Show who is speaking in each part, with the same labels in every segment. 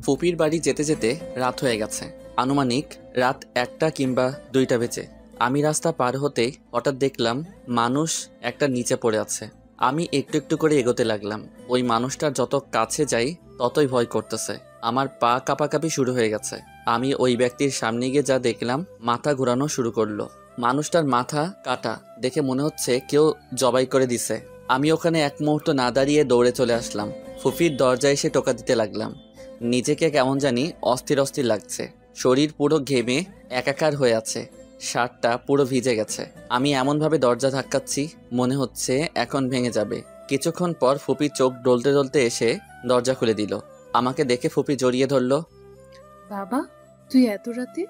Speaker 1: ফুপির বাড়ি যেতে যেতে রাত হয়ে গেছে। আনুমানিক রাত 1টা কিংবা 2টা বেজে। আমি রাস্তা পার হতেই হঠাৎ দেখলাম মানুষ একটা নিচে পড়ে আছে। আমি একটু একটু করে এগোতে লাগলাম। ওই মানুষটার যত কাছে যাই ততই ভয় করতেছে। আমার পা কাঁপাকাঁপি শুরু হয়ে গেছে। আমি ওই ব্যক্তির সামনে গিয়ে যা দেখলাম, মাথা ঘোরানো শুরু করলো। মানুষটার মাথা কাটা দেখে মনে হচ্ছে কেউ জবাই করে দিছে। আমি ওখানে এক মুহূর্ত না দাঁড়িয়ে দৌড়ে চলে আসলাম। ফুপির দরজায় এসে টোকা দিতে লাগলাম। নিজেকে কেমন জানি অস্থির অস্থির লাগছে। শরীর পুরো ঘেমে একাকার হয়ে আছে। শার্টটা পুরো ভিজে গেছে। আমি এমনভাবে দরজা ধাক্কাচ্ছি, মনে হচ্ছে এখন ভেঙে যাবে। কিছুক্ষণ পর ফুপি চোখ ডলতে ডলতে এসে দরজা খুলে দিল। আমাকে দেখে ফুপি জড়িয়ে ধরল।
Speaker 2: বাবা, তুই এত রাতে?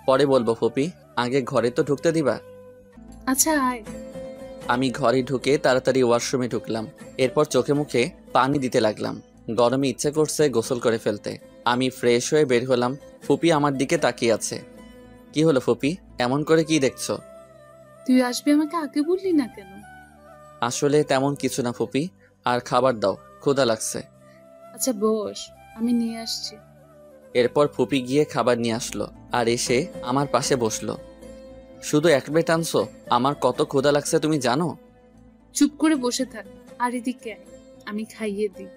Speaker 1: পরে বলবো ফুপি, আগে ঘরে তো ঢুকতে দিবা।
Speaker 2: আচ্ছা আয়।
Speaker 1: আমি ঘরে ঢুকে তাড়াতাড়ি ওয়াশরুমে ঢুকলাম। এরপর চোখে মুখে পানি দিতে লাগলাম। গরমে ইচ্ছে করছে গোসল করে ফেলতে। আমি ফ্রেশ হয়ে বের হলাম। ফুপি আমার দিকে তাকিয়ে আছে। কি হলো ফুপি, এমন করে কি দেখছো?
Speaker 2: তুই আসবি, আমাকে আগে বললি না কেন?
Speaker 1: আসলে তেমন কিছু না ফুপি, আর খাবার দাও, ক্ষুধা লাগছে।
Speaker 2: আচ্ছা বস, আমি নিয়ে আসছি।
Speaker 1: এরপর ফুপি গিয়ে খাবার নিয়ে আসলো আর এসে আমার পাশে বসলো। শুধু এক প্লেট আনছো? আমার কত ক্ষুধা লাগছে তুমি জানো?
Speaker 2: চুপ করে বসে থাক আর এদিকে আয়, আমি খাইয়ে দিই।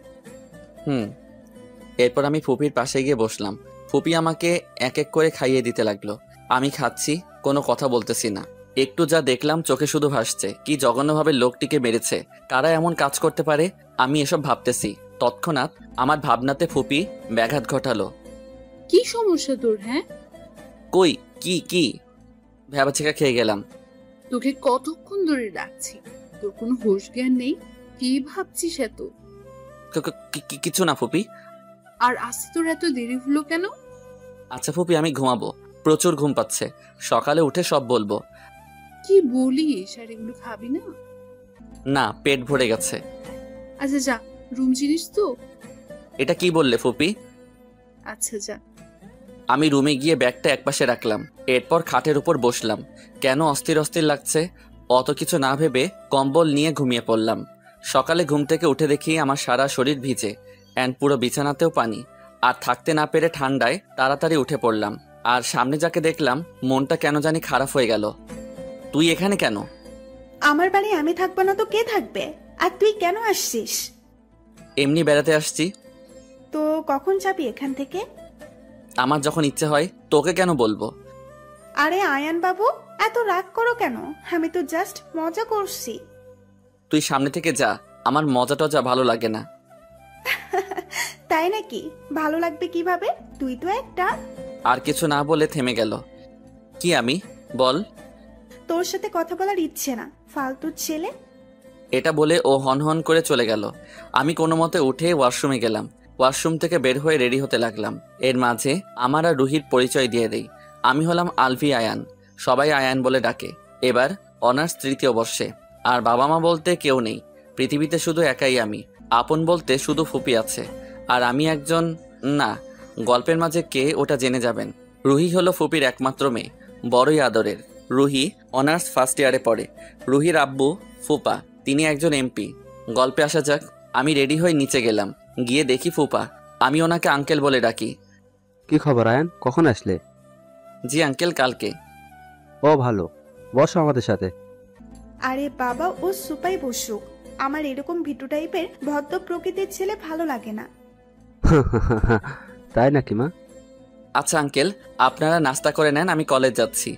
Speaker 1: এরপর আমি ফুপির পাশে গিয়ে বসলাম। ফুপি আমাকে এক এক করে খাইয়ে দিতে লাগলো। আমি খাচ্ছি, কোনো কথা বলতেছি না। একটু যা দেখলাম চোখে শুধু ভাসছে। কি জঘন্যভাবে লোকটিকে মেরেছে, কারা এমন কাজ করতে পারে, আমি এসব ভাবতেছি। তৎক্ষণাৎ আমার ভাবনাতে ফুপি ব্যাঘাত ঘটালো।
Speaker 2: কি সমস্যা তোর? হ্যাঁ,
Speaker 1: কই কি কি ভ্যাবাচিকা খেয়ে গেলাম।
Speaker 2: তোকে কতক্ষণ ধরে ডাকছি, তোর কোনো হুঁশ জ্ঞান নেই? কি ভাবছিস এত?
Speaker 1: কিছু না ফুপি।
Speaker 2: আর আসতে তোর এত দেরি হলো কেন?
Speaker 1: আচ্ছা ফুপি, আমি ঘুমাবো, প্রচুর ঘুম পাচ্ছে। সকালে উঠে সব বলবো।
Speaker 2: কি বলিস? আর এগুলো খাবি না?
Speaker 1: না, পেট ভরে গেছে।
Speaker 2: আচ্ছা যা, রুম চিনিস তো?
Speaker 1: এটা কি বললে ফুপি?
Speaker 2: আচ্ছা যা।
Speaker 1: আমি রুমে গিয়ে ব্যাগটা একপাশে রাখলাম। এরপর খাটের উপর বসলাম। কেন অস্থির অস্থির লাগছে, অত কিছু না ভেবে কম্বল নিয়ে ঘুমিয়ে পড়লাম। সকালে ঘুম থেকে উঠে দেখি আমার সারা শরীর ভিজে, অ্যান্ড পুরো বিছানাতেও পানি। আর থাকতে না পেরে ঠান্ডায় তাড়াতাড়ি উঠে পড়লাম। আর সামনে যাকে দেখলাম, মনটা কেন জানি খারাপ হয়ে গেল। তুই এখানে কেন?
Speaker 3: আমার বাড়ি আমি থাকবো না তো কে থাকবে? আর তুই কেন আসছিস?
Speaker 1: এমনি বেড়াতে আসছি।
Speaker 3: তো কখন যাবি এখান থেকে?
Speaker 1: আমার যখন ইচ্ছে হয়। তোকে কেন বলবো?
Speaker 3: আরে আয়ান বাবু, এত রাগ করো কেন? আমি তো জাস্ট মজা করছি।
Speaker 1: তুই সামনে থেকে যা, আমার মজা টজা ভালো লাগে না।
Speaker 3: তাই নাকি? ভালো লাগবে কিভাবে? তুই তো একটা।
Speaker 1: আর কিছু না বলে থেমে গেল। কি আমি? বল।
Speaker 3: তোর সাথে কথা বলার ইচ্ছে না, ফালতু ছেলে।
Speaker 1: এটা বলে ও হনহন করে চলে গেল। আমি কোনো মতে উঠে ওয়াশরুমে গেলাম। ওয়াশরুম থেকে বের হয়ে রেডি হতে লাগলাম। এর মাঝে আমার আর রুহির পরিচয় দিয়ে দেই। আমি হলাম আলভি আয়ান, সবাই আয়ান বলে ডাকে। এবার অনার্স 3য় বর্ষে। আর বাবা মা বলতে কেউ নেই, পৃথিবীতে শুধু একাই আমি। আপন বলতে শুধু ফুপি আছে। আর আমি একজন, না, গল্পের মাঝে কে ওটা জেনে যাবেন। রুহি হলো ফুপির একমাত্র মেয়ে, বড়ই আদরের। রুহি অনার্স ফার্স্ট ইয়ারে পড়ে। রুহির আব্বু ফুপা, তিনি একজন এমপি। গল্পে আসা যাক। আমি রেডি হয়ে নিচে গেলাম। গিয়ে দেখি ফুপা। আমি ওনাকে আঙ্কেল বলে ডাকি।
Speaker 4: কি খবর আয়ান, কখন আসলে?
Speaker 1: জি আঙ্কেল, কালকে।
Speaker 4: ও ভালো, বসো আমাদের সাথে।
Speaker 3: আরে বাবা, ও সুপাই বসুক। আমার এরকম ভিটু টাইপের ভদ্র প্রকৃতির ছেলে ভালো লাগে না।
Speaker 4: তাই নাকি মা?
Speaker 1: আচ্ছা আঙ্কেল, আপনারা নাস্তা করে নেন, আমি কলেজ যাচ্ছি।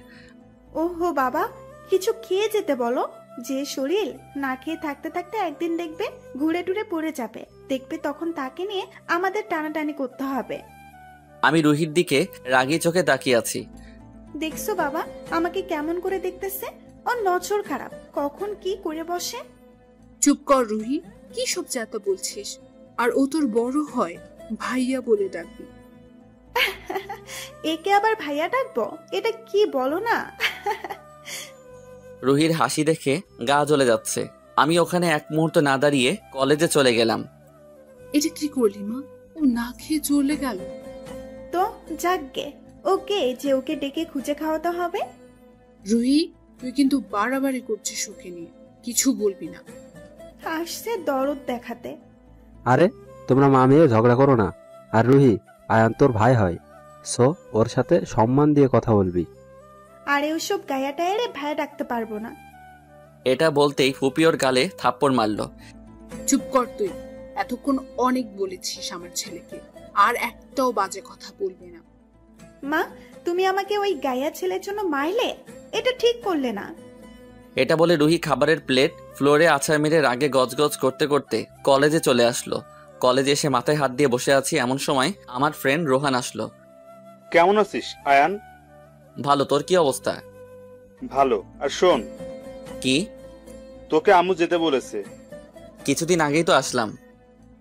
Speaker 3: ওহো বাবা, কিছু খেয়ে যেতে বলো। যে শরীর, না খেয়ে থাকতে থাকতে একদিন দেখবে ঘুরে টুরে পড়ে যাবে। দেখবে তখন তাকে নিয়ে আমাদের টানাটানি করতে হবে।
Speaker 1: আমি রুহির দিকে রাগী চোখে তাকিয়ে আছি।
Speaker 3: দেখছো বাবা আমাকে কেমন করে দেখতেছে? ওর নজর খারাপ, কখন কি করে বসে।
Speaker 2: চুপ কর রুহি, কি সব যাতা বলছিস? আর ও তোর বড় হয়, ভাইয়া বলে ডাকবি।
Speaker 3: একে আবার ভাইয়া ডাকবো? এটা কি বলো না।
Speaker 1: রুহির হাসি দেখে গা জ্বলে যাচ্ছে। আমি ওখানে এক মুহূর্ত না দাঁড়িয়ে কলেজে চলে গেলাম।
Speaker 2: এটা কি করলি মা? ও না খেয়ে চলে গেল।
Speaker 3: তো যাকগে, ওকে যে ওকে ডেকে খুঁজে খাওয়াতে হবে।
Speaker 2: রুহি, তুই কিন্তু বাড়াবাড়ি করছিস ওকে নিয়ে, কিছু বলবি না।
Speaker 3: আসছে দরদ দেখাতে।
Speaker 4: আরে তোমরা মা মেয়ে ঝগড়া করো না। আর রুহি, আয়ান তোর ভাই হয়, সো ওর সাথে সম্মান দিয়ে কথা বলবি।
Speaker 3: আর ওসব গায়া টায়ারে ভাই ডাকতে পারবো না।
Speaker 1: এটা বলতেই ফুপি ওর গালে থাপ্পড় মারল।
Speaker 2: চুপ কর তুই। এতক্ষণ অনেক বলেছিস আমার ছেলেকে, আর একটাও বাজে কথা বলবি না।
Speaker 3: মা, তুমি আমাকে ওই গায়া ছেলের জন্য মারলে, এটা ঠিক করলে না।
Speaker 1: এটা বলে রুহি খাবারের প্লেট ফ্লোরে আছাড় মেরে রাগে গজগজ করতে করতে কলেজে চলে আসলো। কলেজে এসে মাথায় হাত দিয়ে বসে আছি এমন সময় আমার ফ্রেন্ড রোহান আসলো।
Speaker 5: কেমন আছিস আয়ান?
Speaker 1: ভালো, তোর কি অবস্থা?
Speaker 5: ভালো। আর শোন,
Speaker 1: কি?
Speaker 5: তোকে আম্মু যেতে বলেছে।
Speaker 1: কিছুদিন আগেই তো আসলাম।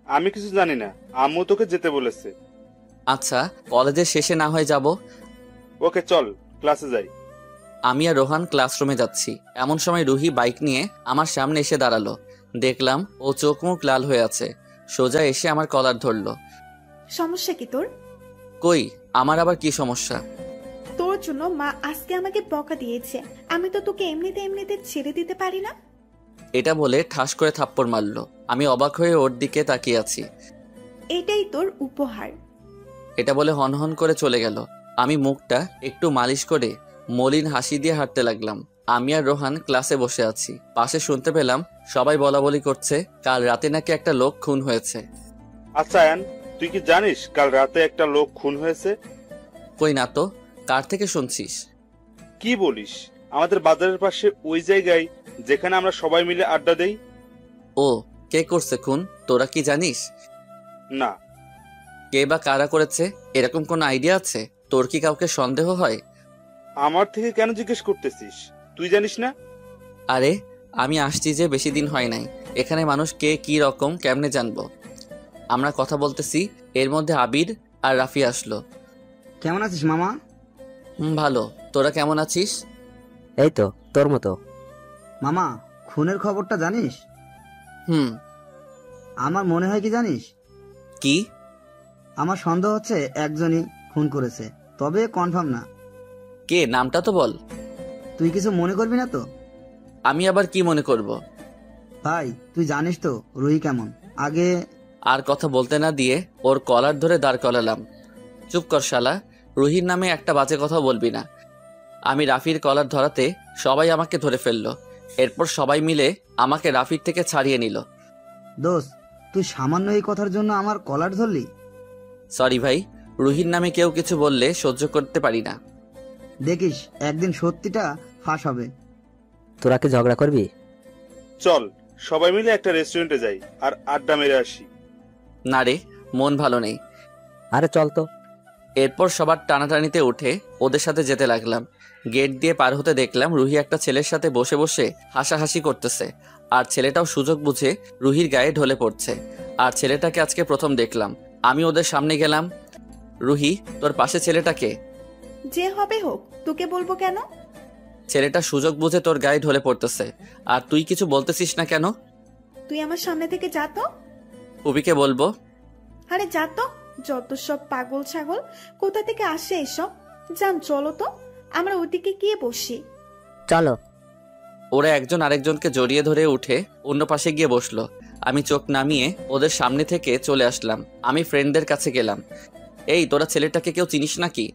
Speaker 5: আমি কিছু জানি না, আম্মু তোকে যেতে বলেছে।
Speaker 1: আচ্ছা, কলেজের শেষে না হয় যাব।
Speaker 5: ওকে চল, ক্লাসে যাই।
Speaker 1: আমি আর রোহান ক্লাসরুমে যাচ্ছি এমন সময় রুহি বাইক নিয়ে আমার সামনে এসে দাঁড়ালো। দেখলাম ও চোখ মুখ লাল হয়ে আছে। সোজা এসে আমার কলার ধরলো।
Speaker 3: সমস্যা কি তোর?
Speaker 1: কই, আমার আবার কি সমস্যা?
Speaker 3: তোর জন্য মা আজকে আমাকে বকা দিয়েছে। আমি তো তোকে এমনিতে ছেড়ে দিতে পারি না।
Speaker 1: এটা বলে ঠাস করে থাপ্পড় মারলো। আমি অবাক হয়ে ওর দিকে তাকিয়ে আছি।
Speaker 3: এটাই তোর উপহার।
Speaker 1: এটা বলে হনহন করে চলে গেল। আমি মুখটা একটু মালিশ করে মলিন হাসি দিয়ে হাঁটতে লাগলাম। আমি আর রোহান ক্লাসে বসে আছি। পাশে শুনতে পেলাম সবাই বলাবলি করছে কাল রাতে নাকি একটা লোক খুন হয়েছে।
Speaker 5: আচ্ছা আয়ান, তুই কি জানিস কাল রাতে একটা লোক খুন হয়েছে?
Speaker 1: কই না তো, কার থেকে শুনছিস?
Speaker 5: কি বলিস, আমাদের বাজারের পাশে ওই জায়গায় যেখানে আমরা সবাই মিলে আড্ডা দেই।
Speaker 1: ও, কে করছে খুন তোরা কি জানিস?
Speaker 5: না।
Speaker 1: কে বা কারা করেছে এরকম কোন আইডিয়া আছে তোর? কি কাউকে সন্দেহ হয়?
Speaker 5: আমার থেকে কেন জিজ্ঞেস করতেছিস? তুই জানিস না?
Speaker 1: আরে আমি আসছি যে বেশি দিন হয় নাই, এখানে মানুষ কে কি রকম কেমনে জানবো? আমরা কথা বলতেছি, এর মধ্যে আবির আর রাফি আসলো।
Speaker 6: কেমন আছিস মামা?
Speaker 1: ভালো, তোরা কেমন আছিস?
Speaker 4: এই তো তোর মতো।
Speaker 6: মামা, খুনের খবরটা জানিস?
Speaker 1: হুম।
Speaker 6: আমার মনে হয় কি জানিস?
Speaker 1: কি?
Speaker 6: আমার সন্দেহ হচ্ছে একজনই খুন করেছে, তবে কনফার্ম না।
Speaker 1: কে, নামটা তো বল।
Speaker 6: তুই কিছু মনে করবি না তো?
Speaker 1: আমি আবার কি মনে করব?
Speaker 6: ভাই, তুই জানিস তো রুহি কেমন। আগে
Speaker 1: আর কথা বলতে না দিয়ে ওর কলার ধরে দাঁড় করালাম। চুপ কর শালা, রুহির নামে একটা বাজে কথা বলবি না। আমি রাফির কলার ধরাতে সবাই আমাকে ধরে ফেললো। এরপর সবাই মিলে আমাকে রাফির থেকে ছাড়িয়ে নিল।
Speaker 6: দোস্ত, তুই সামান্য এই কথার জন্য আমার কলার ধরলি?
Speaker 1: সরি ভাই, রুহির নামে কেউ কিছু বললে সহ্য করতে পারি না।
Speaker 6: দেখিস একদিন সত্যিটা ফাঁস হবে।
Speaker 4: তোরা কি ঝগড়া করবি?
Speaker 5: চল সবাই মিলে একটা রেস্টুরেন্টে যাই আর আড্ডা মেরে আসি।
Speaker 1: না রে, মন ভালো নেই।
Speaker 4: আরে চল তো।
Speaker 1: এরপর সবার টানাটানিতে উঠে ওদের সাথে যেতে লাগলাম। গেট দিয়ে পার হতে দেখলাম রুহি একটা ছেলের সাথে বসে বসে হাসাহাসি করতেছে, আর ছেলেটাও সুযোগ বুঝে রুহির গায়ে ঢলে পড়ছে। আর ছেলেটাকে আজকে প্রথম দেখলাম। আমি ওদের সামনে গেলাম। রুহি, তোর পাশে ছেলেটাকে?
Speaker 3: যে হবে হোক, তোকে বলবো কেন?
Speaker 1: ছেলেটা সুযোগ বুঝে তোর গায়ে ঢলে পড়তেছে, আর তুই কিছু বলতেছিস না কেন?
Speaker 3: তুই আমার সামনে থেকে যা তো।
Speaker 1: ফুপিকে বলবো?
Speaker 3: আরে যা তো, যত সব পাগল ছাগল, কোথা থেকে আসে এসব। যান চলো তো, আমরা ওদিকে গিয়ে বসি।
Speaker 4: চলো।
Speaker 1: ওরা একজন আরেকজনকে জড়িয়ে ধরে উঠে অন্য পাশে গিয়ে বসলো। আমি চোখ নামিয়ে ওদের সামনে থেকে চলে আসলাম। আমি ফ্রেন্ডদের কাছে গেলাম। এই, তোরা ছেলেটাকে কেউ চিনিস নাকি?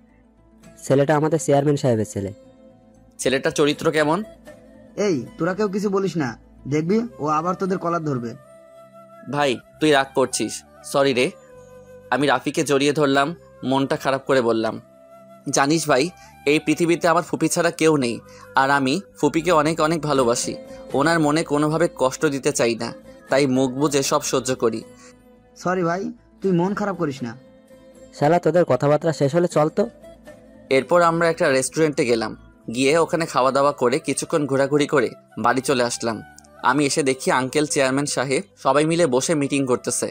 Speaker 4: ছেলেটা আমাদের চেয়ারম্যান সাহেবের ছেলে।
Speaker 1: ছেলেটার চরিত্র কেমন?
Speaker 6: এই, তোরা কেউ কিছু বলিস না, দেখবি ও আবার তোদের কলার ধরবে।
Speaker 1: ভাই, তুই রাগ করছিস? সরি রে। আমি রাফিকে জড়িয়ে ধরলাম, মনটা খারাপ করে বললাম, জানিস ভাই, এই পৃথিবীতে আমার ফুপি ছাড়া কেউ নেই। আর আমি ফুপিকে অনেক অনেক ভালোবাসি। ওনার মনে কোনোভাবে কষ্ট দিতে চাই না, তাই মুখ বুজে সব সহ্য করি।
Speaker 6: সরি ভাই, তুই মন খারাপ করিস না।
Speaker 4: শালা তোদের কথাবার্তা শেষ হলে চল তো।
Speaker 1: এরপর আমরা একটা রেস্টুরেন্টে গেলাম। গিয়ে ওখানে খাওয়া দাওয়া করে কিছুক্ষণ ঘোরাঘুরি করে বাড়ি চলে আসলাম। আমি এসে দেখি আঙ্কেল, চেয়ারম্যান সাহেব সবাই মিলে বসে মিটিং করতেছে।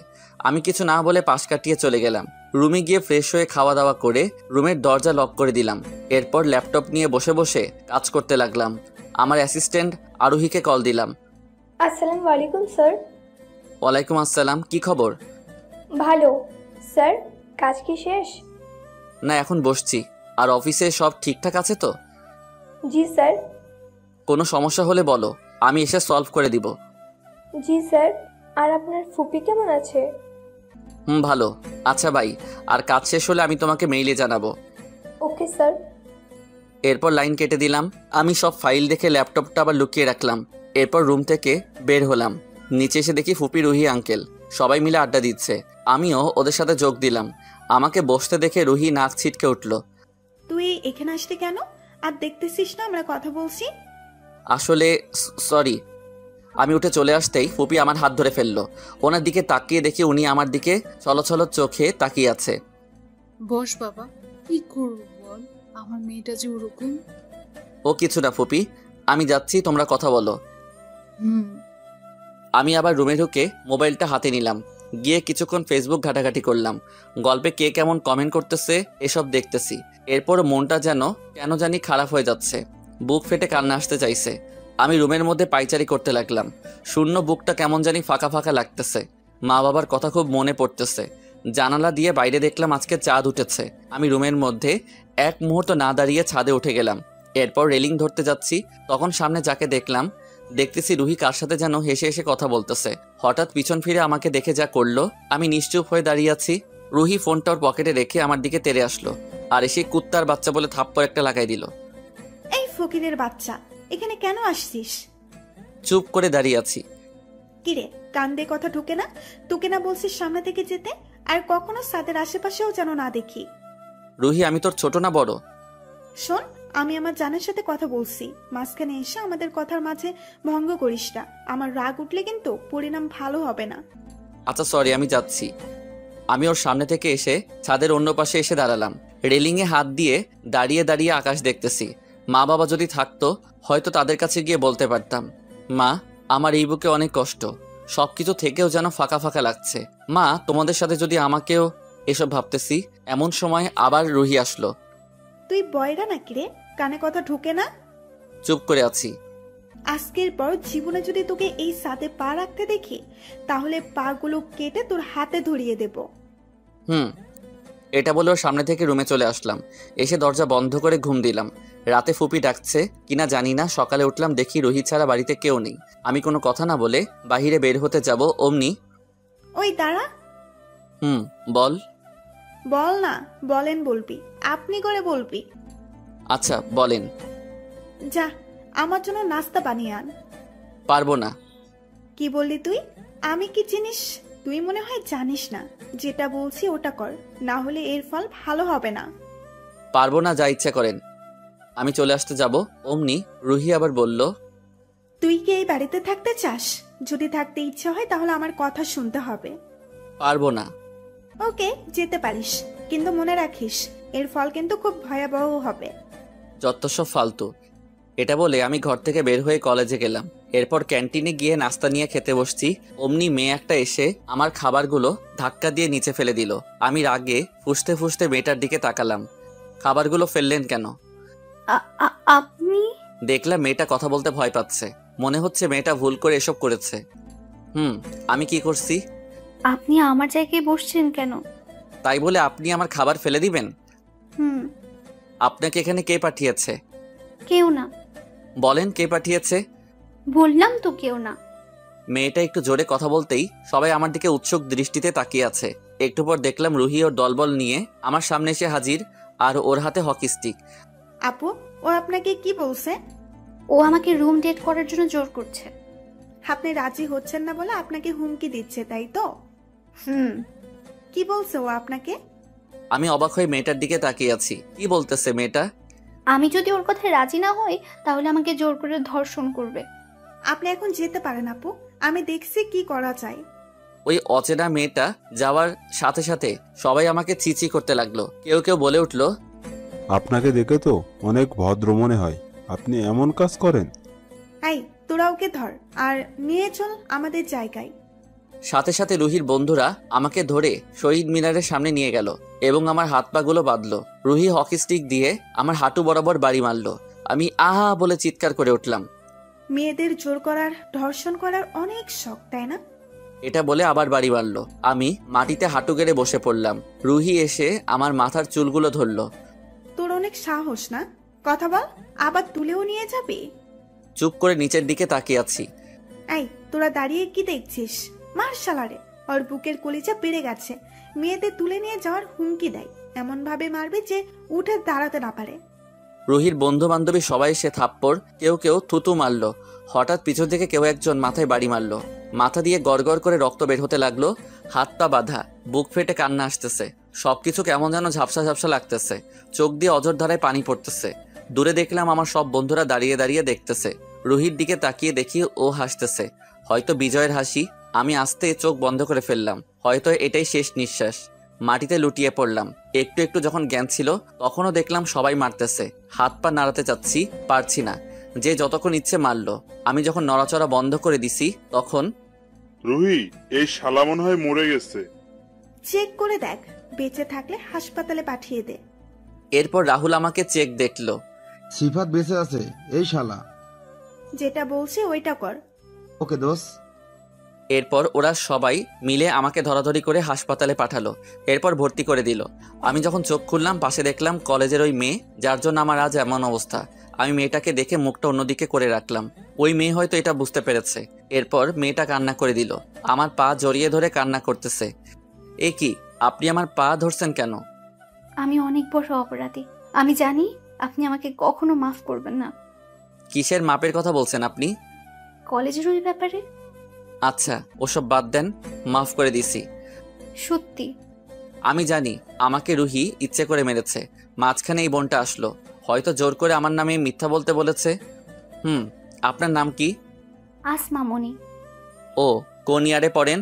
Speaker 1: আমি কিছু না বলে পাশ কাটিয়ে চলে গেলাম। রুমে গিয়ে ফ্রেশ হয়ে খাওয়া দাওয়া করে রুমের দরজা লক করে দিলাম। এরপর ল্যাপটপ নিয়ে বসে বসে কাজ করতে লাগলাম। আমার অ্যাসিস্ট্যান্ট আরোহীকে কল দিলাম।
Speaker 7: আসসালামু আলাইকুম স্যার।
Speaker 1: ওয়ালাইকুম আসসালাম, কি খবর?
Speaker 7: ভালো স্যার, কাজ কি শেষ?
Speaker 1: না, এখন বসছি। আর অফিসে সব ঠিকঠাক আছে তো?
Speaker 7: জি স্যার।
Speaker 1: কোনো সমস্যা হলে বলো, আমি এসে সলভ করে দিব।
Speaker 7: জি স্যার। আর আপনার ফুপি কেমন আছে?
Speaker 1: ভালো। আচ্ছা ভাই, আর কাজ শেষ হলে আমি তোমাকে মেইলে জানাবো।
Speaker 7: Okay sir.
Speaker 1: এরপর লাইন কেটে দিলাম। আমি সব ফাইল দেখে ল্যাপটপটা আবার লুকিয়ে রাখলাম। এরপর রুম থেকে বের হলাম। নিচে এসে দেখি ফুপি, রুহি আঙ্কেল সবাই মিলে আড্ডা দিচ্ছে। আমিও ওদের সাথে যোগ দিলাম। আমাকে বসতে দেখে রুহি নাক ছিটকে উঠল।
Speaker 3: তুই এখানে আসলি কেন? আর দেখতেছিস না আমরা কথা বলছি?
Speaker 1: আসলে সরি। আমি উঠে চলে আসতেই ফুপি আমার হাত ধরে ফেললো। ওনার দিকে তাকিয়ে দেখি উনি আমার দিকে ছলছল চোখে তাকিয়ে আছে।
Speaker 2: বস বাবা, কি করবো বল, আমার মেয়েটা যে ওরকম।
Speaker 1: ও কিছু না ফুপি, আমি যাচ্ছি, তোমরা কথা বলো।
Speaker 2: হুম।
Speaker 1: আমি আবার রুমে ঢুকে মোবাইলটা হাতে নিলাম। গিয়ে কিছুক্ষণ ফেসবুক ঘাটাঘাটি করলাম। গল্পে কে কেমন কমেন্ট করতেছে এসব দেখতেছি। এরপর মনটা যেন কেন জানি খারাপ হয়ে যাচ্ছে। বুক ফেটে কান্না আসতে চাইছে। আমি রুমের মধ্যে পাইচারি করতে লাগলাম। শূন্য বুকটা কেমন জানি ফাঁকা ফাঁকা লাগতেছে। মা বাবার কথা খুব মনে পড়তেছে। জানালা দিয়ে বাইরে দেখলাম আজকে চাঁদ উঠেছে। আমি রুমের মধ্যে এক মুহূর্ত না দাঁড়িয়ে ছাদে উঠে গেলাম। এরপর রেলিং ধরতে যাচ্ছি, তখন সামনে যাকে দেখতেছি রুহি কার সাথে যেন হেসে হেসে কথা বলতেছে। হঠাৎ পিছন ফিরে আমাকে দেখে যা করলো, আমি নিশ্চুপ হয়ে দাঁড়িয়ে আছি। রুহি ফোনটা ওর পকেটে রেখে আমার দিকে তেড়ে আসলো, আর এসে কুত্তার বাচ্চা বলে থাপ্পড় একটা লাগাই দিল।
Speaker 3: এই ফকিরের বাচ্চা, এখানে কেন আসছিস?
Speaker 1: চুপ করে দাঁড়িয়ে আছি।
Speaker 3: কিরে, কান দিয়ে কথা ঢুকে না? তোকে না বলছিস সামনে থেকে যেতে? আর কখনো সাদের আশেপাশেও যেন না দেখি।
Speaker 1: রুহি, আমি তোর ছোট না বড়?
Speaker 3: শোন, আমি আমার জানের সাথে কথা বলছি, মাঝখানে এসে আমাদের কথার মাঝে ভঙ্গ করিস না। আমার রাগ উঠলে কিন্তু পরিণাম ভালো হবে না।
Speaker 1: আচ্ছা সরি, আমি যাচ্ছি। আমি ওর সামনে থেকে এসে ছাদের অন্য পাশে এসে দাঁড়ালাম। রেলিংয়ে হাত দিয়ে দাঁড়িয়ে দাঁড়িয়ে আকাশ দেখতেছি। মা বাবা যদি থাকতো হয়তো তাদের কাছে গিয়ে বলতে পারতাম, মা, আমার এই বুকে অনেক কষ্ট, সবকিছু থেকেও যেন ফাঁকা ফাঁকা লাগছে। মা, তোমাদের সাথে যদি আমাকেও এসব ভাবতেছি। এমন সময় আবার রুহি আসলো।
Speaker 3: তুই বয়রা নাকি রে? কানে কথা ঢুকে না?
Speaker 1: চুপ করে আছি।
Speaker 3: আজকের পর জীবনে যদি তোকে এই সাদে পা রাখতে দেখি, তাহলে পা গুলো কেটে তোর হাতে ধরিয়ে দেব।
Speaker 1: এটা বলে ওর সামনে থেকে রুমে চলে আসলাম। এসে দরজা বন্ধ করে ঘুম দিলাম। রাতে ফুপি ডাকছে কিনা জানি না, সকালে উঠলাম দেখি রুহি ছাড়া বাড়িতে কেউ নেই। আমি কোনো কথা না বলে বাহিরে বের হতে যাব, অমনি
Speaker 3: ওই দাঁড়া।
Speaker 1: বল।
Speaker 3: বল না, বলেন বলবি, আপনি করে বলবি।
Speaker 1: আচ্ছা বলেন।
Speaker 3: যা, আমার জন্য নাস্তা বানিয়ে আন।
Speaker 1: পারবো না।
Speaker 3: কি বললি তুই? আমি কি জিনিস তুই মনে হয় জানিস না। যেটা বলছি ওটা কর, না হলে এর ফল ভালো হবে না।
Speaker 1: পারবো না, যা ইচ্ছা করেন। আমি চলে আসতে যাব, অমনি রুহি আবার বলল,
Speaker 3: তুই কি এই বাড়িতে থাকতে চাস? যদি থাকতে ইচ্ছা হয় তাহলে আমার কথা শুনতে হবে।
Speaker 1: পারবো না।
Speaker 3: ওকে, যেতে পারিস, কিন্তু মনে রাখিস এর ফল কিন্তু খুব ভয়াবহ হবে।
Speaker 1: যত সব ফালতু। এটা বলে আমি ঘর থেকে বের হয়ে কলেজে গেলাম। এরপর ক্যান্টিনে গিয়ে নাস্তা নিয়ে খেতে বসছি, অমনি মেয়ে একটা এসে আমার খাবারগুলো ধাক্কা দিয়ে নিচে ফেলে দিল। আমি রাগে ফুসতে ফুসতে মেয়েটার দিকে তাকালাম। খাবারগুলো ফেললেন কেন?
Speaker 8: আপনি?
Speaker 1: দেখলাম মেয়েটা কথা বলতে ভয় পাচ্ছে। মনে হচ্ছে মেয়েটা ভুল করে এসব করেছে। আমি কি করছি?
Speaker 8: আপনি আমার জায়গায় বসছেন কেন?
Speaker 1: তাই বলে আপনি আমার খাবার ফেলে দিবেন? আপনাকে এখানে কে পাঠিয়েছে?
Speaker 8: কেউ না।
Speaker 1: বলেন কে পাঠিয়েছে?
Speaker 8: বললাম তো কেউ না।
Speaker 1: মেয়েটা একটু জোরে কথা বলতেই সবাই আমার দিকে উৎসুক দৃষ্টিতে তাকিয়ে আছে। একটু পর দেখলাম রুহি ওর দলবল নিয়ে আমার সামনে এসে হাজির, আর ওর হাতে হকি স্টিক।
Speaker 3: আপু, ও আপনাকে কি বলছে?
Speaker 8: ও আমাকে রুম ডেট করার জন্য জোর করছে।
Speaker 3: আপনি রাজি হচ্ছেন না বলে আপনাকে হুমকি দিচ্ছে, তাই তো? কি বলছে ও আপনাকে?
Speaker 1: আমি অবাক হয়ে মেয়েটার দিকে তাকিয়ে আছি। কি বলতেছে মেয়েটা?
Speaker 8: আমি যদি ওর কথায় রাজি না হই তাহলে আমাকে জোর করে ধর্ষণ করবে।
Speaker 3: আপনি এখন যেতে পারেন আপু, আমি দেখছি কি করা যায়।
Speaker 1: ওই অচেনা মেয়েটা যাওয়ার সাথে সাথে সবাই আমাকে চিচি করতে লাগলো। কেউ কেউ বলে উঠলো,
Speaker 9: আপনাকে দেখে তো অনেক ভদ্র মনে হয়, আপনি এমন কাজ করেন?
Speaker 3: এই, তোরা ওকে ধর আর নিয়ে চল আমাদের জায়গায়।
Speaker 1: সাথে সাথে রুহির বন্ধুরা আমাকে ধরে শহীদ মিনারের সামনে নিয়ে গেল এবং আমার হাত পা গুলো বাঁধলো। রুহি হকি স্টিক দিয়ে আমার হাঁটু বরাবর বাড়ি মারলো। আমি আহা বলে চিৎকার করে উঠলাম।
Speaker 3: মেয়েদের জোর করার, ধর্ষণ করার অনেক শখ, তাই না?
Speaker 1: এটা বলে আবার বাড়ি মারলো। আমি মাটিতে হাঁটু গেড়ে বসে পড়লাম। রুহি এসে আমার মাথার চুলগুলো ধরলো।
Speaker 3: তোর অনেক সাহস না? কথা বল, আবার তুলেও নিয়ে যাবি?
Speaker 1: চুপ করে নিচের দিকে তাকিয়ে আছি।
Speaker 3: এই, তোরা দাঁড়িয়ে কি দেখছিস? মার্শালারে ওর বুকের কলিজা বেড়ে গেছে। মেয়েদের তুলে নিয়ে যাওয়ার হুমকি দেয়, এমন ভাবে মারবে যে উঠে দাঁড়াতে না পারে।
Speaker 1: রুহির বন্ধু বান্ধবী সবাই সে থাপ্পড়, কেউ কেউ থুতু মারলো। হঠাৎ পিছন থেকে কেউ একজন মাথায় বাড়ি মারলো। মাথা দিয়ে গড়গড় করে রক্ত বের হতে লাগলো। হাত পা বাঁধা, বুক ফেটে কান্না আসতেছে। সবকিছু কেমন যেন ঝাপসা ঝাপসা লাগতেছে। চোখ দিয়ে অঝর ধারায় পানি পড়তেছে। দূরে দেখলাম আমার সব বন্ধুরা দাঁড়িয়ে দাঁড়িয়ে দেখতেছে। রুহির দিকে তাকিয়ে দেখি ও হাসতেছে, হয়তো বিজয়ের হাসি। আমি আস্তে চোখ বন্ধ করে ফেললাম, হয়তো এটাই শেষ নিঃশ্বাস। মাটিতে লুটিয়ে পড়লাম। একটু একটু যখন জ্ঞান ছিল তখনও দেখলাম সবাই মারতেছে। হাত পা নাড়াতে চাচ্ছি, পারছি না। যে যতক্ষণ ইচ্ছে মারলো। আমি যখন নড়াচড়া বন্ধ করে দিছি তখন
Speaker 5: রুহি, এই শালা মনে হয় মরে গেছে।
Speaker 3: চেক করে দেখ, বেঁচে থাকলে হাসপাতালে পাঠিয়ে দে।
Speaker 1: এরপর রাহুল আমাকে চেক দেখলো।
Speaker 6: সিফাত বেঁচে আছে, এই শালা।
Speaker 3: যেটা বলছে ওইটা কর।
Speaker 6: ওকে দোষ।
Speaker 1: এরপর ওরা সবাই মিলে আমাকে ধরাধরি করে হাসপাতালে পাঠালো। এরপর ভর্তি করে দিল। আমি যখন চোখ খুললাম পাশে দেখলাম কলেজের ওই মেয়ে যার জন্য আমার আজ এমন অবস্থা। আমি মেয়েটাকে দেখে মুখটা অন্যদিকে করে রাখলাম। ওই মেয়ে হয়তো এটা বুঝতে পেরেছে। এরপর মেয়েটা কান্না করে দিল। আমার পা জড়িয়ে ধরে কান্না করতেছে। এ কি, আপনি আমার পা ধরছেন কেন?
Speaker 8: আমি অনেক বড় অপরাধী। আমি জানি আপনি আমাকে কখনো মাফ করবেন না।
Speaker 1: কিসের মাপের কথা বলছেন আপনি?
Speaker 8: কলেজের ওই ব্যাপারে।
Speaker 1: আচ্ছা, ওসব বাদ দেন, মাফ করে দিছি।
Speaker 8: সত্যি?
Speaker 1: আমি জানি আমাকে রুহি ইচ্ছে করে মেরেছে। মাঝখানে এই বোনটা আসলো, হয়তো জোর করে আমার নামে মিথ্যা বলতে বলেছে। আপনার নাম কি?
Speaker 8: আসমা মনি।
Speaker 1: ও, কোন ইয়ারে পড়েন?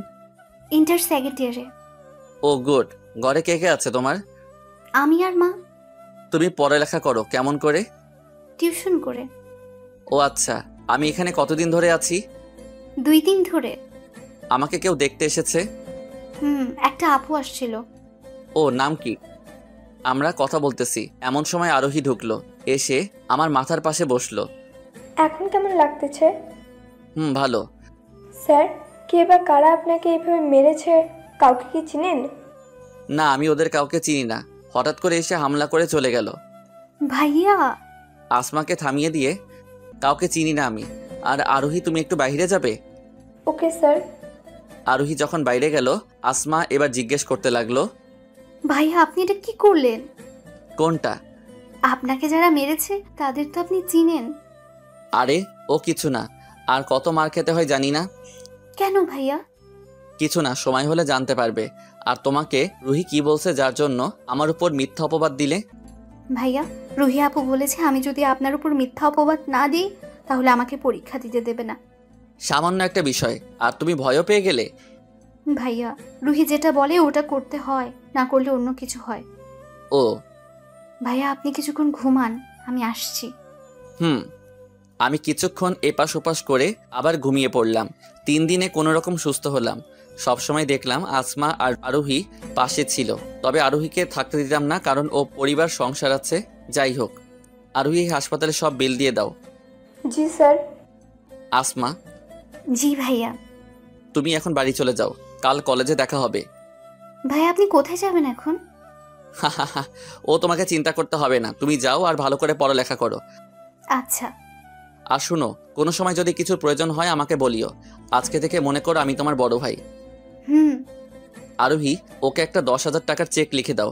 Speaker 8: ইন্টার সেকেন্ড ইয়ারে।
Speaker 1: ও গুড। ঘরে কে কে আছে তোমার?
Speaker 8: আমি আর মা।
Speaker 1: তুমি পড়ালেখা করো কেমন করে?
Speaker 8: টিউশন করে।
Speaker 1: ও আচ্ছা, আমি এখানে কতদিন ধরে আছি?
Speaker 8: 2 দিন ধরে।
Speaker 1: আমাকে কেউ দেখতে এসেছে?
Speaker 8: একটা আপু আসছিল।
Speaker 1: ও, নাম কি? আমরা কথা বলতেছি এমন সময় আরোহী ঢুকলো। এসে আমার মাথার পাশে বসলো।
Speaker 7: এখন কেমন লাগতেছে?
Speaker 1: ভালো।
Speaker 7: স্যার, কে বা কারা আপনাকে এইভাবে মেরেছে, কাউকে কি চিনেন?
Speaker 1: না, আমি ওদের কাউকে চিনি না। হঠাৎ করে এসে হামলা করে চলে গেল।
Speaker 8: ভাইয়া।
Speaker 1: আসমাকে থামিয়ে দিয়ে, কাউকে চিনি না আমি। আর আরোহী, তুমি একটু বাইরে যাবে?
Speaker 7: Okay sir.
Speaker 1: আরোহী যখন বাইরে গেল আসমা এবার জিজ্ঞেস করতে লাগলো,
Speaker 8: ভাইয়া আপনি এটা কি করলেন?
Speaker 1: কোনটা?
Speaker 8: আপনাকে যারা মেরেছে তাদের তো আপনি চিনেন।
Speaker 1: আরে ও কিছু না। আর কত মার খেতে হয় জানি না।
Speaker 8: কেন ভাইয়া?
Speaker 1: কিছু না, সময় হলে জানতে পারবে। আর তোমাকে রুহি কি বলছে যার জন্য আমার উপর মিথ্যা অপবাদ দিলে?
Speaker 8: ভাইয়া, রুহি আপু বলেছে আমি যদি আপনার উপর মিথ্যা অপবাদ না দিই তাহলে আমাকে পরীক্ষা দিতে দেবে না।
Speaker 1: সামান্য একটা বিষয় আর তুমি ভয়ও পেয়ে গেলে?
Speaker 8: ভাইয়া, রুহি যেটা বলে ওটা করতে হয়, না করলে অন্য কিছু হয়।
Speaker 1: ও
Speaker 8: ভাইয়া, আপনি কিছুক্ষণ ঘুমান, আমি আসছি।
Speaker 1: আমি কিছুক্ষণ এপাশ ওপাশ করে আবার ঘুমিয়ে পড়লাম। 3 দিনে কোনো রকম সুস্থ হলাম। সবসময় দেখলাম আসমা আর আরোহী পাশে ছিল, তবে আরোহীকে থাকতে দিতাম না, কারণ ও পরিবার সংসার আছে। যাই হোক, আরোহী হাসপাতালে সব বিল দিয়ে দাও।
Speaker 7: জি স্যার।
Speaker 1: আসমা,
Speaker 8: জি ভাইয়া।
Speaker 1: তুমি এখন বাড়ি চলে যাও, কাল কলেজে দেখা হবে।
Speaker 8: ভাইয়া, আপনি কোথায় যাবেন এখন?
Speaker 1: ও তোমাকে চিন্তা করতে হবে না, তুমি যাও আর ভালো করে পড়ালেখা করো।
Speaker 8: আচ্ছা।
Speaker 1: আর শুনো, কোনো সময় যদি কিছুর প্রয়োজন হয় আমাকে বলিও। আজকে থেকে মনে করো আমি তোমার বড় ভাই। আরোহী, ওকে একটা 10,000 টাকার চেক লিখে দাও।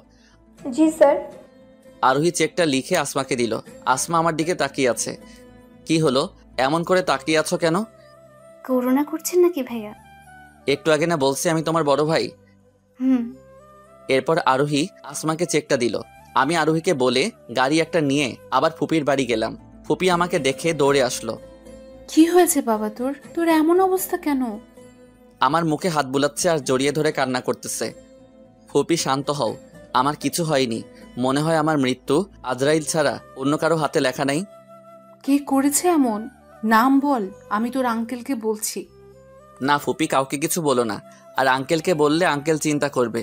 Speaker 7: জি স্যার।
Speaker 1: আরোহী চেকটা লিখে আসমাকে দিল। আসমা আমার দিকে তাকিয়ে আছে। কি হলো, এমন করে তাকিয়ে আছো কেন?
Speaker 8: করোনা করছেন নাকি ভাইয়া?
Speaker 1: একটু আগে না বলছি আমি তোমার বড় ভাই। এরপর আরোহী আসমাকে চেকটা দিল। আমি আরোহীকে বলে গাড়ি একটা নিয়ে আবার ফুপির বাড়ি গেলাম। ফুপি আমাকে দেখে দৌড়ে আসলো।
Speaker 2: কি হয়েছে বাবা তোর? তোর এমন অবস্থা কেন?
Speaker 1: আমার মুখে হাত বুলাচ্ছে আর জড়িয়ে ধরে কান্না করতেছে। ফুপি, শান্ত হও, আমার কিছু হয়নি। মনে হয় আমার মৃত্যু আজরাইল ছাড়া অন্য কারো হাতে লেখা নাই।
Speaker 2: কে করেছে এমন? নাম বল, আমি তোর আঙ্কেলকে বলছি।
Speaker 1: না ফুপি, কাউকে কিছু বলো না। আর আঙ্কেলকে বললে আঙ্কেল চিন্তা করবে।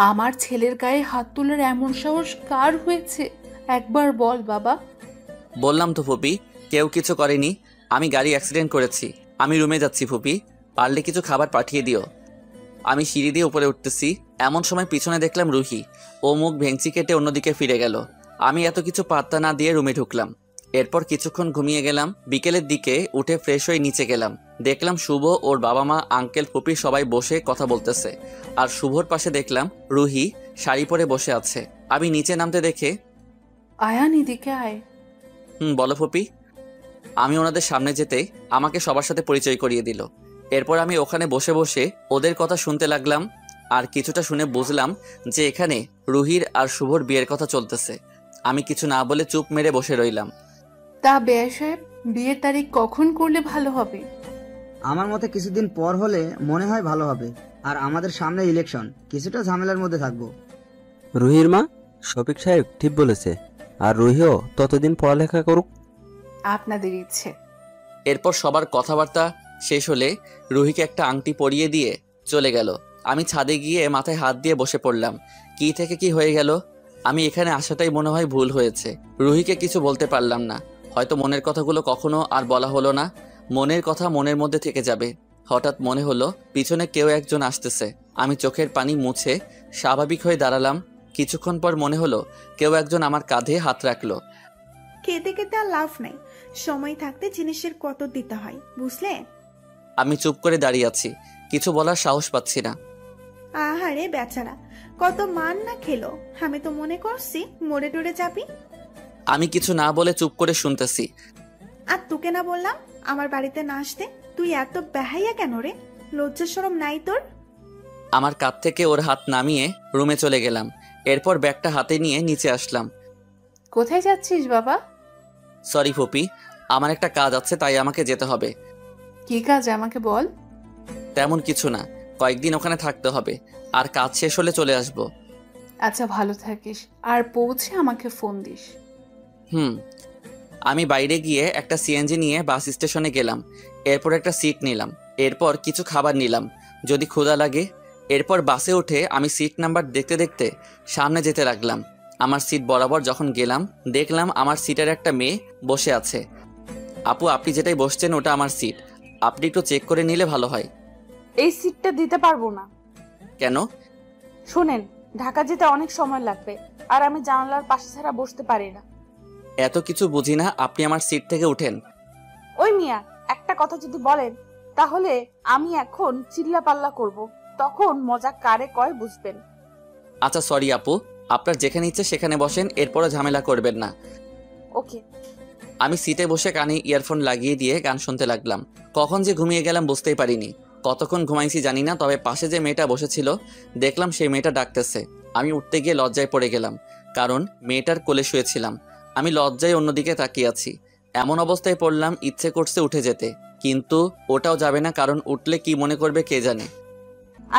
Speaker 2: আমার ছেলের গায়ে হাত তোলার এমন সাহস কার হয়েছে? একবার বল বাবা।
Speaker 1: বললাম তো ফুপি, কেউ কিছু করেনি। আমি গাড়ি অ্যাক্সিডেন্ট করেছি। আমি রুমে যাচ্ছি ফুপি, পারলে কিছু খাবার পাঠিয়ে দিও। আমি সিঁড়ি দিয়ে উপরে উঠতেছি, এমন সময় পিছনে দেখলাম রুহি। ও মুখ ভেঙচি কেটে অন্যদিকে ফিরে গেল। আমি এত কিছু পাত্তা না দিয়ে রুমে ঢুকলাম। এরপর কিছুক্ষণ ঘুমিয়ে গেলাম। বিকেলের দিকে উঠে ফ্রেশ হয়ে নিচে গেলাম। দেখলাম শুভ, ওর বাবা মা, আঙ্কেল, ফুপি সবাই বসে কথা বলতেছে। আর শুভর পাশে দেখলাম রুহি শাড়ি পরে বসে আছে। আমি নিচে নামতে দেখে,
Speaker 2: আয়ান এদিকে আয়।
Speaker 1: বলো ফুপি। আমি ওনাদের সামনে যেতেই আমাকে সবার সাথে পরিচয় করিয়ে দিল। এরপর আমি ওখানে বসে বসে ওদের কথা শুনতে লাগলাম। আর কিছুটা শুনে বুঝলাম যে এখানে রুহির আর শুভর বিয়ের কথা চলতেছে। আমি কিছু না বলে চুপ মেরে বসে রইলাম।
Speaker 2: তা বেয়া সাহেব, বিয়ের তারিখ কখন করলে ভালো হবে?
Speaker 6: আমার মতে কিছুদিন পর হলে মনে হয় ভালো হবে। আর আমাদের সামনে ইলেকশন, কিছুটা ঝামেলার মধ্যে থাকবো।
Speaker 4: রুহির মা, শফিক সাহেব ঠিক বলেছে। আর রুহিও ততদিন পড়ালেখা করুক।
Speaker 2: আপনাদের ইচ্ছে।
Speaker 1: এরপর সবার কথাবার্তা শেষ হলে রুহিকে একটা আংটি পরিয়ে দিয়ে চলে গেল। আমি ছাদে গিয়ে মাথায় হাত দিয়ে বসে পড়লাম। কি থেকে কি হয়ে গেল। আমি এখানে আসাটাই মনে হয় ভুল হয়েছে। রুহিকে কিছু বলতে পারলাম না। হয়তো মনের কথাগুলো কখনো আর বলা হলো না। মনের কথা মনের মধ্যে থেকে যাবে। হঠাৎ মনে হলো পিছনে কেউ একজন আসতেছে। আমি চোখের পানি মুছে স্বাভাবিক হয়ে দাঁড়ালাম। কিছুক্ষণ পর মনে হলো কেউ একজন আমার কাঁধে হাত রাখলো।
Speaker 3: কেঁদে কেঁদে আর লাভ নাই, সময় থাকতে জিনিসের কদর দিতে হয়, বুঝলে?
Speaker 1: আমি চুপ করে দাঁড়িয়ে আছি, কিছু বলার সাহস পাচ্ছি না।
Speaker 3: আহারে বেচারা, কত মান না খেলো। আমি তো মনে করছি মরে টরে যাবি।
Speaker 1: আমি কিছু না বলে চুপ করে শুনতেছি।
Speaker 3: আর তোকে না বললাম আমার বাড়িতে না আসতে? তুই এত বেহাইয়া কেন রে? লজ্জা শরম নাই তোর?
Speaker 1: আমার কাঁধ থেকে ওর হাত নামিয়ে রুমে চলে গেলাম। এরপর ব্যাগটা হাতে নিয়ে নিচে আসলাম।
Speaker 2: কোথায় যাচ্ছিস বাবা?
Speaker 1: সরি ফুপি, আমার একটা কাজ আছে, তাই আমাকে যেতে হবে।
Speaker 2: কি কাজ আমাকে বল।
Speaker 1: তেমন কিছু না, কয়েকদিন ওখানে থাকতে হবে। আর কাজ শেষ হলে চলে আসব।
Speaker 2: আচ্ছা, ভালো থাকিস, আর পৌঁছে আমাকে ফোন দিস।
Speaker 1: আমি বাইরে গিয়ে একটা সিএনজি নিয়ে বাস স্টেশনে গেলাম। এরপর একটা সিট নিলাম। এরপর কিছু খাবার নিলাম, যদি ক্ষুধা লাগে। এরপর বাসে উঠে আমি সিট নাম্বার দেখতে দেখতে সামনে যেতে লাগলাম। আমার সিট বরাবর যখন গেলাম, দেখলাম আমার সিটের একটা মেয়ে বসে আছে। আপু, আপনি যেটাই বসছেন ওটা আমার সিট। আপনি একটু চেক করে নিলে ভালো হয়।
Speaker 10: এই সিটটা দিতে পারবো না।
Speaker 1: কেন?
Speaker 10: শুনেন, ঢাকা যেতে অনেক সময় লাগবে, আর আমি জানালার পাশে ছাড়া বসতে পারি না।
Speaker 1: এত কিছু বুঝি না, আপনি আমার সিট থেকে উঠেন।
Speaker 10: ওই মিয়া, একটা কথা যদি বলেন তাহলে আমি এখন চিল্লা পাল্লা করব, তখন মজা কারে কয় বুঝবেন।
Speaker 1: আচ্ছা সরি আপু, আপনার যেখানে ইচ্ছে সেখানে বসেন, এরপরও ঝামেলা করবেন না।
Speaker 10: ওকে।
Speaker 1: আমি সিটে বসে কানে ইয়ারফোন লাগিয়ে দিয়ে গান শুনতে লাগলাম। কখন যে ঘুমিয়ে গেলাম বুঝতেই পারিনি। কতক্ষণ ঘুমাইছি জানি না, তবে পাশে যে মেয়েটা বসেছিল দেখলাম সেই মেয়েটা ডাকতেছে। আমি উঠতে গিয়ে লজ্জায় পড়ে গেলাম, কারণ মেয়েটার কোলে শুয়েছিলাম। আমি লজ্জায় অন্যদিকে তাকিয়ে আছি। এমন অবস্থায় পড়লাম ইচ্ছে করছে উঠে যেতে, কিন্তু ওটাও যাবে না, কারণ উঠলে কি মনে করবে কে জানে।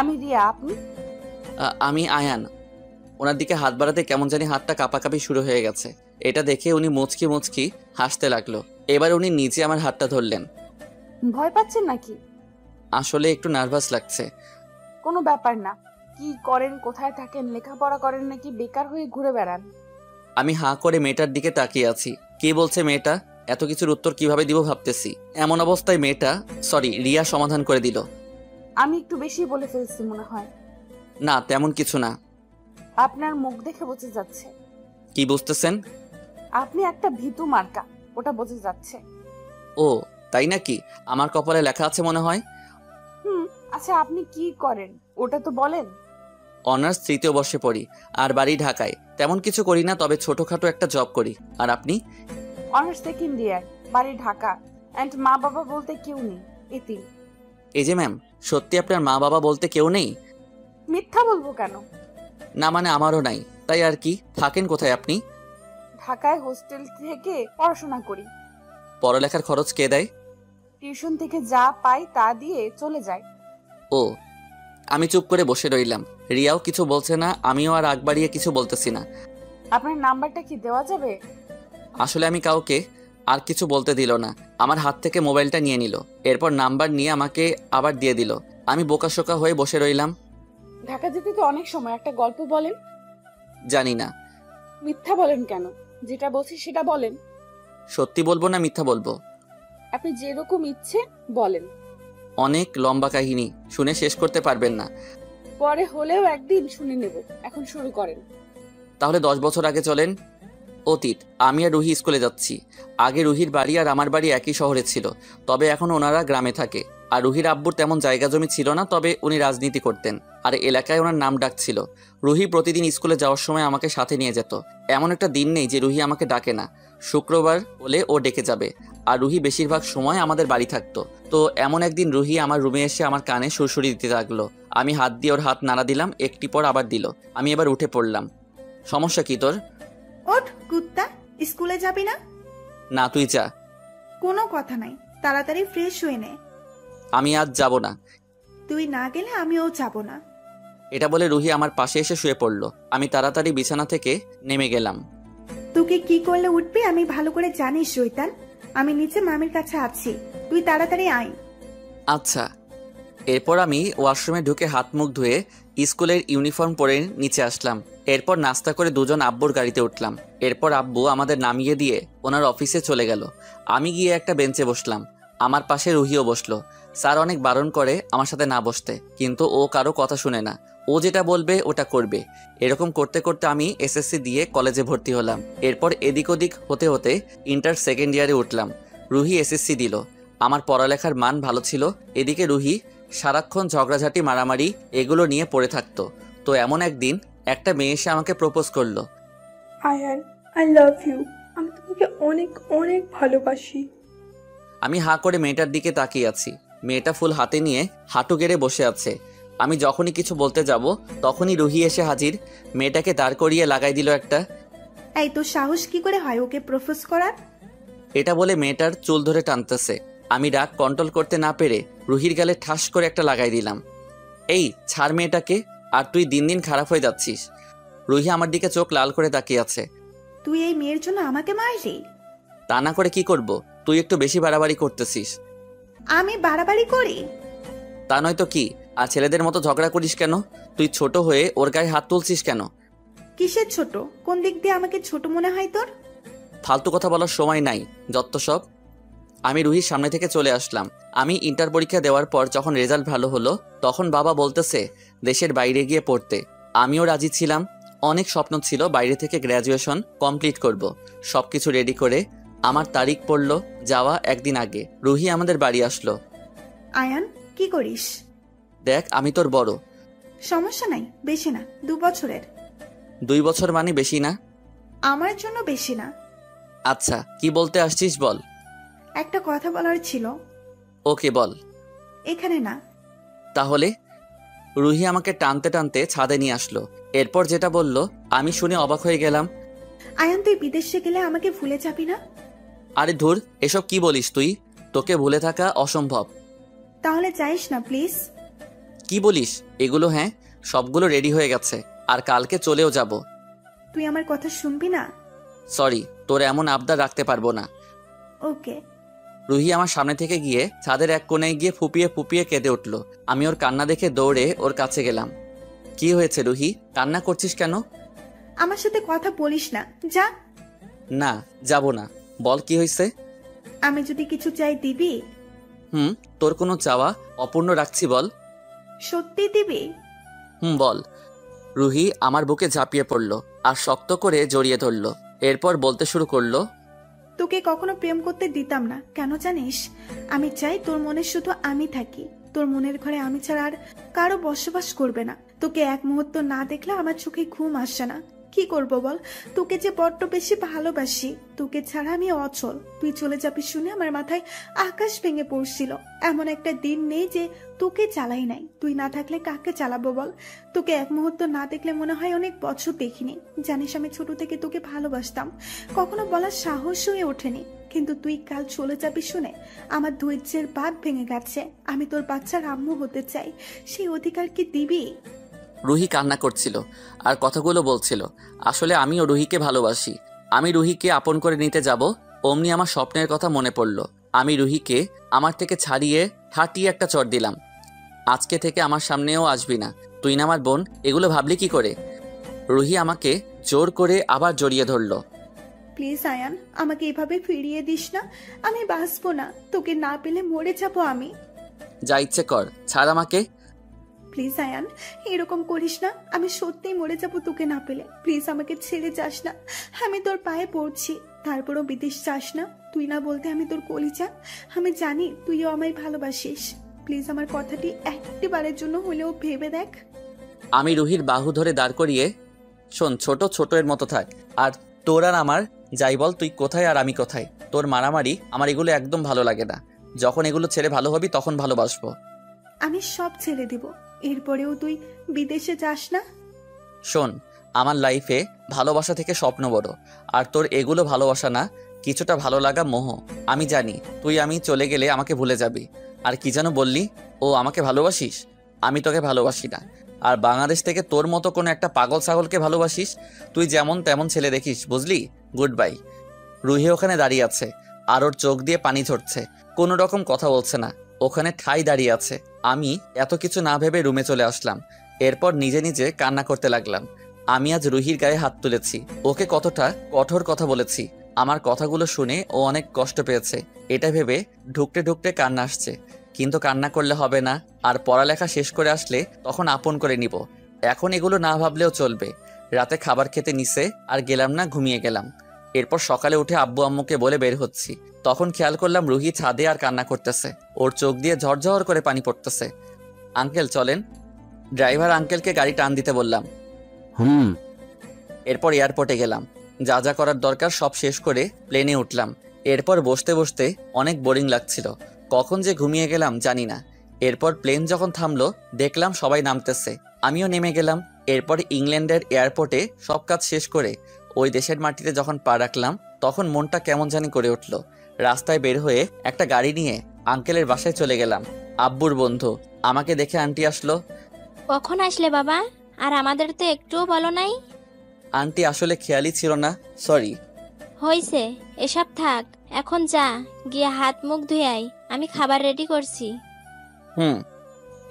Speaker 10: আমি রিয়া, আপনি?
Speaker 1: আমি আয়ান। ওনার দিকে হাত বাড়াতে কেমন জানি হাতটা কাঁপাকাঁপি শুরু হয়ে গেছে। এটা দেখে উনি মুচকি মুচকি হাসতে লাগলো। এবার উনি নিচে আমার হাতটা ধরলেন।
Speaker 10: ভয় পাচ্ছেন নাকি?
Speaker 1: আসলে একটু নার্ভাস লাগছে।
Speaker 10: কোনো ব্যাপার না। কি করেন, কোথায় থাকেন, লেখাপড়া করেন নাকি বেকার হয়ে ঘুরে বেড়ান?
Speaker 1: আমি হাঁ করে মেয়েটার দিকে তাকিয়ে আছি। কি বলছে মেয়েটা, এত কিছুর উত্তর কিভাবে দিব ভাবতেছি। এমন অবস্থায় মেয়েটা, সরি রিয়া, সমাধান করে দিল।
Speaker 10: আমি একটু বেশি বলে ফেলছি মনে হয়।
Speaker 1: না, তেমন কিছু না।
Speaker 10: আপনার মুখ দেখে বোঝা যাচ্ছে।
Speaker 1: কি বুঝতেছেন?
Speaker 10: আপনি একটা ভীতু মার্কা, ওটা বোঝা যাচ্ছে।
Speaker 1: ও তাই নাকি? আমার কপালে লেখা আছে মনে হয়।
Speaker 10: আচ্ছা, আপনি কি করেন ওটা তো বলেন।
Speaker 1: অনার্স তৃতীয় বর্ষে পড়ি, আর বাড়ি ঢাকায়। তেমন কিছু করি না, তবে ছোটখাটো একটা জব করি। আর আপনি?
Speaker 10: অনার্স সেকেন্ড ইয়ার, বাড়ি ঢাকা, এন্ড মা বাবা বলতে কেউ নেই, এতিম।
Speaker 1: এই যে ম্যাম, সত্যি আপনার মা বাবা বলতে কেউ নেই?
Speaker 10: মিথ্যা বলবো কেন?
Speaker 1: না মানে আমারও নাই, তাই আর কি। থাকেন কোথায় আপনি?
Speaker 10: ঢাকায় হোস্টেল থেকে পড়াশোনা করি।
Speaker 1: পড়ালেখার খরচ কে দেয়?
Speaker 10: টিউশন থেকে যা পাই তা দিয়ে চলে যায়।
Speaker 1: ও। আমি চুপ করে বসে রইলাম। রিয়াও কিছু বলছে না, আমিও আর আগ বাড়িয়ে কিছু বলতেছি না।
Speaker 10: আপনার নাম্বারটা কি দেওয়া যাবে?
Speaker 1: আসলে আমি কাউকে আর কিছু বলতে দিল না। আমার হাত থেকে মোবাইলটা নিয়ে নিল। এরপর নাম্বার নিয়ে আমাকে আবার দিয়ে দিল। আমি বোকাশোকা হয়ে বসে রইলাম।
Speaker 10: ঢাকা যেতে তো অনেক সময়, একটা গল্প বলেন।
Speaker 1: জানি না।
Speaker 10: মিথ্যা বলেন কেন? যেটা বলছি সেটা বলেন।
Speaker 1: সত্যি বলবো না মিথ্যা বলবো?
Speaker 10: আপনি যেরকম ইচ্ছে বলেন।
Speaker 1: অনেক লম্বা কাহিনী, শুনে শেষ করতে পারবেন না।
Speaker 10: পরে হলেও একদিন শুনে নেব, এখন শুরু করেন।
Speaker 1: তাহলে 10 বছর আগে চলেন। অতীত। আমি আর রুহি স্কুলে যাচ্ছি। আগে রুহির বাড়ি আর আমার বাড়ি একই শহরে ছিল, তবে এখন ওনারা গ্রামে থাকে। আর রুহির আব্বুর তেমন জায়গা জমি ছিল না, তবে উনি রাজনীতি করতেন আর এলাকায় ওনার নাম ডাক ছিল। রুহি প্রতিদিন স্কুলে যাওয়ার সময় আমাকে সাথে নিয়ে যেত। এমন একটা দিন নেই যে রুহি আমাকে ডাকে না। শুক্রবার হলে ও ডেকে যাবে। আর রুহি বেশিরভাগ সময় আমাদের বাড়ি থাকতো। তো এমন একদিন রুহি আমার রুমে এসে আমার কানে সুরসুরি দিতে লাগলো। আমি হাত দিয়ে ওর হাত নাড়া দিলাম, একটি পর আবার দিল। আমি এবার উঠে পড়লাম। সমস্যা কি তোর?
Speaker 3: ওঠ কুত্তা, স্কুলে যাবি না?
Speaker 1: না, তুই যা।
Speaker 3: কোনো কথা নাই, তাড়াতাড়ি ফ্রেশ হয়ে নে।
Speaker 1: আমি আজ যাব না।
Speaker 3: তুই না গেলে আমিও যাব না।
Speaker 1: এটা বলে রুহি আমার পাশে এসে শুয়ে পড়ল। আমি তাড়াতাড়ি বিছানা থেকে নেমে গেলাম।
Speaker 3: তোকে কি করলে উঠবি আমি ভালো করে জানি শয়তান। আমি নিচে মামির কাছে আছি, তুই তাড়াতাড়ি আয়।
Speaker 1: আচ্ছা। এরপর আমি ওয়াশরুমে ঢুকে হাত মুখ ধুয়ে স্কুলের ইউনিফর্ম পরে নিচে আসলাম। এরপর নাস্তা করে দুজন আব্বুর গাড়িতে উঠলাম। এরপর আব্বু আমাদের নামিয়ে দিয়ে ওনার অফিসে চলে গেল। আমি গিয়ে একটা বেঞ্চে বসলাম। আমার পাশে রুহিও বসলো। স্যার অনেক বারণ করে আমার সাথে না বসতে, কিন্তু ও কারো কথা শুনে না। ও যেটা বলবে ওটা করবে। এরকম করতে করতে আমি এসএসসি দিয়ে কলেজে ভর্তি হলাম। এরপর এদিক ওদিক হতে হতে ইন্টার সেকেন্ড ইয়ারে উঠলাম। রুহি এসএসসি দিল। আমার পড়ালেখার মান ভালো ছিল। এদিকে রুহি সারাক্ষণ ঝগড়াঝাটি মারামারি এগুলো নিয়ে পড়ে থাকতো। তো এমন একদিন একটা মেয়ে এসে আমাকে প্রপোজ করলো।
Speaker 7: Ayaan, I love you. আমি তোমাকে অনেক অনেক ভালোবাসি।
Speaker 1: আমি হাঁ করে মেয়েটার দিকে তাকিয়ে আছি। মেয়েটা ফুল হাতে নিয়ে হাঁটু গেড়ে বসে আছে। আমি যখনই কিছু বলতে যাব তখনই রুহি এসে হাজির। মেয়েটাকে দাঁড় করিয়ে লাগাই দিল একটা।
Speaker 3: এই তোর সাহস কি করে হয় ওকে প্রপোজ করার?
Speaker 1: এটা বলে মেয়েটার চুল ধরে টানতেছে। আমি রাগ কন্ট্রোল করতে না পেরে রুহির গালে ঠাস করে একটা লাগাই দিলাম। এই ছাড় মেয়েটাকে, আর তুই দিন দিন খারাপ হয়ে যাচ্ছিস। রুহি আমার দিকে চোখ লাল করে তাকিয়ে আছে।
Speaker 3: তুই এই মেয়ের জন্য আমাকে মারলি?
Speaker 1: তা না করে কি করব? তুই একটু বেশি বাড়াবাড়ি করতেছিস।
Speaker 3: আমি বাড়াবাড়ি করি?
Speaker 1: তা নয় তো কি? আর ছেলেদের মতো ঝগড়া করিস কেন? তুই ছোট হয়ে ওর গায়ে হাত তুলছিস কেন?
Speaker 3: কিসের ছোট? কোন দিক দিয়ে আমাকে ছোট মনে হয় তোর?
Speaker 1: ফালতু কথা বলার সময় নাই, যত সব। আমি রুহির সামনে থেকে চলে আসলাম। আমি ইন্টার পরীক্ষা দেওয়ার পর যখন রেজাল্ট ভালো হলো তখন বাবা বলতেছে দেশের বাইরে গিয়ে পড়তে। আমিও রাজি ছিলাম। অনেক স্বপ্ন ছিল বাইরে থেকে গ্র্যাজুয়েশন কমপ্লিট করব। সবকিছু রেডি করে আমার তারিখ পড়লো যাওয়া একদিন আগে। রুহি আমাদের বাড়ি আসলো।
Speaker 3: আয়ান, কি করিস?
Speaker 1: দেখ, আমি তোর বড়।
Speaker 3: সমস্যা নাই, বেশি না, 2 বছরের।
Speaker 1: 2 বছর মানে বেশি না?
Speaker 3: আমার জন্য বেশি না।
Speaker 1: আচ্ছা, কি বলতে আসছিস বল।
Speaker 3: একটা কথা বলার ছিল।
Speaker 1: ওকে বল।
Speaker 3: এখানে না।
Speaker 1: তাহলে? রুহি আমাকে টানতে টানতে ছাদে নিয়ে আসলো। এরপর যেটা বলল আমি শুনে অবাক হয়ে গেলাম।
Speaker 3: আয়ান, তুই বিদেশে গেলে আমাকে ভুলে যাবি না?
Speaker 1: আরে ধুর, এসব কি বলিস তুই? তোকে ভুলে থাকা অসম্ভব।
Speaker 3: তাহলে যাইস না প্লিজ।
Speaker 1: কি বলিস এগুলো? হ্যাঁ, সবগুলো রেডি হয়ে গেছে, আর কালকে চলেও যাব।
Speaker 3: তুই আমার কথা শুনবি না?
Speaker 1: সরি, তোর এমন আবদার রাখতে পারবো না।
Speaker 3: ওকে।
Speaker 1: রুহি আমার সামনে থেকে গিয়ে ছাদের এক কোণায় গিয়ে ফুপিয়ে ফুপিয়ে কেঁদে উঠল। আমি ওর কান্না দেখে দৌড়ে ওর কাছে গেলাম। কি হয়েছে রুহি, কান্না করছিস কেন?
Speaker 3: আমার সাথে কথা বলিস না, যা।
Speaker 1: না, যাব না। বল কি হয়েছে?
Speaker 3: আমি যদি কিছু চাই দিবি?
Speaker 1: তোর কোনো চাওয়া অপূর্ণ রাখছি, বল।
Speaker 3: সত্যি দিবি?
Speaker 1: বল। রুহি আমার বুকে ঝাঁপিয়ে পড়ল আর শক্ত করে জড়িয়ে ধরল। এরপর বলতে শুরু করলো।
Speaker 3: তোকে কখনো প্রেম করতে দিতাম না, কেন জানিস? আমি চাই তোর মনে শুধু আমি থাকি। তোর মনের ঘরে আমি ছাড়া আর কারো বসবাস করবে না। তোকে এক মুহূর্ত না দেখলে আমার চোখে ঘুম আসে না। কি করব বল? তোকে যে বড্ড বেশি ভালোবাসি। তোকে ছাড়া আমি অচল। তুই চলে যাবি শুনে আমার মাথায় আকাশ ভেঙে পড়ছিল। এমন একটা দিন নেই যে তোকে চালাই নাই। তুই না থাকলে কাকে চালাবো বল? তোকে এক মুহূর্ত না দেখলে মনে হয় অনেক বছর দেখিনি। জানিস আমি ছোট থেকে তোকে ভালোবাসতাম, কখনো বলার সাহস হয়ে ওঠেনি। কিন্তু তুই কাল চলে যাবি শুনে আমার ধৈর্যের বাঁধ ভেঙে গেছে। আমি তোর বাচ্চার আম্মু হতে চাই, সেই অধিকার কি দিবি?
Speaker 1: রুহি কান্না করছিল আর কথাগুলো বলছিল। আসলে আমিও রুহিকে ভালোবাসি। আমি রুহিকে আপন করে নিতে যাব, অমনি আমার স্বপ্নের কথা মনে পড়ল। আমি রুহিকে আমার থেকে ছাড়িয়ে হাঁটিয়ে একটা চড় দিলাম। আজকে থেকে আমার সামনেও আসবি না, তুই না আমার বোন, এগুলো ভাবলি কি করে? রুহি আমাকে জোর করে আবার জড়িয়ে ধরল।
Speaker 3: প্লিজ আয়ান, আমাকে এভাবে ফিরিয়ে দিস না। আমি বাঁচবো না, তোকে না পেলে মরে যাবো আমি।
Speaker 1: যা ইচ্ছে কর, ছাড় আমাকে।
Speaker 3: প্লিজ আয়ান, এরকম করিস না। আমি সত্যিই মরে যাবো তোকে না পেলে। প্লিজ আমাকে ছেড়ে যাস না। আমি তোর পায়ে পড়ছি। তারপরও বিদেশ যাস না। তুই না বলতে আমি তোর কলিজা। আমি জানি তুইও আমায় ভালোবাসিস। প্লিজ আমার কথাটি একটিবারের জন্য হলেও ভেবে দেখ।
Speaker 1: আমি রুহির বাহু ধরে দাঁড় করিয়ে, শোন ছোট ছোট এর মতো থাক। আর তোর আর আমার যাই বল, তুই কোথায় আর আমি কোথায়। তোর মারামারি আমার এগুলো একদম ভালো লাগে না। যখন এগুলো ছেড়ে ভালো হবি তখন ভালোবাসবো।
Speaker 3: আমি সব ছেড়ে দিব, এরপরেও তুই বিদেশে যাস না।
Speaker 1: শোন, আমার লাইফে ভালোবাসা থেকে স্বপ্ন বড়, আর তোর এগুলো ভালোবাসা না, কিছুটা ভালো লাগা, মোহ। আমি জানি তুই আমি চলে গেলে আমাকে ভুলে যাবি। আর কি যেন বললি, ও আমাকে ভালোবাসিস? আমি তোকে ভালোবাসি না। আর বাংলাদেশ থেকে তোর মতো কোনো একটা পাগল ছাগলকে ভালোবাসিস। তুই যেমন তেমন ছেলে দেখিস, বুঝলি? Good bye. রুহি ওখানে দাঁড়িয়ে আছে, আর ওর চোখ দিয়ে পানি ঝরছে। কোনো রকম কথা বলছে না, ওখানে ঠাই দাঁড়িয়ে আছে। আমি এত কিছু না ভেবে রুমে চলে আসলাম। এরপর নিজে নিজে কান্না করতে লাগলাম। আমি আজ রুহির গায়ে হাত তুলেছি, ওকে কতটা কঠোর কথা বলেছি। আমার কথাগুলো শুনে ও অনেক কষ্ট পেয়েছে, এটা ভেবে ঢুকতে ঢুকতে কান্না আসছে। কিন্তু কান্না করলে হবে না, আর পড়ালেখা শেষ করে আসলে তখন আপন করে নিব। এখন এগুলো না ভাবলেও চলবে। রাতে খাবার খেতে নিছে, আর গেলাম না, ঘুমিয়ে গেলাম। এরপর সকালে উঠে আব্বু আম্মুকে বলে বের হচ্ছি। তখন খেয়াল করলাম রুহি ছাদে আর কান্না করতেছে, ওর চোখ দিয়ে ঝরঝর করে পানি পড়তেছে। আঙ্কেল চলেন। ড্রাইভার আঙ্কেলকে গাড়ি টান দিতে বললাম। এরপর এয়ারপোর্টে গেলাম, যা যা করার দরকার সব শেষ করে প্লেনে উঠলাম। এরপর বসতে বসতে অনেক বোরিং লাগছিল, কখন যে ঘুমিয়ে গেলাম জানি না। এরপর প্লেন যখন থামলো দেখলাম সবাই নামতেছে, আমিও নেমে গেলাম। এরপর ইংল্যান্ডের এয়ারপোর্টে সব কাজ শেষ করে ওই দেশের মাটিতে যখন পা রাখলাম তখন মনটা কেমন জানি করে উঠল। রাস্তায় বের হয়ে একটা গাড়ি নিয়ে আঙ্কেলের বাসায় চলে গেলাম। আব্বুর বন্ধু, আমাকে দেখে আন্টি আসলো।
Speaker 11: কখন আসলে বাবা? আর আমাদের তো একটুও বলো নাই।
Speaker 1: আন্টি আসলে খেয়ালই ছিল না, সরি।
Speaker 11: হইছে, এসব থাক, এখন যা, গিয়ে হাত মুখ ধুয়ে আয়, আমি খাবার রেডি করছি।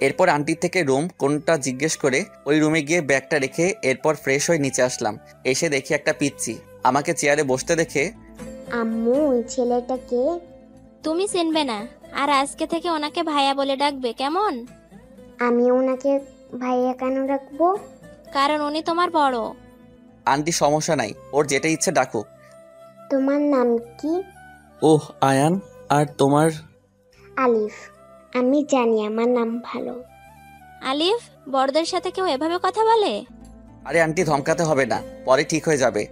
Speaker 1: এরপর আন্টির থেকে রুম কোনটা জিজ্ঞেস করে ওই রুমে গিয়ে ব্যাগটা রেখে এরপর ফ্রেশ হয়ে নিচে আসলাম। এসে দেখি একটা পিচ্চি আমাকে চেয়ারে বসতে দেখে,
Speaker 12: আম্মু ওই ছেলেটা কে?
Speaker 11: তুমি চিনবে না, আর আজকে থেকে ওনাকে ভাইয়া বলে ডাকবে, কেমন?
Speaker 12: আমি ওনাকে ভাইয়া কেন রাখবো?
Speaker 11: কারণ উনি তোমার বড়।
Speaker 1: আন্টি সমস্যা নাই, ওর যেটা ইচ্ছে ডাকুক।
Speaker 12: তোমার নাম কি?
Speaker 1: ওহ আয়ান। আর তোমার?
Speaker 12: আলিফ। আমি জানি আমার নাম ভালো।
Speaker 11: আলিফ, বড়দের সাথে কেউ এভাবে কথা বলে?
Speaker 1: আরে আন্টি ধমকাতে হবে না, পরে ঠিক হয়ে যাবে।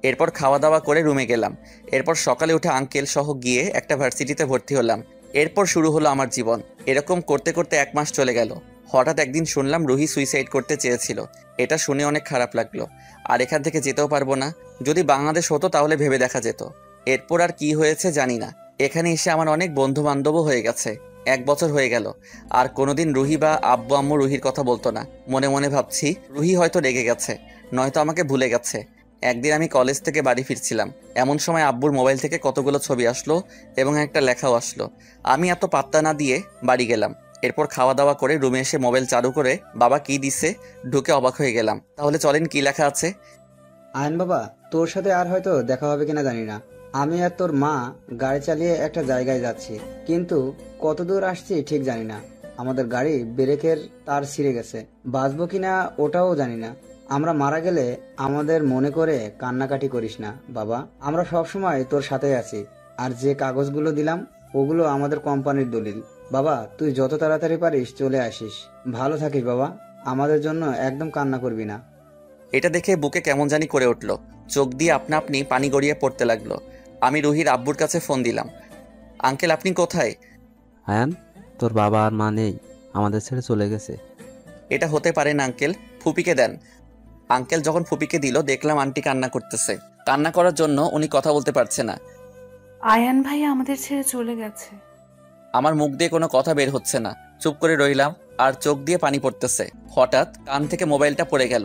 Speaker 1: এরপর খাওয়া দাওয়া করে রুমে গেলাম। এরপর সকালে উঠে আঙ্কেল সহ গিয়ে একটা ভার্সিটিতে ভর্তি হলাম। এরপর শুরু হলো আমার জীবন। এরকম করতে করতে 1 মাস চলে গেল। হঠাৎ একদিন শুনলাম রুহি সুইসাইড করতে চেয়েছিল। এটা শুনে অনেক খারাপ লাগলো, আর এখান থেকে যেতেও পারবো না। যদি বাংলাদেশ হতো তাহলে ভেবে দেখা যেত। এরপর আর কি হয়েছে জানি না। এখানে এসে আমার অনেক বন্ধু বান্ধবও হয়ে গেছে। 1 বছর হয়ে গেল, আর কোনোদিন রুহি বা আব্বু আম্মু রুহির কথা বলতো না। মনে মনে ভাবছি রুহি হয়তো রেগে গেছে, নয়তো আমাকে ভুলে গেছে। একদিন আমি কলেজ থেকে বাড়ি ফিরছিলাম, এমন সময় আব্বুর মোবাইল থেকে কতগুলো ছবি আসলো এবং একটা লেখাও আসলো। আমি এত পাত্তা না দিয়ে বাড়ি গেলাম। এরপর খাওয়া দাওয়া করে রুমে এসে মোবাইল চালু করে বাবা কি দিছে ঢুকে অবাক হয়ে গেলাম। তাহলে চলেন কি লেখা আছে।
Speaker 6: আয়ন বাবা, তোর সাথে আর হয়তো দেখা হবে কিনা জানি না। আমি আর তোর মা গাড়ি চালিয়ে একটা জায়গায় যাচ্ছি, কিন্তু কত দূর আসছি ঠিক জানি না। আমাদের গাড়ি ব্রেকের তার ছিঁড়ে গেছে, বাঁচবো কিনা ওটাও জানি না। আমরা মারা গেলে আমাদের মনে করে কান্নাকাটি করিস না বাবা, আমরা সব সময় তোর সাথে আছি। আর যে কাগজগুলো দিলাম ওগুলো আমাদের কোম্পানির দলিল। বাবা তুই যত তাড়াতাড়ি পারিস চলে আসিস। ভালো থাকিস বাবা, আমাদের জন্য একদম কান্না করবি না।
Speaker 1: এটা দেখে বুকে কেমন জানি করে উঠল, চোখ দিয়ে আপনা আপনি পানি গড়িয়ে পড়তে লাগলো। আমি রুহির আব্বুর কাছে ফোন দিলাম। আঙ্কেল আপনি কোথায়?
Speaker 4: আয়ান, তোর বাবা আর মা নেই, আমাদের ছেড়ে চলে গেছে।
Speaker 1: এটা হতে পারে না আঙ্কেল, ফুপিকে দেন। আঙ্কেল যখন ফুপিকে দিল দেখলাম আন্টি কান্না করতেছে। কান্না করার জন্য উনি কথা বলতে পারছে না।
Speaker 2: আয়ান ভাই আমাদের ছেড়ে চলে গেছে।
Speaker 1: আমার মুখ দিয়ে কোনো কথা বের হচ্ছে না, চুপ করে রইলাম, আর চোখ দিয়ে পানি পড়তেছে। হঠাৎ কান থেকে মোবাইলটা পড়ে গেল,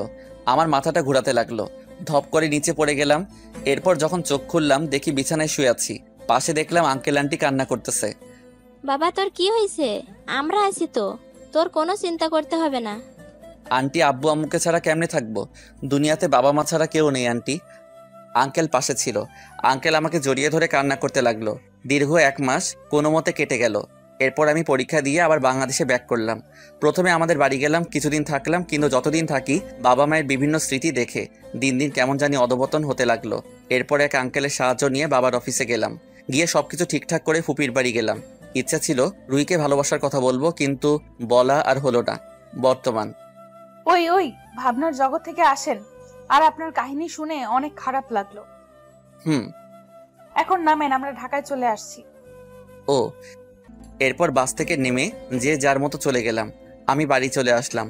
Speaker 1: আমার মাথাটা ঘোরাতে লাগলো, ধপ করে নিচে পড়ে গেলাম। এরপর যখন চোখ খুললাম দেখি বিছানায় শুয়ে আছি, পাশে দেখলাম আঙ্কেল আন্টি কান্না করতেছে।
Speaker 11: বাবা তোর কি হয়েছে? আমরা আছি তো, তোর কোনো চিন্তা করতে হবে না।
Speaker 1: আন্টি আব্বু আম্মুকে ছাড়া কেমনে থাকবো? দুনিয়াতে বাবা মা ছাড়া কেউ নেই আন্টি। আঙ্কেল পাশে ছিল, আঙ্কেল আমাকে জড়িয়ে ধরে কান্না করতে লাগলো। দীর্ঘ 1 মাস কোনো মতে কেটে গেল। এরপর আমি পরীক্ষা দিয়ে আবার বাংলাদেশে ব্যাক করলাম। প্রথমে আমাদের বাড়ি গেলাম, কিছুদিন থাকলাম, কিন্তু যতদিন থাকি বাবা মায়ের বিভিন্ন স্মৃতি দেখে দিন দিন কেমন জানি অধপতন হতে লাগলো। এরপর এক আঙ্কেলের সাহায্য নিয়ে বাবার অফিসে গেলাম। গিয়ে সবকিছু ঠিকঠাক করে ফুপির বাড়ি গেলাম। ইচ্ছা ছিল রুহিকে ভালোবাসার কথা বলবো, কিন্তু বলা আর হলো না। বর্তমান
Speaker 10: ওই ভাবনার জগৎ থেকে আসেন। আর আপনার কাহিনী শুনে অনেক খারাপ লাগলো। এখন নামেন, আমরা ঢাকায় চলে আসছি।
Speaker 1: ও, এরপর বাস থেকে নেমে যে যার মতো চলে গেলাম। আমি বাড়ি চলে আসলাম।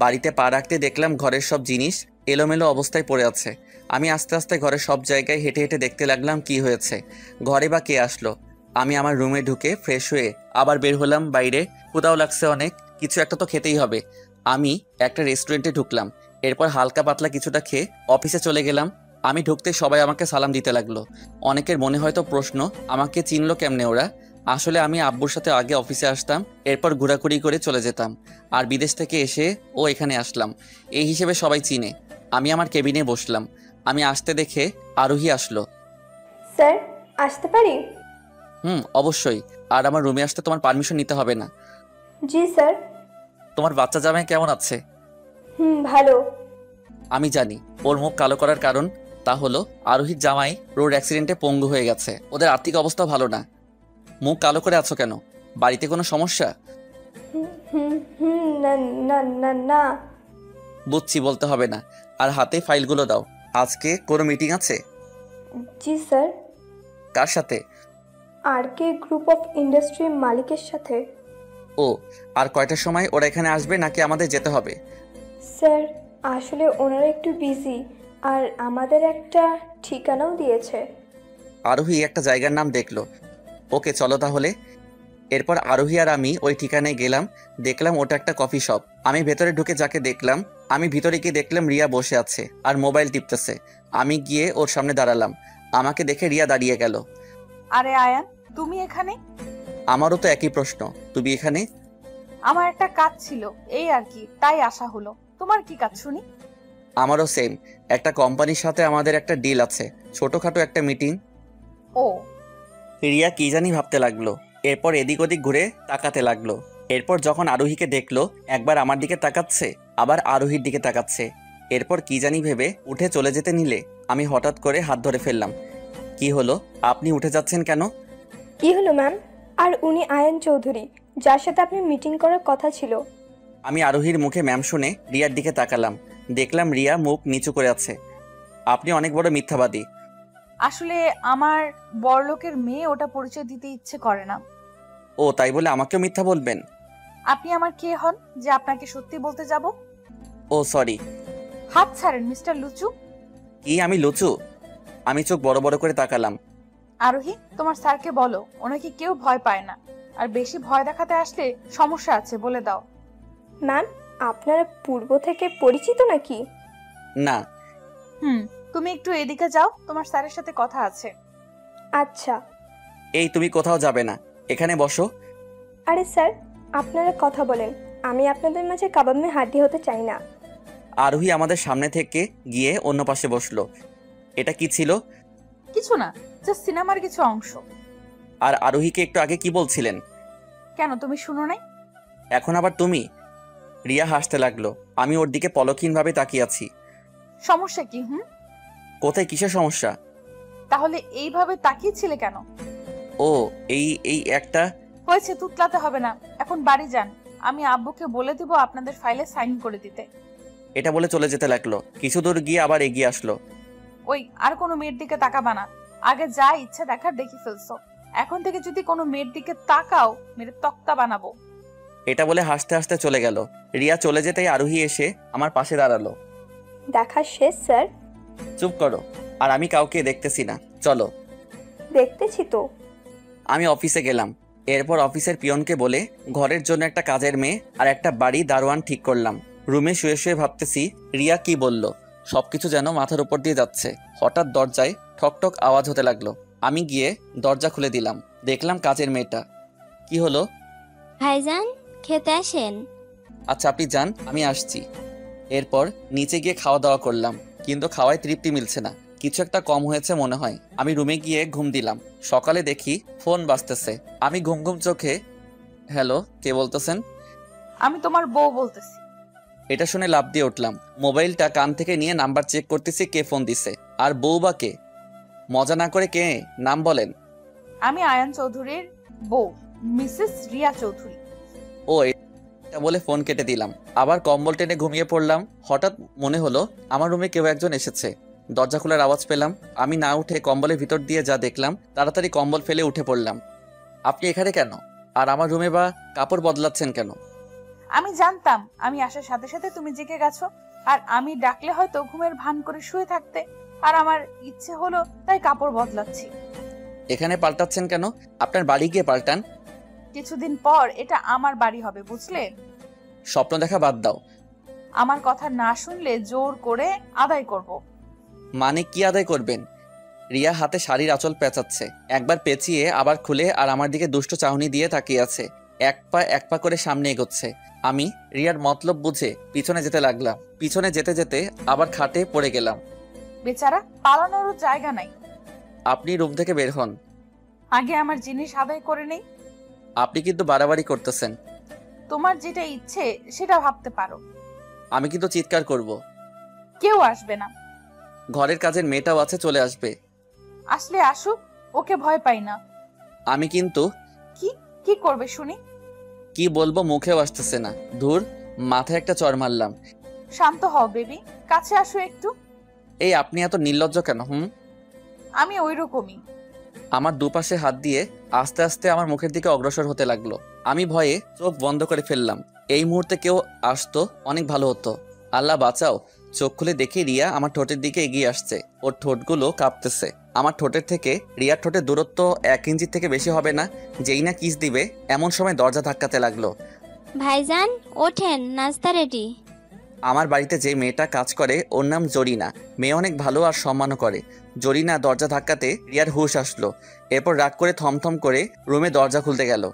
Speaker 1: বাড়িতে পা রাখতে দেখলাম ঘরের সব জিনিস এলোমেলো অবস্থায় পড়ে আছে। আমি আস্তে আস্তে ঘরের সব জায়গায় হেঁটে হেঁটে দেখতে লাগলাম কি হয়েছে, ঘরে বা কে আসলো। আমি আমার রুমে ঢুকে ফ্রেশ হয়ে আবার বের হলাম বাইরে। ক্ষুধাও লাগছে অনেক, কিছু একটা তো খেতেই হবে। আমি একটা রেস্টুরেন্টে ঢুকলাম। এরপর হালকা পাতলা কিছুটা খেয়ে অফিসে চলে গেলাম। আমি ঢুকতে সবাই আমাকে সালাম দিতে লাগলো। অনেকের মনে হয়তো প্রশ্ন, আমাকে চিনলো কেমনে ওরা। আসলে আমি আব্বুর সাথে আগে অফিসে আসতাম, এরপর ঘোরাঘুরি করে চলে যেতাম, আর বিদেশ থেকে এসে ও এখানে আসলাম, এই হিসেবে সবাই চিনে। আমি আমার কেবিনে বসলাম। আমি আসতে দেখে আরোহী আসলো।
Speaker 7: স্যার, আসতে পারি?
Speaker 1: অবশ্যই। আর আমার রুমে আসতে তোমার পারমিশন নিতে হবে না।
Speaker 7: জি স্যার।
Speaker 1: তোমার বাচ্চা জামাই কেমন আছে?
Speaker 7: ভালো।
Speaker 1: আমি জানি ওর মুখ কালো করার কারণ, তা হলো আরোহীর জামাই রোড অ্যাক্সিডেন্টে পঙ্গু হয়ে গেছে। ওদের আর্থিক অবস্থা ভালো না। মুখ কালো করে আছো কেন? বাড়িতে কোনো সমস্যা?
Speaker 7: না।
Speaker 1: বুঝছি, বলতে হবে না। আর হাতে ফাইলগুলো দাও। আজকে কোনো মিটিং আছে?
Speaker 7: জি স্যার।
Speaker 1: কার সাথে?
Speaker 7: আরকে গ্রুপ অফ ইন্ডাস্ট্রি মালিকের সাথে।
Speaker 1: ও, আর কয়টার সময় ওরা এখানে আসবে, নাকি আমাদের যেতে হবে?
Speaker 7: স্যার, আসলে ওনারা একটু বিজি, আর আমাদের একটা ঠিকানাও দিয়েছে।
Speaker 1: আরোহী একটা জায়গার নাম দেখলো। ওকে, চলো তাহলে। এরপর আরোহী আর আমি ওই ঠিকানায় গেলাম। দেখলাম ওটা একটা কফি শপ। আমি ভেতরে ঢুকে যাকে দেখলাম, আমি ভিতরে গিয়ে দেখলাম রিয়া বসে আছে আর মোবাইল টিপতেছে। আমি গিয়ে ওর সামনে দাঁড়ালাম। আমাকে দেখে রিয়া দাঁড়িয়ে গেল।
Speaker 10: আরে আয়ান, তুমি এখানে?
Speaker 1: আমারও তো একই প্রশ্ন, তুমি এখানে?
Speaker 10: আমার একটা কাজ ছিল, এই আর কি, তাই আসা হলো। তোমার কি কাজ শুনি?
Speaker 1: আমারও সেম। একটা কোম্পানির সাথে আমাদের একটা ডিল আছে, ছোটখাটো একটা মিটিং।
Speaker 10: ও।
Speaker 1: রিয়া কি জানি ভাবতে লাগলো। এরপর এদিক ওদিক ঘুরে তাকাতে লাগলো। এরপর যখন আরোহীকে দেখলো, একবার আমার দিকে তাকাচ্ছে, আবার আরোহীর দিকে তাকাচ্ছে। এরপর কি জানি ভেবে উঠে চলে যেতে নিলে আমি হঠাৎ করে হাত ধরে ফেললাম। কি হলো, আপনি উঠে যাচ্ছেন কেন?
Speaker 7: কি হলো ম্যাম? আর উনি আয়ান চৌধুরী, যার সাথে আপনি মিটিং করার কথা ছিল।
Speaker 1: আমি আরোহীর মুখে ম্যাম শুনে রিয়ার দিকে তাকালাম। দেখলাম রিয়া মুখ নিচু করে আছে। আপনি অনেক বড় মিথ্যাবাদী।
Speaker 10: আসলে আমার বড়লোকের মেয়ে, ওটা পরিচয় দিতে ইচ্ছে করে না।
Speaker 1: ও, তাই বলে আমাকেও মিথ্যা বলবেন?
Speaker 10: আপনি আমার কে হন যে আপনাকে সত্যি বলতে যাব?
Speaker 1: ও সরি।
Speaker 10: হাত ছাড়েন মিস্টার লুচু।
Speaker 1: কি আমি লুচু? আমি চোখ বড় বড় করে তাকালাম।
Speaker 10: আরোহী, তোমার স্যারকে বলো ওনাকে কেউ ভয় পায় না, আর বেশি ভয় দেখাতে আসলে সমস্যা আছে, বলে দাও।
Speaker 7: ম্যাম, আপনারা পূর্ব থেকে পরিচিত নাকি?
Speaker 1: না।
Speaker 10: তুমি একটু এদিকে যাও, তোমার স্যারের সাথে কথা আছে।
Speaker 7: আচ্ছা।
Speaker 1: এই, তুমি কোথাও যাবে না, এখানে বসো।
Speaker 7: আরে স্যার, আপনারা কথা বলেন, আমি আপনাদের মাঝে কাবাব মে হাড্ডি হতে চাই না।
Speaker 1: আরোহী আমাদের সামনে থেকে গিয়ে অন্য পাশে বসলো। এটা কি ছিল?
Speaker 10: কিছু না, জাস্ট সিনেমার কিছু অংশ।
Speaker 1: আর আরোহীকে একটু আগে কি বলছিলেন?
Speaker 10: কেন, তুমি শুনো নাই?
Speaker 1: এখন আবার তুমি? রিয়া হাসতে লাগলো। আমি ওর দিকে পলকহীনভাবে তাকিয়ে আছি।
Speaker 10: সমস্যা কি?
Speaker 1: কোথায়, কিসের সমস্যা?
Speaker 10: তাহলে এইভাবে তাকিয়েছিলে কেন?
Speaker 1: ও, এই একটা
Speaker 10: হয়েছে, তুতলাতে হবে না, এখন বাড়ি যান। আমি আব্বুকে বলে দিব আপনাদের ফাইলে সাইন করে দিতে।
Speaker 1: এটা বলে চলে যেতে লাগলো। কিছু দূর গিয়ে আবার এগিয়ে আসলো।
Speaker 10: ওই, আর কোনো মেয়ের দিকে তাকাবা না। আগে যা ইচ্ছা দেখার দেখি ফেলছো, এখন থেকে যদি কোনো মেয়ের দিকে তাকাও, মেরে তক্তা বানাবো।
Speaker 1: এটা বলে হাসতে হাসতে চলে গেল। রিয়া চলে যেতেই আরোহী এসে আমার পাশে দাঁড়ালো।
Speaker 7: দেখা শেষ স্যার।
Speaker 1: চুপ করো, আর আমি কাউকে দেখতেছি না, চলো।
Speaker 7: দেখতেছি তো।
Speaker 1: আমি অফিসে গেলাম। এরপর অফিসের পিয়নকে বলে ঘরের জন্য একটা কাজের মেয়ে আর একটা বাড়ি দারোয়ান ঠিক করলাম। রুমে শুয়ে শুয়ে ভাবতেছি রিয়া কি বলল, সবকিছু যেন মাথার উপর দিয়ে যাচ্ছে। হঠাৎ দরজায় ঠকঠক আওয়াজ হতে লাগলো। আমি গিয়ে দরজা খুলে দিলাম। দেখলাম কাজের মেয়েটা। কি হলো?
Speaker 11: ভাইজান, খেতে আসেন।
Speaker 1: আচ্ছা, আপনি যান, আমি আসছি। এরপর নিচে গিয়ে খাওয়া দাওয়া করলাম, কিন্তু খাওয়ায় তৃপ্তি মিলছে না, কিছু একটা কম হয়েছে মনে হয়। আমি রুমে গিয়ে ঘুম দিলাম। সকালে দেখি ফোন বাজতেছে। আমি ঘুম ঘুম চোখে হ্যালো, কে বলতেছেন?
Speaker 10: আমি তোমার বউ বলতেছি।
Speaker 1: এটা শুনে লাফ দিয়ে উঠলাম। মোবাইলটা কান থেকে নিয়ে নাম্বার চেক করতেছি কে ফোন দিছে। আর বউ বা কে? মজা না করে কে, নাম বলেন।
Speaker 10: আমি আয়ান চৌধুরীর বউ, মিসেস রিয়া চৌধুরী।
Speaker 1: ও, এটা বলে ফোন কেটে দিলাম। আবার কম্বল টেনে ঘুমিয়ে পড়লাম। হঠাৎ মনে হলো আমার রুমে কেউ একজন এসেছে। দরজা খোলার আওয়াজ পেলাম। আমি না উঠে কম্বলের ভিতর দিয়ে যা দেখলাম, তাড়াতাড়ি কম্বল ফেলে উঠে পড়লাম। আপনি এখানে কেন? আর আমার রুমে বা কাপড় বদলাচ্ছেন কেন?
Speaker 10: আমি জানতাম আমি আসার সাথে সাথে তুমি জেগে গেছো, আর আমি ডাকলে হয়তো ঘুমের ভান করে শুয়ে থাকতে, আর আমার ইচ্ছে হলো তাই কাপড় বদলাচ্ছি।
Speaker 1: এখানে পাল্টাচ্ছেন কেন? আপনার বাড়ি গিয়ে পাল্টান।
Speaker 10: কিছুদিন পর এটা আমার বাড়ি হবে, বুঝলে?
Speaker 1: স্বপ্ন দেখা বাদ দাও।
Speaker 10: আমার কথা না শুনলে জোর করে আদায় করব।
Speaker 1: মানে কি আদায় করবেন? রিয়া হাতে শাড়ির আঁচল পেঁচাচ্ছে, একবার পেঁচিয়ে আবার খুলে আর আমার দিকে দুষ্ট চাহনি দিয়ে তাকিয়ে আছে। এক পা করে সামনে এগোচ্ছে। আমি রিয়ার মতলব বুঝে পিছনে যেতে লাগলাম। পিছনে যেতে যেতে আবার খাটে পড়ে গেলাম।
Speaker 10: বেচারা, পালানোরও জায়গা নাই।
Speaker 1: আপনি রুম থেকে বের হন।
Speaker 10: আগে আমার জিনিস আদায় করে নেই।
Speaker 1: আপনি কিন্তু বাড়াবাড়ি করতেছেন।
Speaker 10: তোমার যেটা ইচ্ছে সেটা ভাবতে পারো।
Speaker 1: আমি কিন্তু চিৎকার করব।
Speaker 10: কেউ আসবে না।
Speaker 1: ঘরের কাজের মেয়েটাও আছে, চলে আসবে।
Speaker 10: আসলে আসুক, ওকে ভয় পাই না।
Speaker 1: আমি কিন্তু
Speaker 10: কি করবে শুনি?
Speaker 1: কি বলবো মুখেও আসতেছে না। ধুর, মাথায় একটা চড় মারলাম।
Speaker 10: শান্ত হও বেবি, কাছে আসো একটু।
Speaker 1: এই আপনি এত নির্লজ্জ কেন?
Speaker 10: আমি ওইরকমই।
Speaker 1: আমার দুপাশে হাত দিয়ে আস্তে আস্তে আমার মুখের দিকে অগ্রসর হতে লাগলো। আমি ভয়ে চোখ বন্ধ করে ফেললাম। এই মুহূর্তে কেউ আসতো অনেক ভালো হতো। আল্লাহ বাঁচাও। চোখ খুলে দেখি রিয়া আমার ঠোঁটের দিকে এগিয়ে আসছে। ওর ঠোঁটগুলো কাঁপতেছে। আমার ঠোঁটের থেকে রিয়ার ঠোঁটের দূরত্ব 1 ইঞ্চির থেকে বেশি হবে না। যেই না কিস দিবে এমন সময় দরজা ধাক্কাতে লাগলো।
Speaker 11: ভাইজান ওঠেন, নাস্তা রেডি।
Speaker 1: আমার বাড়িতে যে মেয়েটা কাজ করে ওর নাম জরিনা। মেয়ে অনেক ভালো আর সম্মানও করে। জরিনা দরজা ধাক্কাতে রিয়ার হুঁশ আসলো। এরপর রাগ করে থমথম করে রুমে দরজা খুলতে গেল।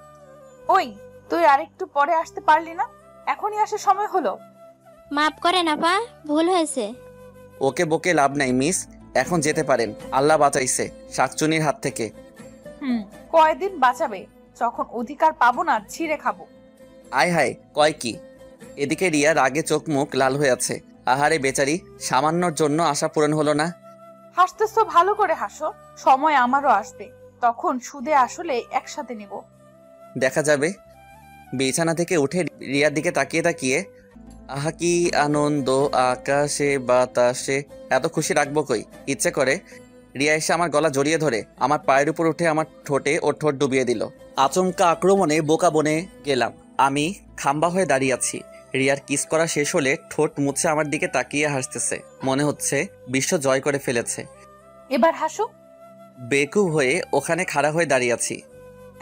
Speaker 10: ওই, তুই আরেকটু পরে আসতে পারলি না? এখনই আসার সময় হলো।
Speaker 11: মাফ করেন আপা, ভুল হয়েছে।
Speaker 1: ওকে বকে লাভ নাই মিস, এখন যেতে পারেন। আল্লাহ বাঁচাইছে শাকচুনির হাত থেকে।
Speaker 10: কয়দিন বাঁচাবে? যখন অধিকার পাবো না ছিঁড়ে খাবো।
Speaker 1: আয় হায়, কয় কি? এদিকে রিয়া রাগে চোখ মুখ লাল হয়ে আছে। আহারে বেচারি, সামান্যর জন্য আশা পূরণ হলো না।
Speaker 10: হাসতেছো, ভালো করে হাসো। সময় আমারও আসবে, তখন সুদে আসলে একসাথে নিব।
Speaker 1: দেখা যাবে। বিছানা থেকে উঠে রিয়ার দিকে তাকিয়ে তাকিয়ে, আহা কি আনন্দ আকাশে বাতাসে। এত খুশি রাখবো কই? ইচ্ছে করে রিয়া এসে আমার গলা জড়িয়ে ধরে আমার পায়ের উপর উঠে আমার ঠোঁটে ওর ঠোঁট ডুবিয়ে দিল। আচমকা আক্রমণে বোকা বনে গেলাম। আমি খাম্বা হয়ে দাঁড়িয়ে আছি। রিয়ার কিস করা শেষ হলে ঠোঁট মুছে আমার দিকে তাকিয়ে হাসতেছে। মনে হচ্ছে বিশ্ব জয় করে ফেলেছে।
Speaker 10: এবার হাসো।
Speaker 1: বেকুব হয়ে ওখানে খাড়া হয়ে দাঁড়িয়ে আছি।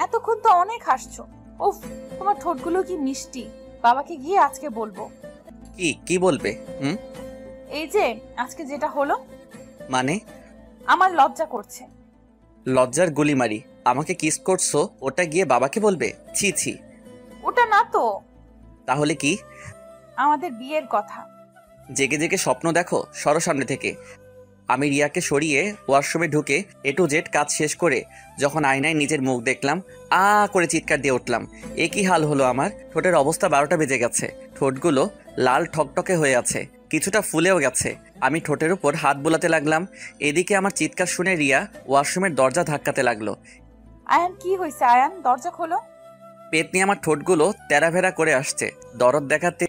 Speaker 10: এতক্ষণ তো অনেক হাসছো। উফ, তোমার ঠোঁটগুলো কি মিষ্টি। বাবাকে গিয়ে আজকে বলবো।
Speaker 1: কি বলবে?
Speaker 10: এই যে আজকে যেটা হলো।
Speaker 1: মানে?
Speaker 10: আমার লজ্জা করছে।
Speaker 1: লজ্জার গুলি মারি। আমাকে কিস করছো, ওটা গিয়ে বাবাকে বলবে? ছি ছি।
Speaker 10: ওটা না তো।
Speaker 1: তাহলে কি?
Speaker 10: আমাদের বিয়ের কথা।
Speaker 1: জেগে জেগে স্বপ্ন দেখো, সরো সামনে থেকে। আমি রিয়াকে সরিয়ে ওয়াশরুমে ঢুকে A to Z কাজ শেষ করে যখন আয়নায় নিজের মুখ দেখলাম, করে চিৎকার দিয়ে উঠলাম। এ কি হাল হলো আমার? ঠোঁটের অবস্থা 12টা বেজে গেছে। ঠোঁটগুলো লাল ঠকটকে হয়ে আছে, কিছুটা ফুলেও গেছে। আমি ঠোঁটের উপর হাত বোলাতে লাগলাম। এদিকে আমার চিৎকার শুনে রিয়া ওয়াশরুমের দরজা ধাক্কাতে লাগলো।
Speaker 10: আয়ান, কি হয়েছে? আয়ান, দরজা খোলো।
Speaker 1: পেতনি আমার ঠোঁটগুলো তেরাভেরা করে আসছে। দরদ দেখাতে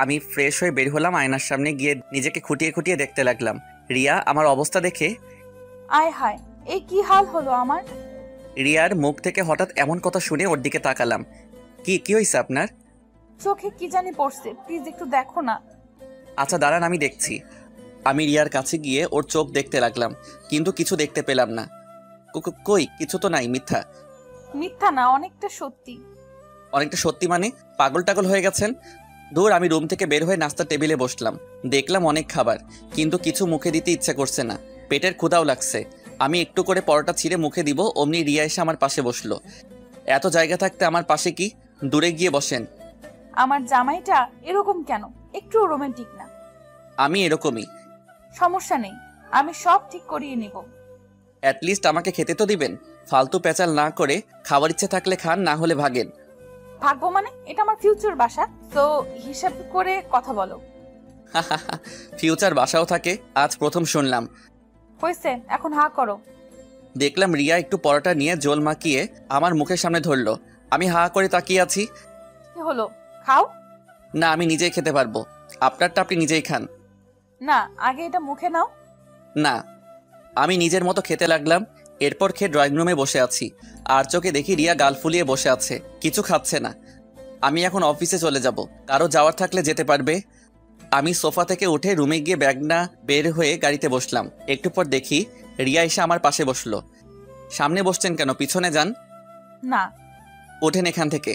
Speaker 1: আমি ফ্রেশ হয়ে বের হলাম। আয়নার সামনে গিয়ে নিজেকে খুঁটিয়ে খুঁটিয়ে দেখতে লাগলাম। রিয়া আমার অবস্থা দেখে,
Speaker 10: আয় হায়, এই কি হাল হলো আমার?
Speaker 1: রিয়ার মুখ থেকে হঠাৎ এমন কথা শুনে ওর দিকে তাকালাম। কি হয়েছে আপনার?
Speaker 10: চোখে কি জানি পড়ছে, প্লিজ একটু দেখো না।
Speaker 1: আচ্ছা দাঁড়ান, আমি দেখছি। আমি রিয়ার কাছে গিয়ে ওর চোখ দেখতে লাগলাম, কিন্তু কিছু দেখতে পেলাম না। কই, কিছু তো নাই। মিথ্যা।
Speaker 10: মিথ্যা না, অনেকটা সত্যি।
Speaker 1: অনেকটা সত্যি মানে? পাগল টাগল হয়ে গেছেন? দূর। আমি রুম থেকে বের হয়ে নাস্তার টেবিলে বসলাম। দেখলাম অনেক খাবার, কিন্তু কিছু মুখে দিতে ইচ্ছে করছে না। পেটের ক্ষুধাও লাগছে। আমি একটু করে পরোটা ছিঁড়ে মুখে দিব, অমনি রিয়া এসে আমার পাশে বসলো। এত জায়গা থাকতে আমার পাশে কি? দূরে গিয়ে বসেন।
Speaker 10: আমার জামাইটা এরকম কেন? একটু রোমান্টিক না?
Speaker 1: আমি এরকমই।
Speaker 10: সমস্যা নেই, আমি সব ঠিক করিয়ে নিব।
Speaker 1: অ্যাটলিস্ট আমাকে খেতে তো দিবেন। ফালতু পেঁচাল না করে খাওয়ার ইচ্ছে থাকলে খান, না হলে ভাগেন।
Speaker 10: থাকবো মানে? এটা আমার ফিউচার বাসা, তো হিসাব করে কথা বলো।
Speaker 1: ফিউচার বাসাও থাকে? আজ প্রথম শুনলাম।
Speaker 10: হয়েছে, এখন হা করো।
Speaker 1: দেখলাম রিয়া একটু পরোটা নিয়ে জল মাখিয়ে আমার মুখের সামনে ধরলো। আমি হা করে তাকিয়ে আছি।
Speaker 10: কি হলো, খাও।
Speaker 1: না, আমি নিজেই খেতে পারবো। আপনারটা আপনি নিজেই খান।
Speaker 10: না, আগে এটা মুখে নাও।
Speaker 1: না। আমি নিজের মতো খেতে লাগলাম। এরপর খেয়ে ড্রয়িং রুমে বসে আছি। আর চোখে দেখি রিয়া গাল ফুলিয়ে বসে আছে, কিছু খাচ্ছে না। আমি এখন অফিসে চলে যাব, কারো যাওয়ার থাকলে যেতে পারবে। আমি সোফা থেকে উঠে রুমে গিয়ে ব্যাগ না বের হয়ে গাড়িতে বসলাম। একটু পর দেখি রিয়া এসে আমার পাশে বসলো। সামনে বসছেন কেন? পিছনে যান।
Speaker 10: না।
Speaker 1: ওঠেন এখান থেকে।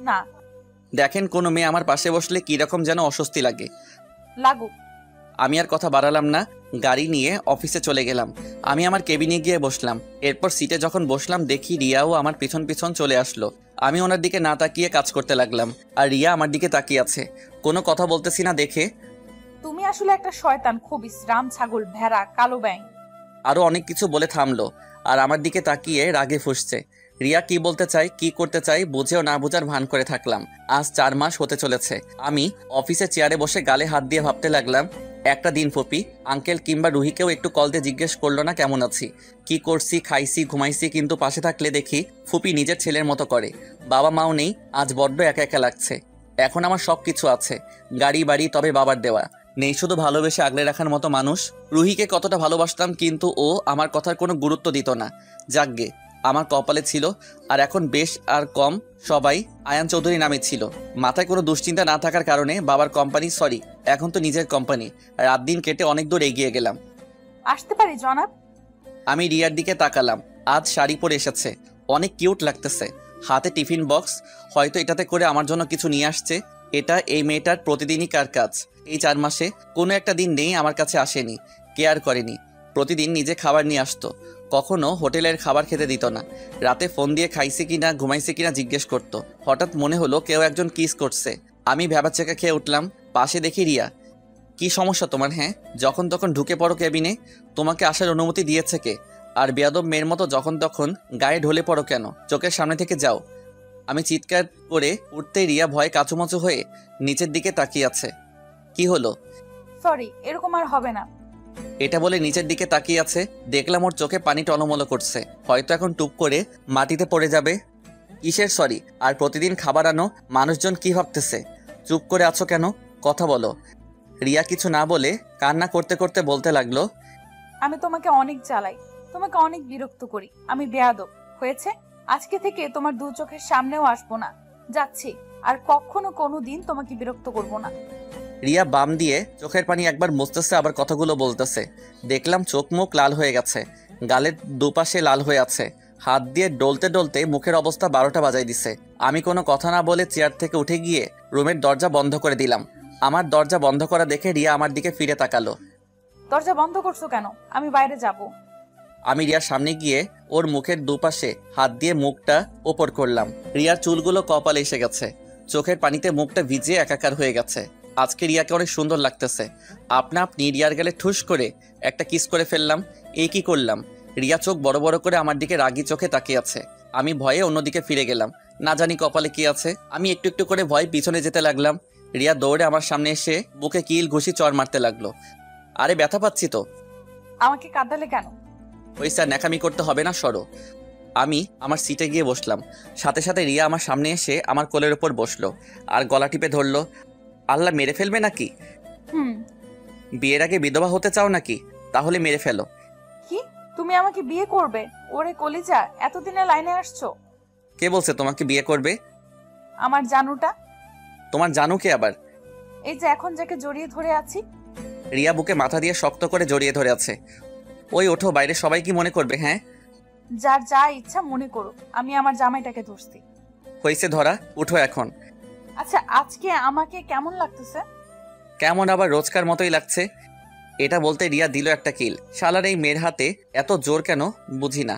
Speaker 10: না।
Speaker 1: দেখেন, কোনো মেয়ে আমার পাশে বসলে কিরকম যেন অস্বস্তি লাগে।
Speaker 10: লাগুক।
Speaker 1: আমি আর কথা বাড়ালাম না, গাড়ি নিয়ে অফিসে চলে গেলাম। আমি আমার কেবিনে গিয়ে বসলাম। এরপর সিটে যখন বসলাম দেখি রিয়াও আমার পিছন পিছন চলে আসলো। আমি ওনার দিকে না তাকিয়ে কাজ করতে লাগলাম, আর রিয়া আমার দিকে তাকিয়ে আছে। কোনো কথা বলতেছি না দেখে।
Speaker 10: তুমি আসলে একটা শয়তান, খবিস, রাম ছাগল, ভেড়া, কালো ব্যাঙ।
Speaker 1: আরো অনেক কিছু বলে থামলো, আর আমার দিকে তাকিয়ে রাগে ফুঁসছে। রিয়া কি বলতে চাই, কি করতে চাই বুঝেও না বুঝার ভান করে থাকলাম। আজ 4 মাস হতে চলেছে। আমি অফিসে চেয়ারে বসে গালে হাত দিয়ে ভাবতে লাগলাম, একটা দিন ফুপি, আঙ্কেল কিংবা রুহিকেও একটু কল দিয়ে জিজ্ঞেস করলো না কেমন আছি, কি করছি, খাইছি, ঘুমাইছি। কিন্তু পাশে থাকলে দেখি ফুপি নিজের ছেলের মতো করে। বাবা মাও নেই, আজ বড্ড একা একা লাগছে। এখন আমার সব কিছু আছে, গাড়ি বাড়ি, তবে বাবার দেওয়া নেই শুধু ভালোবেসে আগলে রাখার মতো মানুষ। রুহিকে কতটা ভালোবাসতাম, কিন্তু ও আমার কথার কোনো গুরুত্ব দিত না। যাকগে, আমার কপালে ছিল। আর এখন বেশ আর কম সবাই আয়ান চৌধুরী নামে ছিল। মাথায় কোনো দুশ্চিন্তা না থাকার কারণে বাবার কোম্পানি, সরি এখন তো নিজের কোম্পানি, রাত দিন কেটে অনেক দূর এগিয়ে গেলাম।
Speaker 10: আসতে পারি জনাব?
Speaker 1: আমি রিয়ার দিকে তাকালাম। আজ শাড়ি পরে এসেছে, অনেক কিউট লাগতেছে। হাতে টিফিন বক্স, হয়তো এটাতে করে আমার জন্য কিছু নিয়ে আসছে। এটা এই মেয়েটার প্রতিদিনই কার কাজ। এই 4 মাসে কোনো একটা দিন নেই আমার কাছে আসেনি, কেয়ার করেনি। প্রতিদিন নিজে খাবার নিয়ে আসতো, কখনো হোটেলের খাবার খেতে দিত না। রাতে ফোন দিয়ে খাইছে কিনা, ঘুমাইছে কিনা জিজ্ঞেস করতো। হঠাৎ মনে হলো কেউ একজন কিস করছে। আমি ভ্যাবাচ্যাকা খেয়ে উঠলাম। পাশে দেখি রিয়া। কি সমস্যা তোমার? হ্যাঁ, যখন তখন ঢুকে পড়ো কেবিনে। তোমাকে আসার অনুমতি দিয়েছে কে? আর বেয়াদব মেয়ের মতো যখন তখন গায়ে ঢলে পড়ো কেন? চোখের সামনে থেকে যাও। আমি চিৎকার করে উঠতেই রিয়া ভয়ে কাচুমাচু হয়ে নিচের দিকে তাকিয়ে আছে। কি হলো?
Speaker 10: সরি, এরকম আর হবে না।
Speaker 1: এটা বলে নিচের দিকে তাকিয়ে আছে। দেখলাম ওর চোখে পানি টলমলো করছে, হয়তো এখন টুপ করে মাটিতে পড়ে যাবে। কিসের সরি? আর প্রতিদিন খাবার আনো, মানুষজন কি ভাবতেছে? চুপ করে আছো কেন? কথা বলো। রিয়া কিছু না বলে কান্না করতে করতে বলতে লাগলো,
Speaker 10: আমি তোমাকে অনেক জ্বালাই, তোমাকে অনেক বিরক্ত করি। আমি বেয়াদব। হয়েছে, আজকে থেকে তোমার 2 চোখের সামনেও আসবো না। যাচ্ছি, আর কখনো কোনো দিন তোমাকে বিরক্ত করব না।
Speaker 1: রিয়া বাম দিয়ে চোখের পানি একবার মুছতেছে, আবার কথাগুলো বলতেছে। দেখলাম চোখ মুখ লাল হয়ে গেছে, গালের দুপাশে লাল হয়ে আছে। হাত দিয়ে ডলতে ডলতে মুখের অবস্থা 12টা বাজাই দিছে। আমি কোনো কথা না বলে চেয়ার থেকে উঠে গিয়ে রুমের দরজা বন্ধ করে দিলাম। আমার দরজা বন্ধ করা দেখে রিয়া আমার দিকে ফিরে তাকালো।
Speaker 10: দরজা বন্ধ করছো কেন? আমি বাইরে যাব।
Speaker 1: আমি রিয়ার সামনে গিয়ে ওর মুখের দুপাশে হাত দিয়ে মুখটা ওপর করলাম। রিয়ার চুলগুলো কপালে এসে গেছে, চোখের পানিতে মুখটা ভিজে একাকার হয়ে গেছে। আজকে রিয়াকে অনেক সুন্দর লাগতেছে। আপনা আপনি রিয়ার গালে ঠুস করে একটা কিস করে ফেললাম। এই কি করলাম? রিয়া চোখ বড় বড় করে আমার দিকে রাগি চোখে তাকিয়ে আছে। আমি ভয়ে অন্যদিকে ফিরে গেলাম। না জানি কপালে কি আছে। আমি একটু একটু করে ভয় পিছনে যেতে লাগলাম। রিয়া দৌড়ে আমার সামনে এসে বুকে কিল ঘুষি চড় মারতে লাগলো। আরে ব্যথা পাচ্ছি তো।
Speaker 10: আমাকে কাঁদালে কেন?
Speaker 1: ওই স্যার, ন্যাকামি করতে হবে না, সরো। আমি আমার সিটে গিয়ে বসলাম। সাথে সাথে রিয়া আমার সামনে এসে আমার কোলের ওপর বসলো আর গলা টিপে ধরলো। আল্লাহ, মেরে ফেলবে নাকি? বিয়ের আগে বিধবা হতে চাও নাকি? তাহলে মেরে ফেলো।
Speaker 10: কি? তুমি আমাকে বিয়ে করবে? ওরে কলিজা, এতদিনে লাইনে আসছো?
Speaker 1: কে বলছে তোমাকে বিয়ে করবে?
Speaker 10: আমার জানুটা।
Speaker 1: তোমার জানু কে আবার?
Speaker 10: এই যে এখন যাকে জড়িয়ে ধরে আছি।
Speaker 1: রিয়া বুকে মাথা দিয়ে শক্ত করে জড়িয়ে ধরে আছে। ওই ওঠো, বাইরে সবাই কি মনে করবে? হ্যাঁ,
Speaker 10: যার যা ইচ্ছা মনে করো, আমি আমার জামাইটাকে ধরছি।
Speaker 1: হয়েছে ধরা, উঠো এখন।
Speaker 10: আচ্ছা, আজকে আমাকে কেমন লাগতেছে?
Speaker 1: কেমন আবার? রোজকার মতোই লাগছে। এটা বলতে রিয়া দিল একটা কিল। শালার এই মেয়ের হাতে এত জোর কেন বুঝি না।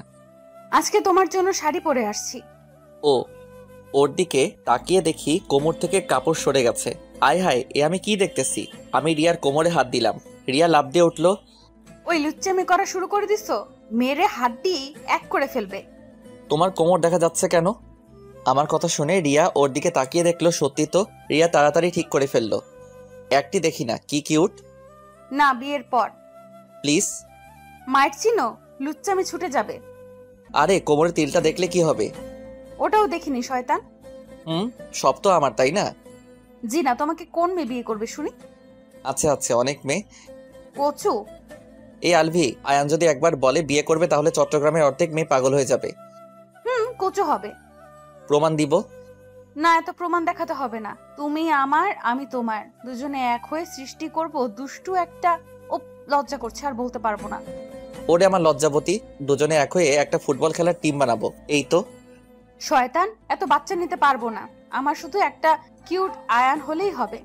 Speaker 13: আজকে তোমার জন্য শাড়ি পরে আসছি।
Speaker 1: ও, ওর দিকে তাকিয়ে দেখি কোমর থেকে কাপড় সরে গেছে। আয় হায়, এ আমি কি দেখতেছি? আমি রিয়ার কোমরে হাত দিলাম। রিয়া লাফ দিয়ে উঠলো।
Speaker 13: ওই লুচ্চামি করা শুরু করে দিছো? মেরে হাত দিয়ে এক করে ফেলবে।
Speaker 1: তোমার কোমর দেখা যাচ্ছে কেন? আমার কথা শুনে রিয়া ওর দিকে তাকিয়ে দেখলো সত্যি তো। রিয়া তাড়াতাড়ি ঠিক করে ফেললো, একটি দেখি না কি কিউট।
Speaker 13: না, বিয়ের পর।
Speaker 1: প্লিজ।
Speaker 13: মায়ের চিনো, লুচ্চামি ছুটে যাবে।
Speaker 1: আরে কোমরের তিলটা দেখলে কি হবে?
Speaker 13: ওটাও দেখিনি শয়তান।
Speaker 1: সব তো আমার, তাই না?
Speaker 13: জি না, তোমাকে কোন মেয়ে বিয়ে করবে শুনি?
Speaker 1: আচ্ছা আচ্ছা, অনেক মেয়ে।
Speaker 13: কচু।
Speaker 1: এই আলভি, আয়ান যদি একবার বলে বিয়ে করবে তাহলে চট্টগ্রামের অর্ধেক মেয়ে পাগল হয়ে যাবে।
Speaker 13: কচু হবে।
Speaker 1: প্রমাণ দিব।
Speaker 13: না, এত প্রমাণ দেখাতে হবে না। তুমি আমার, আমি তোমার, দুজনে এক হয়ে সৃষ্টি করব দুষ্টু একটা। ও লজ্জা করছে, আর বলতে পারবো না।
Speaker 1: ওরে আমার লজ্জাবতী, দুজনে এক হয়ে একটা ফুটবল খেলার টিম বানাবো। এই তো।
Speaker 13: শয়তান, এত বাচ্চা নিতে পারবো না। আমার শুধু একটা কিউট আয়ান হলেই হবে।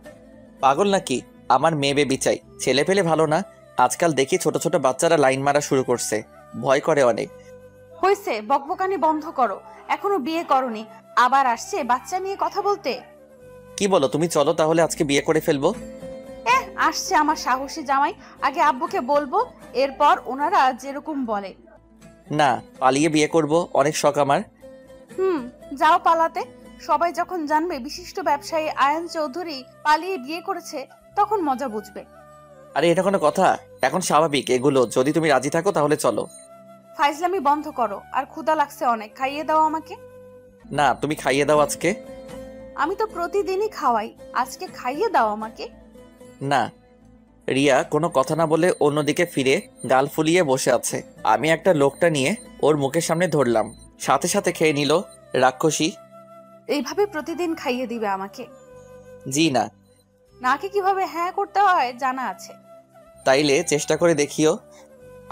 Speaker 1: পাগল নাকি? আমার মেয়ে বেবি চাই, ছেলে পেলে ভালো না। আজকাল দেখি ছোট ছোট বাচ্চারা লাইন মারা শুরু করছে, ভয় করে অনেক।
Speaker 13: হইছে, বকবকানি বন্ধ করো। এখনো বিয়ে করনি, আবার আসছে বাচ্চা নিয়ে কথা বলতে।
Speaker 1: কি বলো তুমি? চলো তাহলে আজকে বিয়ে করে ফেলবো।
Speaker 13: আসছে আমার সাহসী জামাই, আগে আব্বুকে বলবো, এরপর ওনারা যেরকম বলে।
Speaker 1: না, পালিয়ে বিয়ে করব, অনেক শখ আমার।
Speaker 13: যাও পালাতে। সবাই যখন জানবে বিশিষ্ট ব্যবসায়ী আয়ান চৌধুরী পালিয়ে বিয়ে করেছে, তখন মজা বুঝবে।
Speaker 1: আরে এটা কোনো কথা? এখন স্বাভাবিক এগুলো। যদি তুমি রাজি থাকো তাহলে চলো।
Speaker 13: ফাইজলামি বন্ধ করো, আর ক্ষুধা লাগছে অনেক, খাইয়ে দাও আমাকে।
Speaker 1: না, তুমি খাইয়ে দাও আজকে।
Speaker 13: আমি তো প্রতিদিনই খাওয়াই, আজকে খাইয়ে দাও আমাকে।
Speaker 1: না। রিয়া কোনো কথা না বলে অন্যদিকে ফিরে গাল ফুলিয়ে বসে আছে। আমি একটা লোকটা নিয়ে ওর মুখের সামনে ধরলাম, সাথে সাথে খেয়ে নিল। রাক্ষসী।
Speaker 13: এইভাবে প্রতিদিন খাইয়ে দিবে আমাকে?
Speaker 1: জি না।
Speaker 13: নাকে কিভাবে হ্যাঁ করতে হয় জানা আছে।
Speaker 1: তাইলে চেষ্টা করে দেখিও।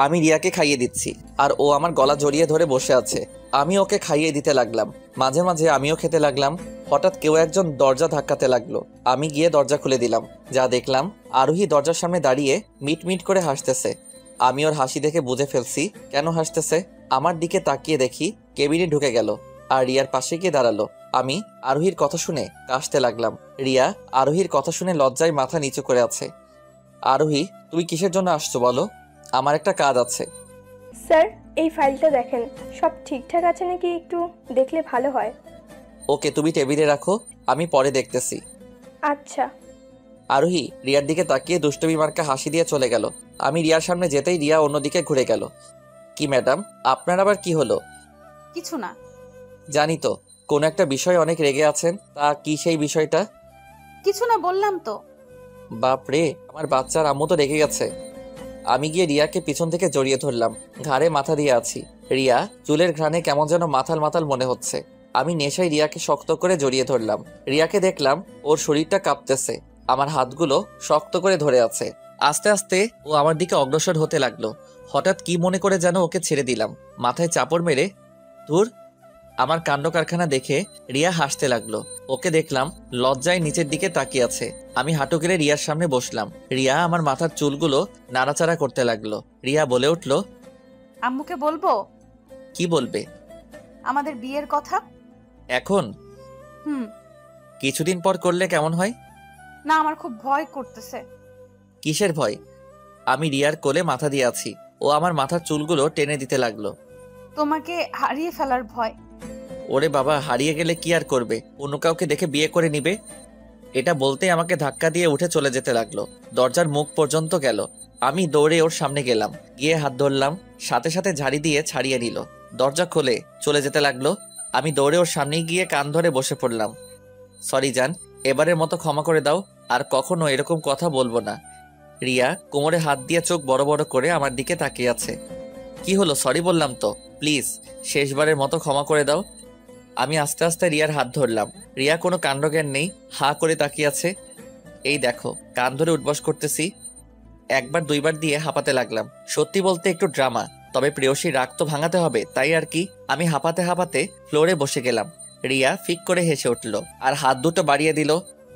Speaker 1: আমি রিয়াকে খাইয়ে দিচ্ছি, আর ও আমার গলা জড়িয়ে ধরে বসে আছে। আমি ওকে খাইয়ে দিতে লাগলাম, মাঝে মাঝে আমিও খেতে লাগলাম। হঠাৎ কেউ একজন দরজা ধাক্কাতে লাগলো। আমি গিয়ে দরজা খুলে দিলাম। যা দেখলাম, আরোহী দরজার সামনে দাঁড়িয়ে মিট মিট করে হাসতেছে। আমি ওর হাসি দেখে বুঝে ফেলছি কেন হাসতেছে। আমার দিকে তাকিয়ে দেখি কেবিনে ঢুকে গেল আর রিয়ার পাশে গিয়ে দাঁড়ালো। আমি আরোহীর কথা শুনে কাশতে লাগলাম। রিয়া আরোহীর কথা শুনে লজ্জায় মাথা নিচু করে আছে। আরোহী, তুমি কিসের জন্য আসছো বলো? আমার একটা কাজ আছে।
Speaker 7: স্যার, এই ফাইলটা দেখেন, সব ঠিকঠাক আছে নাকি একটু দেখলে ভালো হয়।
Speaker 1: ওকে, তুমি টেবিলে রাখো, আমি পরে দেখতেছি।
Speaker 7: আচ্ছা।
Speaker 1: আরোহী রিয়ার দিকে তাকিয়ে দুষ্টমি মার্কা হাসি দিয়ে চলে গেল। আমি রিয়ার সামনে যেতেই রিয়া অন্যদিকে ঘুরে গেল। কি ম্যাডাম, আপনার আবার কি হলো?
Speaker 13: কিছু না।
Speaker 1: জানি তো কোনো একটা বিষয় অনেক রেগে আছেন, তা কি সেই বিষয়টা?
Speaker 13: কিছু না বললাম তো।
Speaker 1: বাপ রে, আমার বাচ্চার আম্মু তো রেগে গেছে। আমি গিয়ে রিয়াকে পিছন থেকে জড়িয়ে ধরলাম। ঘাড়ে মাথা দিয়ে আছি। রিয়া চুলের ঘ্রাণে কেমন যেন মাথাল মাথাল মনে হচ্ছে। আমি নেশায় রিয়াকে শক্ত করে জড়িয়ে ধরলাম। রিয়াকে দেখলাম ওর শরীরটা কাঁপতেছে, আমার হাতগুলো শক্ত করে ধরে আছে। আস্তে আস্তে ও আমার দিকে অগ্রসর হতে লাগলো। হঠাৎ কি মনে করে যেন ওকে ছেড়ে দিলাম, মাথায় চাপড় মেরে। ধুর, আমার কাণ্ড কারখানা দেখে রিয়া হাসতে লাগলো। ওকে দেখলাম লজ্জায় নিচের দিকে তাকিয়ে আছে। আমি হাঁটু গেড়ে রিয়ার সামনে বসলাম। রিয়া আমার মাথার চুলগুলো নাড়াচাড়া করতে লাগলো। রিয়া বলে উঠলো,
Speaker 13: আম্মুকে বলবো?
Speaker 1: কি বলবে?
Speaker 13: আমাদের বিয়ের কথা।
Speaker 1: এখন? কিছুদিন পর করলে কেমন হয়?
Speaker 13: না, আমার খুব ভয় করতেছে।
Speaker 1: কিসের ভয়? আমি রিয়ার কোলে মাথা দিয়ে আছি। ও আমার মাথার চুলগুলো টেনে দিতে লাগলো।
Speaker 13: তোমাকে হারিয়ে ফেলার ভয়।
Speaker 1: ওরে বাবা, হারিয়ে গেলে কি আর করবে? অন্য কাউকে দেখে বিয়ে করে নিবে। এটা বলতে আমাকে ধাক্কা দিয়ে উঠে চলে যেতে লাগলো। দরজার মুখ পর্যন্ত গেল। আমি দৌড়ে ওর সামনে গেলাম, গিয়ে হাত ধরলাম, সাথে সাথে ঝাড়ি দিয়ে ছাড়িয়ে নিল। দরজা খুলে চলে যেতে লাগলো। আমি দৌড়ে ওর সামনে গিয়ে কান ধরে বসে পড়লাম। সরি জান, এবারের মতো ক্ষমা করে দাও, আর কখনো এরকম কথা বলবো না। রিয়া কোমরে হাত দিয়ে চোখ বড় বড় করে আমার দিকে তাকিয়ে আছে। কি হলো? সরি বললাম তো, প্লিজ শেষবারের মতো ক্ষমা করে দাও। আমি আস্তে আস্তে রিয়ার হাত ধরলাম। রিয়া কোনো কাণ্ডজ্ঞান নেই, হা করে তাকিয়ে আছে। এই দেখো, কান ধরে উঠবস করতেছি। একবার দুইবার দিয়ে হাঁপাতে লাগলাম। সত্যি বলতে একটু ড্রামা, তবে প্রেয়সীর রাগ তো ভাঙাতে হবে, তাই আর কি। আমি হাঁপাতে হাঁপাতে ফ্লোরে বসে গেলাম। রিয়া ফিক করে হেসে উঠল আর হাত দুটো বাড়িয়ে দিল।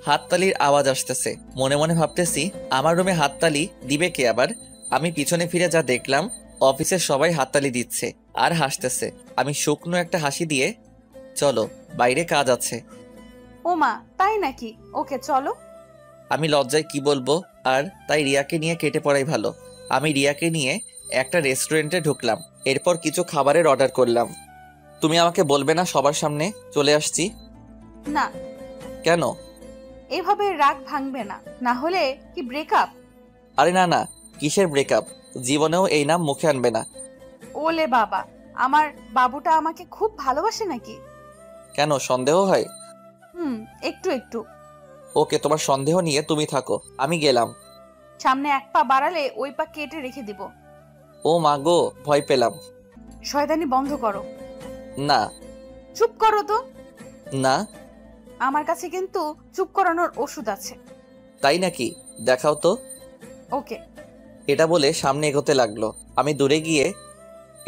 Speaker 1: হাততালির আওয়াজ আসতেছে। মনে মনে ভাবতেছি, আমার রুমে হাততালি দিবে কে আবার? আমি পিছনে ফিরে যা দেখলাম, অফিসের সবাই হাততালি দিচ্ছে আর হাসতেছে। আমি শুকনো একটা হাসি দিয়ে, চলো বাইরে কাজ আছে।
Speaker 13: ওমা, তাই নাকি? ওকে চলো।
Speaker 1: আমি লজ্জায় কি বলবো, আর তাই রিয়াকে নিয়ে কেটে পড়াই ভালো। আমি রিয়াকে নিয়ে একটা রেস্টুরেন্টে ঢুকলাম। এরপর কিছু খাবারের অর্ডার করলাম। তুমি আমাকে বলবে না সবার সামনে চলে আসছি?
Speaker 13: না,
Speaker 1: কেন?
Speaker 13: এভাবে রাগ ভাঙবে না, না হলে কি ব্রেকআপ?
Speaker 1: আরে না না, কিসের ব্রেকআপ? জীবনেও এই নাম মুখে আনবে না।
Speaker 13: ওলে বাবা, আমার বাবুটা আমাকে খুব ভালোবাসে নাকি?
Speaker 1: কেন, সন্দেহ হয়?
Speaker 13: একটু একটু।
Speaker 1: ওকে, তোমার সন্দেহ নিয়ে তুমি থাকো, আমি গেলাম।
Speaker 13: সামনে এক পা বাড়ালে ওই পা কেটে রেখে দিব।
Speaker 1: ও মা গো, ভয় পেলাম।
Speaker 13: শয়তানি বন্ধ করো।
Speaker 1: না।
Speaker 13: চুপ করো তো।
Speaker 1: না।
Speaker 13: আমার কাছে কিন্তু চুপ করানোর ওষুধ আছে।
Speaker 1: তাই নাকি? দেখাও তো।
Speaker 13: ওকে।
Speaker 1: এটা বলে সামনে এগোতে লাগলো। আমি দূরে গিয়ে,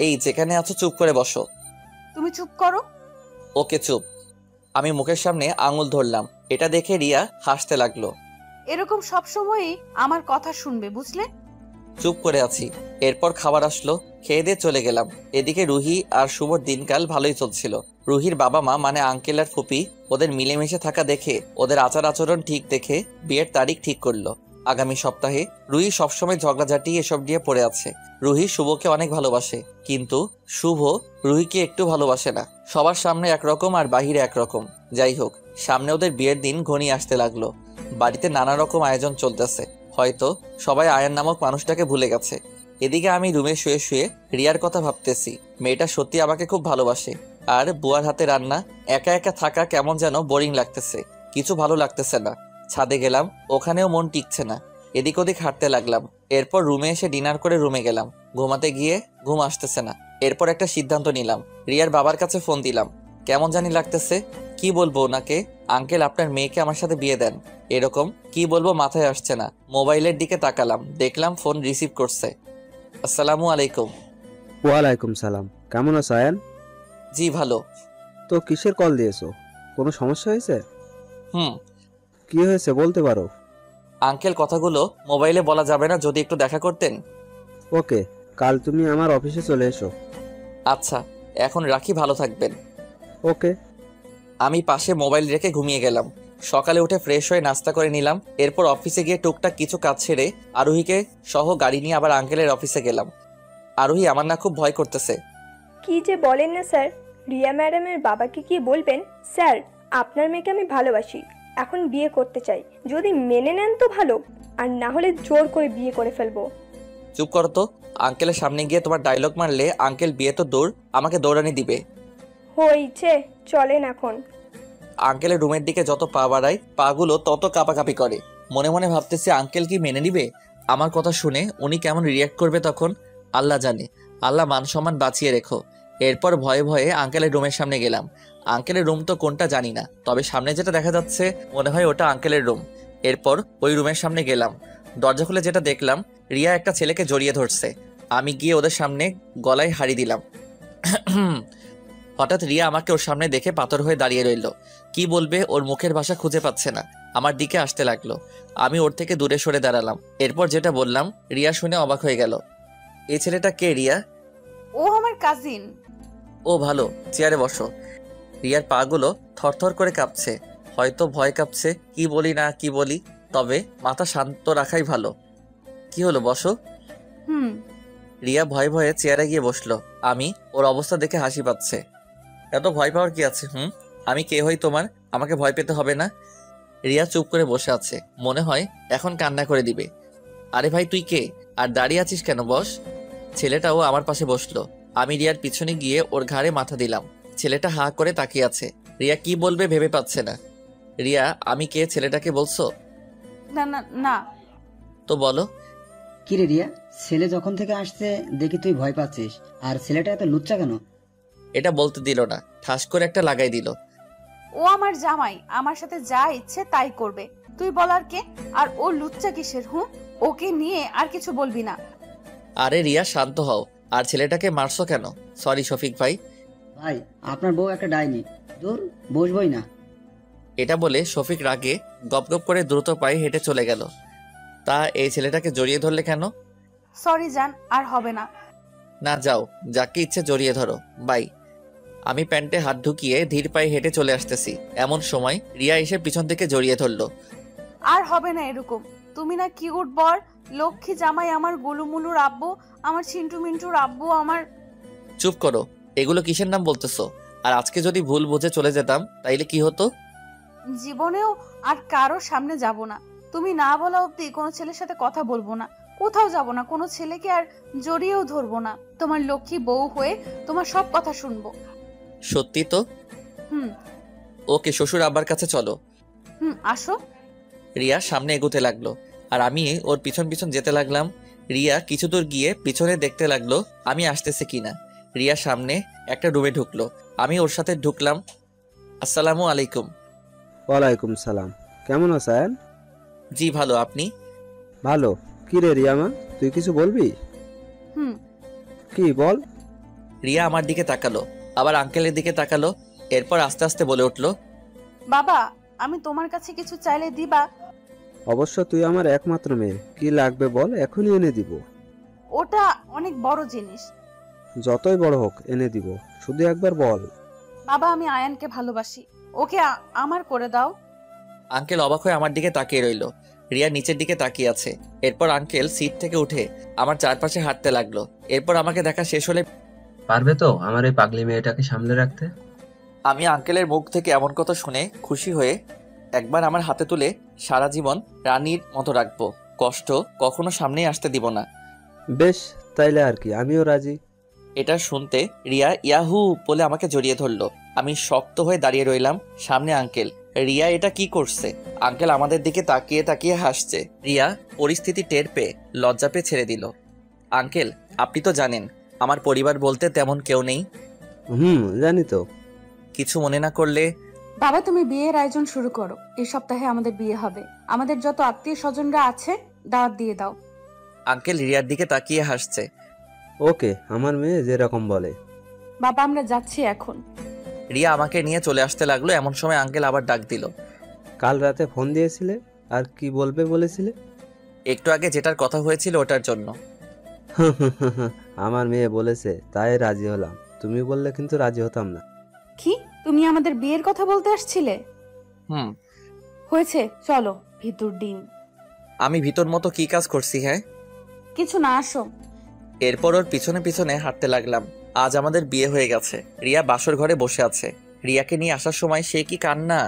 Speaker 1: এই যেখানে আছো চুপ করে বসো।
Speaker 13: তুমি চুপ করো।
Speaker 1: ওকে চুপ। আমি মুখের সামনে আঙুল ধরলাম। এটা দেখে রিয়া হাসতে লাগলো।
Speaker 13: এরকম সবসময়ই আমার কথা শুনবে, বুঝলে?
Speaker 1: চুপ করে আছি। এরপর খাবার আসলো, খেয়ে দিয়ে চলে গেলাম। এদিকে রুহি আর শুভর দিনকাল ভালোই চলছিল। রুহির বাবা মা মানে আঙ্কেল আর ফুপি ওদের মিলেমিশে থাকা দেখে, ওদের আচার আচরণ ঠিক দেখে বিয়ের তারিখ ঠিক করলো আগামী সপ্তাহে। রুহি সবসময় ঝগড়াঝাটি এসব নিয়ে পড়ে আছে। রুহি শুভকে অনেক ভালোবাসে, কিন্তু শুভ রুহিকে একটু ভালোবাসে না। সবার সামনে একরকম আর বাহিরে একরকম। যাই হোক, সামনে ওদের বিয়ের দিন ঘনিয়ে আসতে লাগলো। বাড়িতে নানা রকম আয়োজন চলতেছে। হয়তো সবাই আয়ান নামক মানুষটাকে ভুলে গেছে। এদিকে আমি রুমে শুয়ে শুয়ে রিয়ার কথা ভাবতেছি। মেয়েটা সত্যি আমাকে খুব ভালোবাসে। আর বুয়ার হাতে রান্না, একা একা থাকা কেমন যেন বোরিং লাগতেছে, কিছু ভালো লাগতেছে না। ছাদে গেলাম, ওখানেও মন টিকছে না। এদিক ওদিক হাঁটতে লাগলাম। এরপর রুমে এসে ডিনার করে রুমে গেলাম। ঘুমাতে গিয়ে ঘুম আসতেছে না। এরপর একটা সিদ্ধান্ত নিলাম, রিয়ার বাবার কাছে ফোন দিলাম। কেমন জানি লাগতেছে। কি বলবো ওনাকে, আঙ্কেল আপনার মেয়েকে আমার সাথে বিয়ে দেন, এরকম কি বলবো মাথায় আসছে না। মোবাইলের দিকে তাকালাম, দেখলাম ফোন রিসিভ করছে। আসসালামু আলাইকুম।
Speaker 4: ওয়ালাইকুম সালাম। কেমন আছো আয়ান?
Speaker 1: জি ভালো।
Speaker 4: তো কিসের কল দিয়েছো? কোনো সমস্যা হয়েছে? কি হয়েছে বলতে পারো।
Speaker 1: আঙ্কেল, কথাগুলো মোবাইলে বলা যাবে না, যদি একটু দেখা করতেন।
Speaker 4: ওকে, কাল তুমি আমার অফিসে চলে এসো।
Speaker 1: আচ্ছা, এখন রাখি, ভালো থাকবেন।
Speaker 4: ওকে।
Speaker 1: আমি পাশে মোবাইল রেখে ঘুমিয়ে গেলাম। সকালে উঠে ফ্রেশ হয়ে নাস্তা করে নিলাম। এরপর অফিসে গিয়ে টুকটাক কিছু কাজ ছেড়ে আরোহীকে সহ গাড়ি নিয়ে আবার আঙ্কেলের অফিসে গেলাম। আরোহী, আমার না খুব ভয় করতেছে।
Speaker 7: কি যে বলেন না স্যার, রিয়া ম্যাডামের বাবাকে কি বলবেন? স্যার, আপনার মেয়েকে আমি ভালোবাসি, এখন বিয়ে করতে চাই, যদি মেনে নেন তো ভালো, আর না হলে জোর করে বিয়ে করে ফেলবো।
Speaker 1: চুপ করো তো। আঙ্কেলের সামনে গিয়ে তোমার ডায়লগ মারলে আঙ্কেল বিয়ে তো দৌড়, আমাকে দৌড়ানি দিবে।
Speaker 7: হয়েছে, চলেন এখন।
Speaker 1: আঙ্কেলের রুমের দিকে যত পা বাড়ায়, পাগুলো তত কাঁপাকাঁপি করে। মনে মনে ভাবতেছি আঙ্কেল কি মেনে নিবে আমার কথা শুনে? উনি কেমন রিয়াক্ট করবে তখন আল্লাহ জানে। আল্লাহ মান সম্মান বাঁচিয়ে রেখো। এরপর ভয়ে ভয়ে আঙ্কেলের রুমের সামনে গেলাম। আঙ্কেলের রুম তো কোনটা জানি না, তবে সামনে যেটা দেখা যাচ্ছে মনে হয় ওটা আঙ্কেলের রুম। এরপর ওই রুমের সামনে গেলাম। দরজা খুলে যেটা দেখলাম, রিয়া একটা ছেলেকে জড়িয়ে ধরছে। আমি গিয়ে ওদের সামনে গলায় হাড়ি দিলাম। হঠাৎ রিয়া আমাকে ওর সামনে দেখে পাথর হয়ে দাঁড়িয়ে রইল। কি বলবে ওর মুখের ভাষা খুঁজে পাচ্ছে না। আমার দিকে আসতে লাগলো। আমি ওর থেকে দূরে সরে দাঁড়ালাম। এরপর যেটা বললাম রিয়া শুনে অবাক হয়ে গেল। এই ছেলেটা কে রিয়া?
Speaker 13: ও আমার কাজিন।
Speaker 1: ও ভালো, চেয়ারে বসো। রিয়ার পাগুলো থরথর করে কাঁপছে, হয়তো ভয় কাঁপছে। কি বলি না কি বলি, তবে মাথা শান্ত রাখাই ভালো। কি হলো, বসো। রিয়া ভয়ে ভয়ে চেয়ারে গিয়ে বসলো। আমি ওর অবস্থা দেখে হাসি পাচ্ছে। এত ভয় পাওয়ার কি আছে? আমি কে হই তোমার, আমাকে ভয় পেতে হবে না। রিয়া চুপ করে বসে আছে, মনে হয় এখন কান্না করে দিবে। আরে ভাই তুই কে, আর দাঁড়িয়ে আছিস কেন, বস। ছেলেটাও আমার পাশে বসলো। আমি রিয়ার পিছনে গিয়ে ওর ঘাড়ে মাথা দিলাম। ছেলেটা হা করে তাকিয়ে আছে। রিয়া কি বলবে ভেবে পাচ্ছে না। রিয়া, আমি কে ছেলেটাকে বলছো?
Speaker 13: না না না।
Speaker 1: তো বলো।
Speaker 14: কিরে রিয়া, ছেলে যখন থেকে আসছে দেখি তুই ভয় পাচ্ছিস, আর ছেলেটা এত লুচ্চা কেন?
Speaker 1: এটা বলতে দিল না, ঠাস করে একটা লাগাই দিল।
Speaker 13: ও আমার জামাই, আমার সাথে যা ইচ্ছে তাই করবে, তুই বলার কে? আর ও লুচ্চা কিসের? ওকে নিয়ে আর কিছু বলবি না।
Speaker 1: আরে রিয়া শান্ত হও। আর ছেলেটাকে মারছো কেন? সরি শফিক ভাই।
Speaker 14: ভাই, আপনার বউ একটা ডাইনি, দূর বসবই না।
Speaker 1: এটা বলে শফিক রাগে গপ গপ করে দ্রুত পায়ে হেঁটে চলে গেল। তা এই ছেলেটাকে জড়িয়ে ধরলে কেন?
Speaker 13: সরি জান, আর হবে না।
Speaker 1: না যাও, যাকে ইচ্ছে জড়িয়ে ধরো, বাই। আমি প্যান্টে হাত ঢুকিয়ে ধীর পায়ে হেঁটে চলে আসতেছি। এমন সময় রিয়া এসে পিছন থেকে জড়িয়ে ধরলো।
Speaker 13: আর হবে না এরকম। তুমি না কিউট বর, লক্ষ্মী জামাই, আমার গোলুমুলুর আব্বু, আমার ছিন্টু মিন্টুর আব্বু, আমার।
Speaker 1: চুপ করো, এগুলো কিসের নাম বলতেছো? আর আজকে যদি ভুল বুঝে চলে যেতাম তাইলে কি হতো?
Speaker 13: জীবনেও আর কারো সামনে যাব না। তুমি না বলা অবধি কোনো ছেলের সাথে কথা বলবো না, কোথাও যাব না, কোনো ছেলেকে আর জড়িয়েও ধরবো না। তোমার লক্ষ্মী বউ হয়ে তোমার সব কথা শুনবো।
Speaker 1: সত্যি তো?
Speaker 13: হুম।
Speaker 1: ওকে, শ্বশুর আব্বার কাছে চলো।
Speaker 13: আসো।
Speaker 1: রিয়া সামনে এগোতে লাগলো আর আমি ওর পিছন পিছন যেতে লাগলাম। রিয়া কিছু দূর গিয়ে পিছনে দেখতে লাগলো আমি আসতেছে কিনা। রিয়া সামনে একটা রুমে ঢুকলো, আমি ওর সাথে ঢুকলাম। আসসালামু আলাইকুম।
Speaker 4: ওয়ালাইকুম সালাম। কেমন আছেন?
Speaker 1: জি ভালো, আপনি?
Speaker 4: ভালো। কি রে রিয়ামা, তুই কিছু বলবি? কি বল।
Speaker 1: রিয়া আমার দিকে তাকালো, আবার আঙ্কেলের দিকে তাকালো, এরপর আস্তে আস্তে বলে উঠলো,
Speaker 13: বাবা আমি তোমার কাছে কিছু চাইলে দিবা?
Speaker 4: অবশ্য তুই আমার একমাত্র মেয়ে, কি লাগবে বল, এখনই এনে দিব।
Speaker 13: ওটা অনেক বড় জিনিস।
Speaker 4: যতই বড় হোক এনে দিব, শুধু একবার বল।
Speaker 13: বাবা আমি আয়ানকে ভালোবাসি, ওকে আমার করে দাও।
Speaker 1: আঙ্কেল অবাক হয়ে আমার দিকে তাকিয়ে রইল। রিয়া নিচের দিকে তাকিয়ে আছে। এরপর আঙ্কেল সিট থেকে উঠে আমার চারপাশে হাঁটতে লাগলো। এরপর আমাকে দেখা শেষ হলে,
Speaker 4: পারবে তো আমার এই পাগলি মেয়েটাকে সামলে রাখতে?
Speaker 1: আমি আঙ্কেলের মুখ থেকে এমন কথা শুনে খুশি হয়ে একবার আমার হাতে তুলে সারা জীবন রানীর মতো রাখবো, কষ্ট কখনো সামনেই আসতে দিব না।
Speaker 4: বেশ, তাইলে আর কি, আমিও রাজি।
Speaker 1: এটা শুনতে রিয়া ইয়াহু বলে আমাকে জড়িয়ে ধরলো। আমি শক্ত হয়ে দাঁড়িয়ে রইলাম। সামনে আঙ্কেল। রিয়া এটা কি করছে? আঙ্কেল আমাদের দিকে তাকিয়ে তাকিয়ে হাসছে। রিয়া পরিস্থিতি টের পেয়ে লজ্জা পেয়ে ছেড়ে দিল। আঙ্কেল আপনি তো জানেন আমার পরিবার বলতে তেমন কেউ নেই।
Speaker 4: জানি তো।
Speaker 1: কিছু মনে না করলে।
Speaker 13: বাবা তুমি বিয়ের আয়োজন শুরু করো, এই সপ্তাহে আমাদের বিয়ে হবে। আমাদের যত আত্মীয় স্বজনরা আছে দাওয়াত দিয়ে দাও।
Speaker 1: আঙ্কেল রিয়ার দিকে তাকিয়ে হাসছে।
Speaker 4: ওকে, আমার মেয়ে যেরকম বলে।
Speaker 13: বাবা আমরা যাচ্ছি এখন।
Speaker 1: রিয়া আমাকে নিয়ে চলে আসতে লাগলো। এমন সময় আঙ্কেল আবার ডাক দিল,
Speaker 4: কাল রাতে ফোন দিয়েছিলে, আর কি বলবে বলেছিলে?
Speaker 1: একটু আগে যেটার কথা হয়েছিল ওটার জন্য।
Speaker 4: আমার মেয়ে বলেছে তাই রাজি হলাম, তুমি বললে কিন্তু রাজি হতাম না।
Speaker 13: কি তুমি আমাদের বিয়ের কথা বলতে আসছিলে? হয়েছে, চলো ভিতর ডিম।
Speaker 1: আমি ভিতর মতো কি কাজ করছি? হ্যাঁ
Speaker 13: কিছু না, আসো।
Speaker 1: এরপর ওর পিছনে পিছনে হাঁটতে লাগলাম। আজ আমাদের বিয়ে হয়ে গেছে। রিয়া বাসর ঘরে বসে আছে। রিয়াকে নিয়ে আসার সময় সে কি কান্না!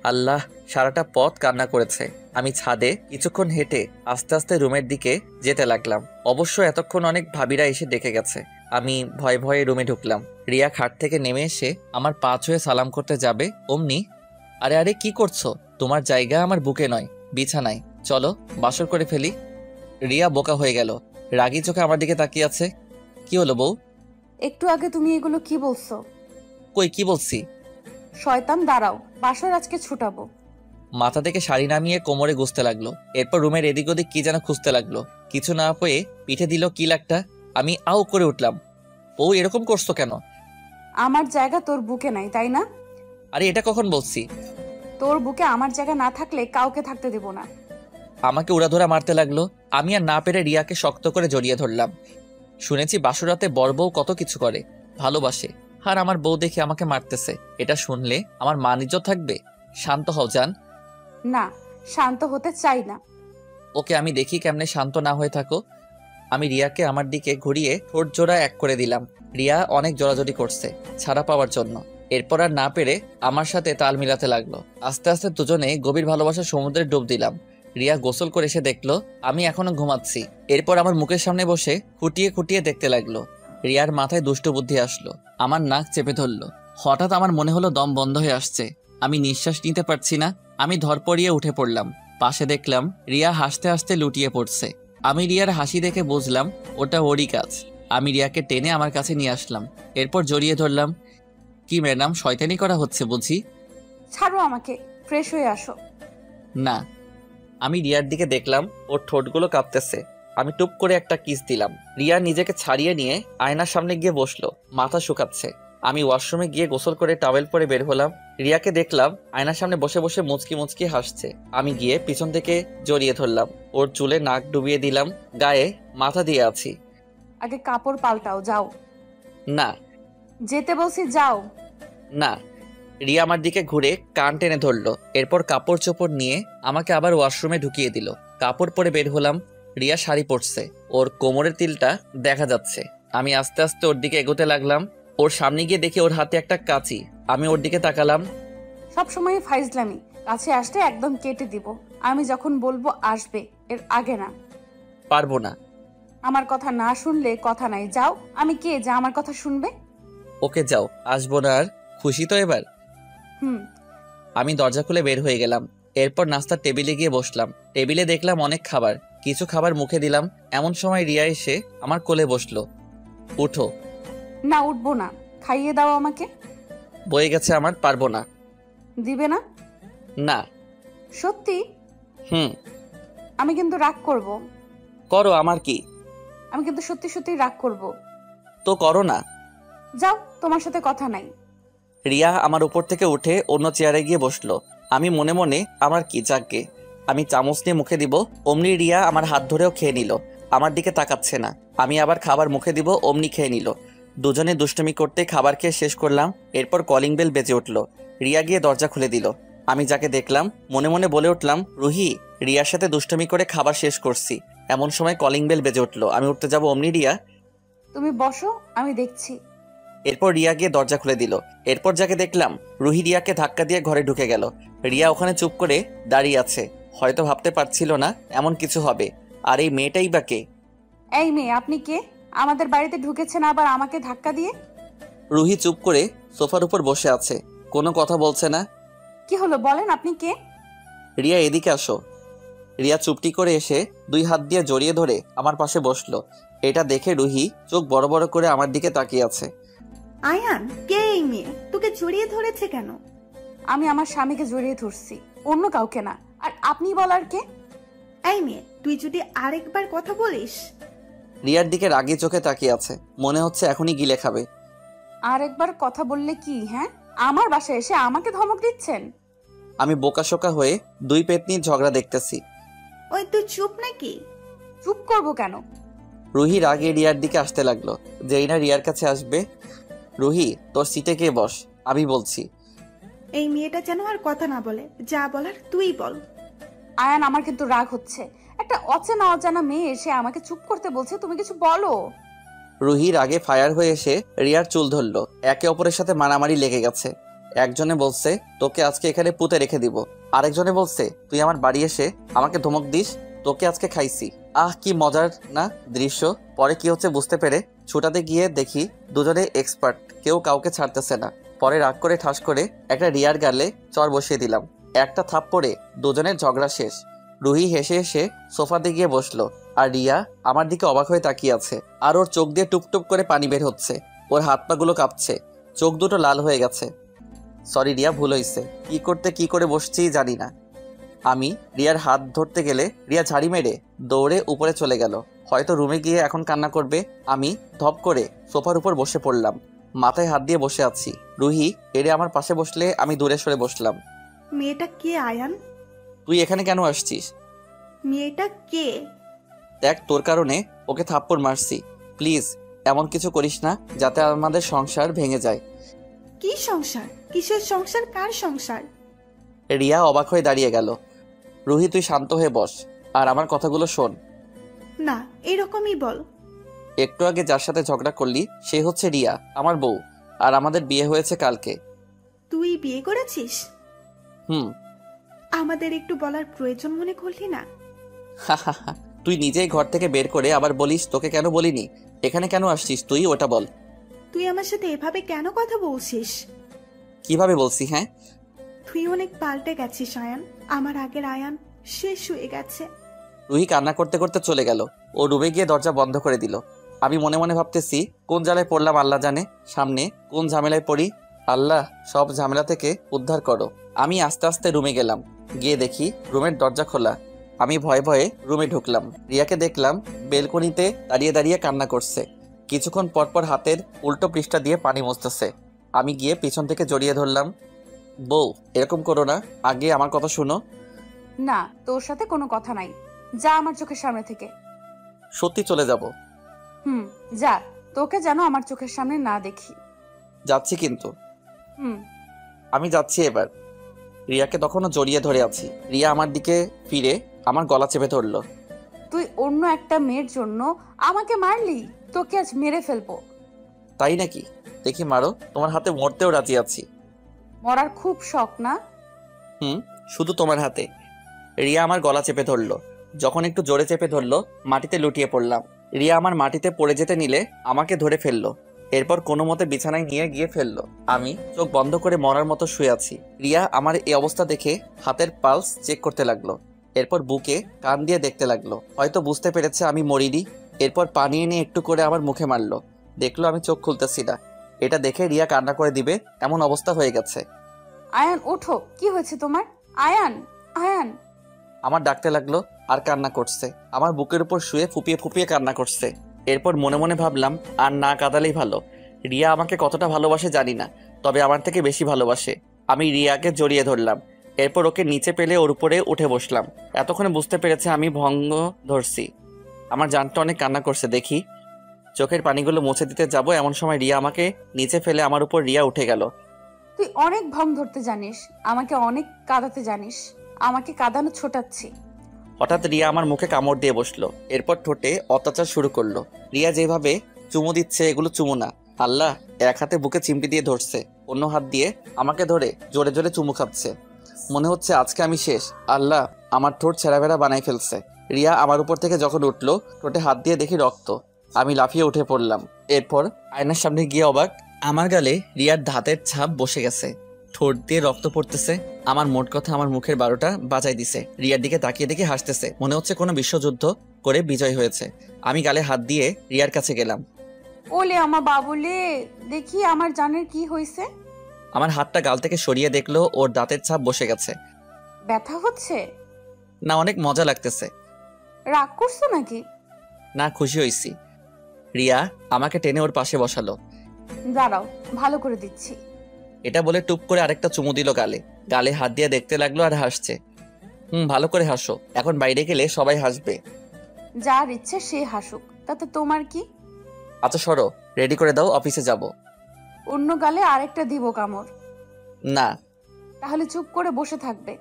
Speaker 1: আল্লাহ, সারাটা পথ কান্না করেছে। আমি ছাদে কিছুক্ষণ হেঁটে আস্তে আস্তে রুমের দিকে যেতে লাগলাম। অবশ্য এতক্ষণ অনেক ভাবিরা এসে ডেকে গেছে। আমি ভয়ে ভয়ে রুমে ঢুকলাম। রিয়া খাট থেকে নেমে এসে আমার পা ছুঁয়ে সালাম করতে যাবে অমনি, আরে আরে কি করছো? তোমার জায়গা আমার বুকে নয়, বিছানায়। চলো বাসর করে ফেলি। রিয়া বোকা হয়ে গেল, রাগী চোখে আমার দিকে তাকিয়ে আছে। কি হলো বউ?
Speaker 13: একটু আগে তুমি এগুলো কি বলছো?
Speaker 1: কই কি বলছি?
Speaker 13: শয়তান দাঁড়াও, বাসর আজকে ছুটাবো।
Speaker 1: মাথা থেকে শাড়ি নামিয়ে কোমরে গুছতে লাগলো। এরপর রুমের এদিক ওদিক কি যেন খুঁজতে লাগলো। কিছু না পেয়ে পিঠে দিল কিল একটা। আমি আউ করে উঠলাম, বউ এরকম করছো কেন?
Speaker 13: আমার জায়গা তোর বুকে নাই, তাই না?
Speaker 1: আরে এটা কখন বলছি?
Speaker 13: তোর বুকে আমার জায়গা না থাকলে কাউকে থাকতে দেব না।
Speaker 1: আমাকে উড়াধরা মারতে লাগলো। আমি আর না পেরে রিয়াকে শক্ত করে জড়িয়ে ধরলাম। শুনেছি বাসুরাতে বড় বউ কত কিছু করে, ভালোবাসে। আর আমার বউ দেখে আমাকে মারতেছে। এটা শুনলে আমার মান ইজ্জত থাকবে? শান্ত হও জান।
Speaker 13: না, শান্ত হতে চাই না।
Speaker 1: ওকে, আমি দেখি কেমনে শান্ত না হয়ে থাকো। আমি রিয়াকে আমার দিকে ঘুরিয়ে ঠোঁট জোড়া এক করে দিলাম। রিয়া অনেক জোরাজোরি করছে ছাড়া পাওয়ার জন্য। এরপর আর না পেরে আমার সাথে তাল মিলাতে লাগলো। আস্তে আস্তে দুজনে গভীর ভালোবাসার সমুদ্রে ডুব দিলাম। রিয়া গোসল করে এসে দেখলো আমি এখনো ঘুমাচ্ছি। এরপর আমার মুখের সামনে বসে খুঁটিয়ে খুঁটিয়ে দেখতে লাগলো। রিয়ার মাথায় দুষ্ট বুদ্ধি আসলো, আমার নাক চেপে ধরলো। হঠাৎ আমার মনে হলো দম বন্ধ হয়ে আসছে, আমি নিঃশ্বাস নিতে পারছি না। আমি ধরপড়িয়ে উঠে পড়লাম। পাশে দেখলাম রিয়া হাসতে হাসতে লুটিয়ে পড়ছে। আমি রিয়ার হাসি দেখে বুঝলাম ওটা ওরই কাজ। আমি রিয়াকে টেনে আমার কাছে নিয়ে আসলাম। এরপর জড়িয়ে ধরলাম। কি ম্যাডাম, শয়তানি করা হচ্ছে বুঝি?
Speaker 13: ছাড়ো আমাকে, ফ্রেশ হয়ে আসো।
Speaker 1: না। আমি রিয়ার দিকে দেখলাম, ওর ঠোঁটগুলো কাঁপতেছে। আমি টুপ করে একটা কিস দিলাম। রিয়া নিজেকে ছাড়িয়ে নিয়ে আয়নার সামনে গিয়ে বসলো, মাথা শুকাচ্ছে। আমি ওয়াশরুমে গিয়ে গোসল করে টাওয়েল পরে বের হলাম। রিয়াকে দেখলাম আয়নার সামনে বসে বসে মুচকি মুচকি হাসছে। আমি গিয়ে পিছন থেকে জড়িয়ে ধরলাম, ওর চুলে নাক ডুবিয়ে দিলাম, গায়ে মাথা দিয়ে আছি।
Speaker 13: আগে কাপড় পাল্টাও, যাও।
Speaker 1: না।
Speaker 13: যেতে বলছি, যাও।
Speaker 1: না। রিয়া আমার দিকে ঘুরে কান টেনে ধরলো। এরপর কাপড় চোপড় নিয়ে আমাকে আবার ওয়াশরুমে ঢুকিয়ে দিল। কাপড় পরে বের হলাম। রিয়া শাড়ি পরছে, ওর কোমরের তিলটা দেখা যাচ্ছে। আমি আস্তে আস্তে ওর দিকে এগোতে লাগলাম। ও ওর সামনে গিয়ে দেখি ওর হাতে একটা কাঁচি। আমি ওর দিকে তাকালাম।
Speaker 13: সবসময় ফাইজলামি, কাছে আসলে একদম কেটে দিব। আমি যখন বলবো আসবে, এর আগে না।
Speaker 1: পারবো না।
Speaker 13: আমার কথা না শুনলে কথা নাই, যাও। আমি কে যা আমার কথা শুনবে?
Speaker 1: ওকে যাও, আসবো না আর। খুশি তো এবার?
Speaker 13: হুম।
Speaker 1: আমি দরজা খুলে বের হয়ে গেলাম। এরপর নাস্তার টেবিলে গিয়ে বসলাম। টেবিলে দেখলাম অনেক খাবার। কিছু খাবার মুখে দিলাম, এমন সময় রিয়া এসে আমার কোলে বসলো। উঠো।
Speaker 13: না, উঠবো না, খাইয়ে দাও আমাকে।
Speaker 1: বয়ে গেছে আমার, পারবো না।
Speaker 13: দিবে না?
Speaker 1: না।
Speaker 13: সত্যি?
Speaker 1: হুম।
Speaker 13: আমি কিন্তু রাগ করব।
Speaker 1: করো, আমার কি।
Speaker 13: আমি কিন্তু সত্যি সত্যি রাগ করব।
Speaker 1: তো করো না।
Speaker 13: যাও, তোমার সাথে কথা নাই।
Speaker 1: রিয়া আমার উপর থেকে উঠে অন্য চেয়ারে গিয়ে বসলো। আমি মনে মনে আমার কি যাকগে, আমি চামচ নিয়ে মুখে দিব, অমনি রিয়া আমার হাত ধরেও খেয়ে নিল। আমার দিকে তাকাচ্ছে না। আমি আবার খাবার মুখে দিব, অমনি খেয়ে নিল। দুজনে দুষ্টুমি করতে খাবার খেয়ে শেষ করলাম। এরপর কলিং বেল বেজে উঠল। রিয়া গিয়ে দরজা খুলে দিল। আমি যাকে দেখলাম মনে মনে বলে উঠলাম, রুহি, রিয়ার সাথে দুষ্টুমি করে খাবার শেষ করছি। এমন সময় কলিং বেল বেজে উঠল। আমি উঠতে যাব, অমনি রিয়া,
Speaker 13: তুমি বসো, আমি দেখছি।
Speaker 1: এরপর রিয়া গিয়ে দরজা খুলে দিল। এরপর যাকে দেখলাম, রুহি রিয়াকে ধাক্কা দিয়ে ঘরে ঢুকে গেল। রিয়া ওখানে চুপ করে দাঁড়িয়ে আছে। হয়তো ভাবতে পারছিল না এমন কিছু হবে। আর এই মেয়েটাই বা কে?
Speaker 13: এই মেয়ে, আপনি কে? আমাদের বাড়িতে ঢুকেছেন আবার আমাকে ধাক্কা দিয়ে?
Speaker 1: রুহি চুপ করে সোফার উপর বসে আছে, কোনো কথা বলছে না।
Speaker 13: কি হলো বলেন, আপনি কে?
Speaker 1: রিয়া, এদিকে আসো। রিয়া চুপটি করে এসে 2 হাত দিয়ে জড়িয়ে ধরে আমার পাশে বসলো। এটা দেখে রুহি চোখ বড় বড় করে আমার দিকে তাকিয়ে আছে।
Speaker 3: আয়ান, কে এই মেয়ে? তোকে জড়িয়ে ধরেছে কেন?
Speaker 13: আমি আমার স্বামীকে জড়িয়ে ধরছি, অন্য কাউকে না। আর আপনি বলার কে?
Speaker 3: এই মেয়ে, তুই যদি আরেকবার কথা বলিস।
Speaker 1: রিয়ার দিকে রাগী চোখে তাকিয়ে আছে, মনে হচ্ছে এখনই গিলে খাবে।
Speaker 13: আর একবার কথা বললে কি? হ্যাঁ, আমার বাসায় এসে আমাকে ধমক দিচ্ছেন?
Speaker 1: আমি বোকাশোকা হয়ে 2 পেতনির ঝগড়া দেখতেছি।
Speaker 3: ওই তুই চুপ নাকি?
Speaker 13: চুপ করবো কেন?
Speaker 1: রুহি রাগে রিয়ার দিকে আসতে লাগলো। যেই না রিয়ার কাছে আসবে, রুহি তোর সিটে গিয়ে বস, আমি বলছি।
Speaker 3: এই মেয়েটা যেন আর কথা না বলে, যা বলার তুই বল।
Speaker 13: আয়ান, আমার কিন্তু রাগ হচ্ছে। একটা অচেনা অজানা মেয়ে এসে আমাকে চুপ করতে বলছে, তুমি কিছু বলো।
Speaker 1: রুহি রাগে ফায়ার হয়ে এসে রিয়ার চুল ধরলো। একে অপরের সাথে মারামারি লেগে গেছে। একজনে বলছে তোকে আজকে এখানে পুঁতে রেখে দিব, আরেকজনে বলছে তুই আমার বাড়ি এসে আমাকে ধমক দিস, তোকে আজকে খাইছি। আহ, কি মজার না দৃশ্য। পরে কি হচ্ছে বুঝতে পেরে ছুটাতে গিয়ে দেখি দুজনে এক্সপার্ট, কেউ কাউকে ছাড়তেছে না। পরে রাগ করে ঠাস করে একটা রিয়ার গালে চর বসিয়ে দিলাম। একটা থাপ্পড়ে দুজনের ঝগড়া শেষ। রুহি হেসে হেসে সোফাতে গিয়ে বসলো, আর রিয়া আমার দিকে অবাক হয়ে তাকিয়ে আছে। আর ওর চোখ দিয়ে টুপটুপ করে পানি বের হচ্ছে। ওর হাত পাগুলো কাঁপছে, চোখ দুটো লাল হয়ে গেছে। সরি রিয়া, ভুল হয়েছে। কি করে বসছি জানি না। আমি রিয়ার হাত ধরতে গেলে রিয়া ঝাড়ি মেরে দৌড়ে উপরে চলে গেল। হয়তো রুমে গিয়ে এখন কান্না করবে। আমি ধপ করে সোফার উপর বসে পড়লাম, মাথায় হাত দিয়ে বসে আছি। রুহি এরে আমার পাশে বসলে আমি দূরে সরে বসলাম।
Speaker 3: মেয়েটা কে আয়ান?
Speaker 1: তুই এখানে কেন আসছিস?
Speaker 3: মেয়েটা কে?
Speaker 1: দেখ, তোর কারণে ওকে থাপ্পড় মারছি। প্লিজ এমন কিছু করিস না যাতে আমাদের সংসার ভেঙে যায়।
Speaker 3: কি সংসার? কিসের সংসার? কার সংসার?
Speaker 1: রিয়া অবাক হয়ে দাঁড়িয়ে গেল। রুহি, তুই শান্ত হয়ে বস আর আমার কথাগুলো শোন।
Speaker 3: না, এরকমই বল।
Speaker 1: একটু আগে যার সাথে ঝগড়া করলি সে হচ্ছে রিয়া, আমার বউ। আর আমাদের বিয়ে হয়েছে কালকে।
Speaker 3: তুই বিয়ে করেছিস?
Speaker 1: হুম।
Speaker 3: আমাদের একটু বলার প্রয়োজন মনে করলি না?
Speaker 1: তুই নিজেই ঘর থেকে বের করে আবার বলিস তোকে কেন বলিনি। এখানে কেন আসছিস তুই, ওটা বল।
Speaker 3: তুই আমার সাথে এভাবে কেন কথা বলছিস?
Speaker 1: কিভাবে বলছি? হ্যাঁ,
Speaker 3: তুই অনেক পাল্টে গেছিস আয়ান। আমার আগের আয়ান শেষ হয়ে গেছে।
Speaker 1: রুহি কান্না করতে করতে চলে গেল। ও রুমে গিয়ে দরজা বন্ধ করে দিল। আমি মনে মনে ভাবতেছি কোন জ্বালায় পড়লাম আল্লাহ জানে, সামনে কোন ঝামেলায় পড়ি। আল্লাহ সব ঝামেলা থেকে উদ্ধার করো। আমি আস্তে আস্তে রুমে গেলাম। গিয়ে দেখি রুমের দরজা খোলা। আমি ভয়ে ভয়ে রুমে ঢুকলাম। রিয়াকে দেখলাম বেলকনিতে দাঁড়িয়ে দাঁড়িয়ে কান্না করছে। কিছুক্ষণ পরপর হাতের উল্টো পৃষ্ঠা দিয়ে পানি মুছতেছে। আমি গিয়ে পিছন থেকে জড়িয়ে ধরলাম। বউ, এরকম করো না, আগে আমার কথা শুনো।
Speaker 13: না, তোর সাথে কোনো কথা নাই, যা আমার চোখের সামনে থেকে।
Speaker 1: সত্যি চলে যাব?
Speaker 13: হুম, যা। তোকে যেন আমার চোখের সামনে না দেখি।
Speaker 1: যাচ্ছি কিন্তু।
Speaker 13: হুম।
Speaker 1: আমি যাচ্ছি এবার। রিয়াকে তখনও জড়িয়ে ধরে আছি। রিয়া আমার দিকে ফিরে আমার গলা চেপে ধরলো।
Speaker 13: তুই অন্য একটা মেয়ের জন্য আমাকে মারলি, তোকে আজ মেরে ফেলবো।
Speaker 1: তাই নাকি? দেখি মারো, তোমার হাতে মরতেও রাজি আছি।
Speaker 13: মরার খুব শখ না?
Speaker 1: শুধু তোমার হাতে। রিয়া আমার গলা চেপে ধরলো। যখন একটু জোরে চেপে ধরলো, মাটিতে লুটিয়ে পড়লাম। রিয়া আমার মাটিতে পড়ে যেতে নিলে আমাকে ধরে ফেললো। এরপর কোনো মতে বিছানায় নিয়ে গিয়ে ফেললো। আমি চোখ বন্ধ করে মরার মতো শুয়ে আছি। রিয়া আমার এই অবস্থা দেখে হাতের পালস চেক করতে লাগলো। এরপর বুকে কান দিয়ে দেখতে লাগলো, হয়তো বুঝতে পেরেছে আমি মরিনি। এরপর পানি এনে একটু করে আমার মুখে মারলো। দেখলো আমি চোখ খুলতেছি না। এটা দেখে রিয়া কান্না করে দিবে এমন অবস্থা হয়ে গেছে।
Speaker 13: আয়ান ওঠো, কি হয়েছে তোমার? আয়ান, আয়ান।
Speaker 1: আমার ডাকতে লাগলো আর কান্না করছে। আমার বুকের উপর শুয়ে ফুপিয়ে ফুপিয়ে কান্না করছে। এরপর মনে মনে ভাবলাম আর না কাঁদালেই ভালো। রিয়া আমাকে কতটা ভালোবাসে জানি না, তবে আমার থেকে বেশি ভালোবাসে। আমি রিয়াকে জড়িয়ে ধরলাম। এরপর ওকে নিচে পেলে ওর উপরে উঠে বসলাম। এতক্ষণে বুঝতে পেরেছে আমি ভঙ্গ ধরছি। আমার জানটা অনেক কান্না করছে। দেখি চোখের পানিগুলো মুছে দিতে যাব, এমন সময় রিয়া আমাকে নিচে ফেলে আমার উপর রিয়া উঠে গেল।
Speaker 13: তুই অনেক ভং ধরতে জানিস, আমাকে অনেক কাঁদাতে জানিস, আমাকে কাঁদানো ছোটাচ্ছি।
Speaker 1: হঠাৎ রিয়া আমার মুখে কামড় দিয়ে বসলো। এরপর ঠোঁটে অত্যাচার শুরু করলো। রিয়া যেভাবে চুমু দিচ্ছে এগুলো চুমু না, আল্লাহ। এক হাতে বুকে চিমটি দিয়ে ধরছে, অন্য হাত দিয়ে আমাকে ধরে জোরে জোরে চুমু খাচ্ছে। মনে হচ্ছে আজকে আমি শেষ। আল্লাহ, আমার ঠোঁট ছেঁড়াবেড়া বানাই ফেলছে। রিয়া আমার উপর থেকে যখন উঠলো, ঠোঁটে হাত দিয়ে দেখি রক্ত। আমি লাফিয়ে উঠে পড়লাম। এরপর আয়নার সামনে গিয়ে অবাক, আমার গালে রিয়ার দাঁতের ছাপ বসে গেছে, ঠোঁট দিয়ে রক্ত পড়তেছে। আমার মোট কথা আমার মুখের 12টা বাজাই দিছে। রিয়ার দিকে তাকিয়ে দেখে হাসতেছে, মনে হচ্ছে কোনো বিশ্বযুদ্ধ করে বিজয় হয়েছে। আমি গালে হাত দিয়ে রিয়ার কাছে গেলাম।
Speaker 13: ওলে আমার বাবুলে, দেখি আমার জানের কি হয়েছে।
Speaker 1: আমার হাতটা গাল থেকে সরিয়ে দেখলো ওর দাঁতের ছাপ বসে গেছে।
Speaker 13: ব্যথা হচ্ছে
Speaker 1: না, অনেক মজা লাগতেছে।
Speaker 13: রাগ করছো নাকি?
Speaker 1: না, খুশি হইছি। রিয়া আমাকে টেনে ওর পাশে বসালো।
Speaker 13: দাঁড়াও, ভালো করে দিচ্ছি।
Speaker 1: এটা বলে টুপ করে আরেকটা চুমু দিল গালে। গালে হাত দিয়ে দেখতে লাগলো আর হাসছে। ভালো করে হাসো, এখন বাইরে গেলে সবাই হাসবে।
Speaker 13: যার ইচ্ছে সে হাসুক, তাতে তোমার কি?
Speaker 1: আচ্ছা সরো, রেডি করে দাও, অফিসে যাব।
Speaker 13: অন্য গালে আরেকটা দিব কামড়।
Speaker 1: না।
Speaker 13: তাহলে চুপ করে বসে থাকবে।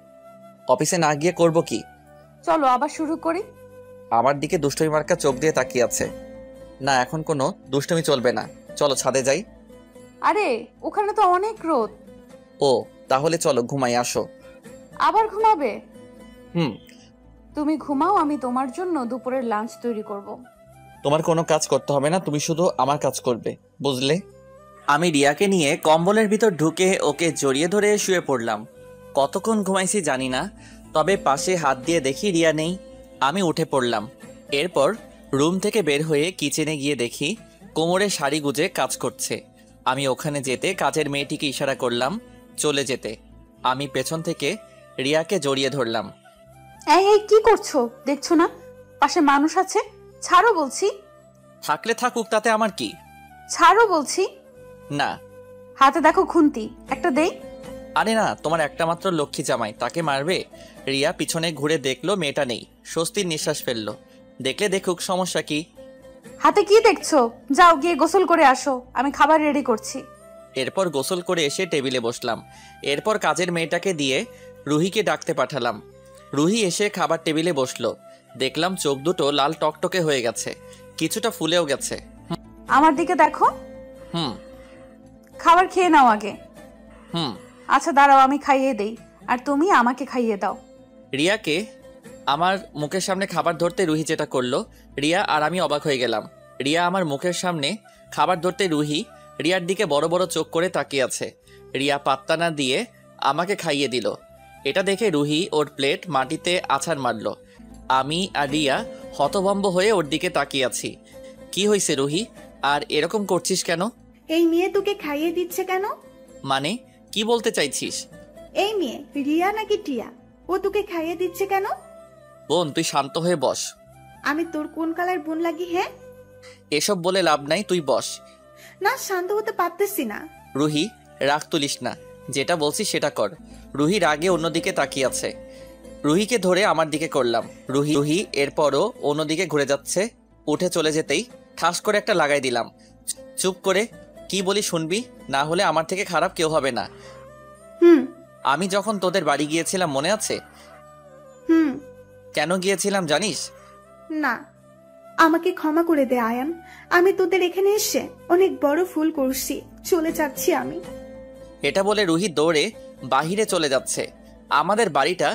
Speaker 1: অফিসে না গিয়ে করব কি?
Speaker 13: চলো আবার শুরু করি।
Speaker 1: আমার দিকে দুষ্টমি মার্কা চোখ দিয়ে তাকিয়ে আছে। না, এখন কোনো দুষ্টমি চলবে না, চলো ছাদে যাই।
Speaker 13: আরে ওখানে তো অনেক রোদ।
Speaker 1: ও, তাহলে চলো ঘুমাই, আসো।
Speaker 13: আবার ঘুমাবে?
Speaker 1: হুম।
Speaker 13: তুমি ঘুমাও, আমি তোমার জন্য দুপুরের লাঞ্চ তৈরি করব।
Speaker 1: তোমার কোনো কাজ করতে হবে না, তুমি শুধু আমার কাজ করবে, বুঝলে? আমি রিয়াকে নিয়ে কম্বলের ভিতর ঢুকে ওকে জড়িয়ে ধরে শুয়ে পড়লাম। কতক্ষণ ঘুমাইছি জানি না, তবে পাশে হাত দিয়ে দেখি রিয়া নেই। আমি উঠে পড়লাম। এরপর রুম থেকে বের হয়ে কিচেনে গিয়ে দেখি কোমরে শাড়ি গুজে কাজ করছে। আমি ওখানে যেতে কাজের মেয়েটিকে ইশারা করলাম চলে যেতে। আমি পেছন থেকে রিয়াকে জড়িয়ে ধরলাম।
Speaker 13: এই কি করছো? দেখছো না পাশে মানুষ আছে? ছাড়ো বলছি।
Speaker 1: থাকলে থাকুক, তাতে আমার কি?
Speaker 13: ছাড়ো বলছি।
Speaker 1: না।
Speaker 13: হাতে দেখো খুন্তি, একটা দেই।
Speaker 1: আরে না, তোমার একটা মাত্র লক্ষ্মী জামাই, তাকে মারবে? রিয়া পিছনে ঘুরে দেখলো মেয়েটা নেই, স্বস্তির নিঃশ্বাস ফেললো। দেখলে দেখুক, সমস্যা কি?
Speaker 13: হাতে কি দেখছো? যাও গিয়ে গোসল করে আসো, আমি খাবার রেডি করছি।
Speaker 1: এরপর গোসল করে এসে টেবিলে বসলাম। এরপর কাজের মেয়েটাকে দিয়ে রুহিকে ডাকতে পাঠালাম। রুহি এসে খাবার টেবিলে বসলো। দেখলাম চোখ দুটো লাল টকটকে হয়ে গেছে, কিছুটা ফুলেও গেছে।
Speaker 13: আমার দিকে দেখো। খাবার খেয়ে নাও আগে। আচ্ছা দাঁড়াও, আমি খাইয়ে দেই, আর তুমি আমাকে খাইয়ে দাও।
Speaker 1: রিয়াকে আমার মুখের সামনে খাবার ধরতে রুহি যেটা করলো, রিয়া আর আমি অবাক হয়ে গেলাম। রিয়া আমার মুখের সামনে খাবার ধরতে রুহি রিয়ার দিকে বড় বড় চোখ করে তাকিয়ে আছে। রিয়া পাত্তা না দিয়ে আমাকে খাইয়ে দিল। এটা দেখে রুহি ওর প্লেট মাটিতে আছাড় মারল। আমি আর রিয়া হতভম্ব হয়ে ওর দিকে তাকিয়ে আছি। কি হয়েছে রুহি, আর এরকম করছিস কেন?
Speaker 3: এই মেয়ে তোকে খাইয়ে দিচ্ছে কেন?
Speaker 1: মানে কি বলতে চাইছিস?
Speaker 3: এই মেয়ে রিয়া নাকি টিয়া, ও তোকে খাইয়ে দিচ্ছে কেন?
Speaker 1: বোন, তুই শান্ত হয়ে বস।
Speaker 3: আমি তোর কোন কালার বোন লাগি? হ্যাঁ,
Speaker 1: এসব বলে লাভ নাই, তুই বস।
Speaker 3: না, শান্ত হতে পারতেছি না।
Speaker 1: রুহি, রাগ তুলিস না, যেটা বলছি সেটা কর। রুহি রাগে অন্যদিকে তাকিয়ে আছে। রুহিকে ধরে আমার দিকে করলাম। রুহি এরপরও অন্যদিকে ঘুরে যাচ্ছে। উঠে চলে যেতেই ঠাস করে একটা লাগাই দিলাম। চুপ করে, কি বলি শুনবি, না হলে আমার থেকে খারাপ কেউ হবে না। আমি যখন তোদের বাড়ি গিয়েছিলাম মনে আছে? কেন গিয়েছিলাম জানিস?
Speaker 3: না। আমাকে ক্ষমা করে দে আয়ান। আমি তোদের এখানে এসে অনেক বড় ভুল করছি, চলে যাচ্ছি আমি।
Speaker 1: এটা বলে রুহি দৌড়ে বাহিরে চলে যাচ্ছে। আমাদের বাড়িটা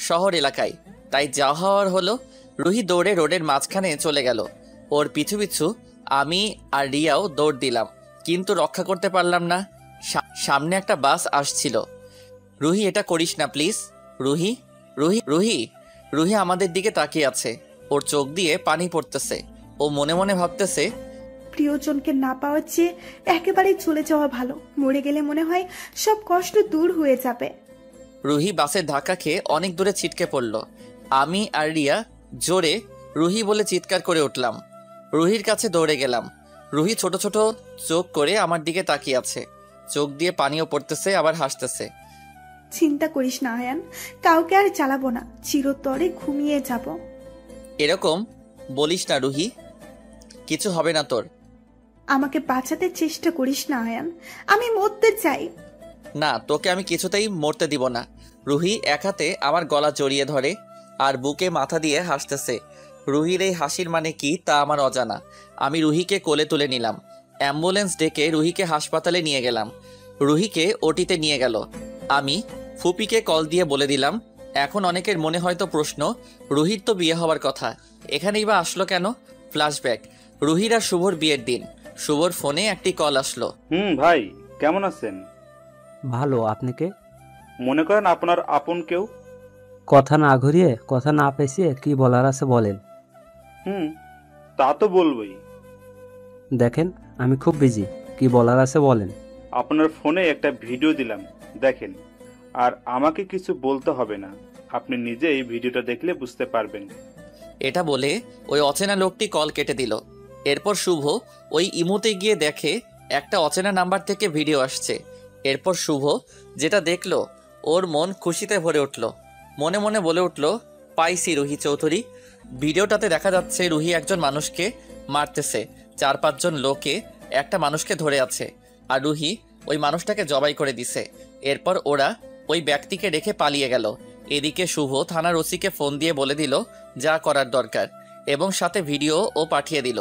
Speaker 1: শহর এলাকায়, তাই যা হওয়ার হলো। রুহি দৌড়ে রোডের মাঝখানে চলে গেল। ওর পিছু পিছু আমি আর রিয়াও দৌড় দিলাম, কিন্তু রক্ষা করতে পারলাম না। সামনে একটা বাস আসছিল। রুহি, এটা করিস না প্লিজ। রুহি রুহি রুহি রুহি আমাদের দিকে তাকিয়ে আছে। ওর চোখ দিয়ে পানি পড়তেছে। ও মনে মনে ভাবতেছে,
Speaker 3: প্রিয়জনকে না পাওয়ার চেয়ে একেবারেই চলে যাওয়া ভালো। মরে গেলে মনে হয় সব কষ্ট দূর হয়ে যাবে।
Speaker 1: রুহি বাসের ধাক্কা খেয়ে অনেক দূরে ছিটকে পড়ল। আমি আর রিয়া জোরে রুহি বলে চিৎকার করে উঠলাম। রুহির কাছে দৌড়ে গেলাম। রুহি ছোট ছোট চোখ করে আমার দিকে তাকিয়ে আছে। চোখ দিয়ে পানিও পড়তেছে, আবার হাসতেছে।
Speaker 3: চিন্তা করিস না আয়ান, কাউকে আর জ্বালাবো না, চিরতরে ঘুমিয়ে যাব।
Speaker 1: এরকম বলিস না রুহি, কিছু হবে না তোর।
Speaker 3: আমাকে বাঁচাতে চেষ্টা করিস না আয়ান, আমি মরতে চাই।
Speaker 1: না, তোকে আমি কিছুতেই মরতে দিব না। রুহি এক হাতে আমার গলা জড়িয়ে ধরে আর বুকে মাথা দিয়ে হাসতেছে। রুহির এই হাসির মানে কি তা আমার অজানা। আমি রুহিকে কোলে তুলে নিলাম। অ্যাম্বুলেন্স ডেকে রুহিকে হাসপাতালে নিয়ে গেলাম। রুহিকে ওটিতে নিয়ে গেল। আমি ফুপিকে কল দিয়ে বলে দিলাম। এখন অনেকের মনে হয়তো প্রশ্ন, রুহির তো বিয়ে হওয়ার কথা, এখানেই বা আসলো কেন? ফ্ল্যাশব্যাক, রুহির আর শুভর বিয়ের দিন। শুভর ফোনে একটি কল আসলো।
Speaker 5: ভাই কেমন আছেন?
Speaker 4: ভালো, আপনি কে?
Speaker 5: মনে করেন আপনার আপন কেউ।
Speaker 4: কথা না ঘুরিয়ে, কথা না পেঁচিয়ে কি বলার আছে বলেন।
Speaker 5: তা তো বলবই।
Speaker 4: দেখেন আমি খুব বিজি, কি বলার আছে বলেন।
Speaker 5: আপনার ফোনে একটা ভিডিও দিলাম, দেখেন। আর আমাকে কিছু বলতে হবে না, আপনি নিজেই ভিডিওটা দেখলে বুঝতে পারবেন।
Speaker 1: এটা বলে ওই অচেনা লোকটি কল কেটে দিল। এরপর শুভ ওই ইমোতে গিয়ে দেখে একটা অচেনা নাম্বার থেকে ভিডিও আসছে। এরপর শুভ যেটা দেখলো, ওর মন খুশিতে ভরে উঠল। মনে মনে বলে উঠল, পাইছি রুহি চৌধুরী। ভিডিওটাতে দেখা যাচ্ছে রুহি একজন মানুষকে মারতেছে। 4-5 জন লোকে একটা মানুষকে ধরে আছে, আর রুহি ওই মানুষটাকে জবাই করে দিছে। এরপর ওরা ওই ব্যক্তিকে রেখে পালিয়ে গেল। এদিকে শুভ থানার ওসিকে ফোন দিয়ে বলে দিল যা করার দরকার, এবং সাথে ভিডিও ও পাঠিয়ে দিল।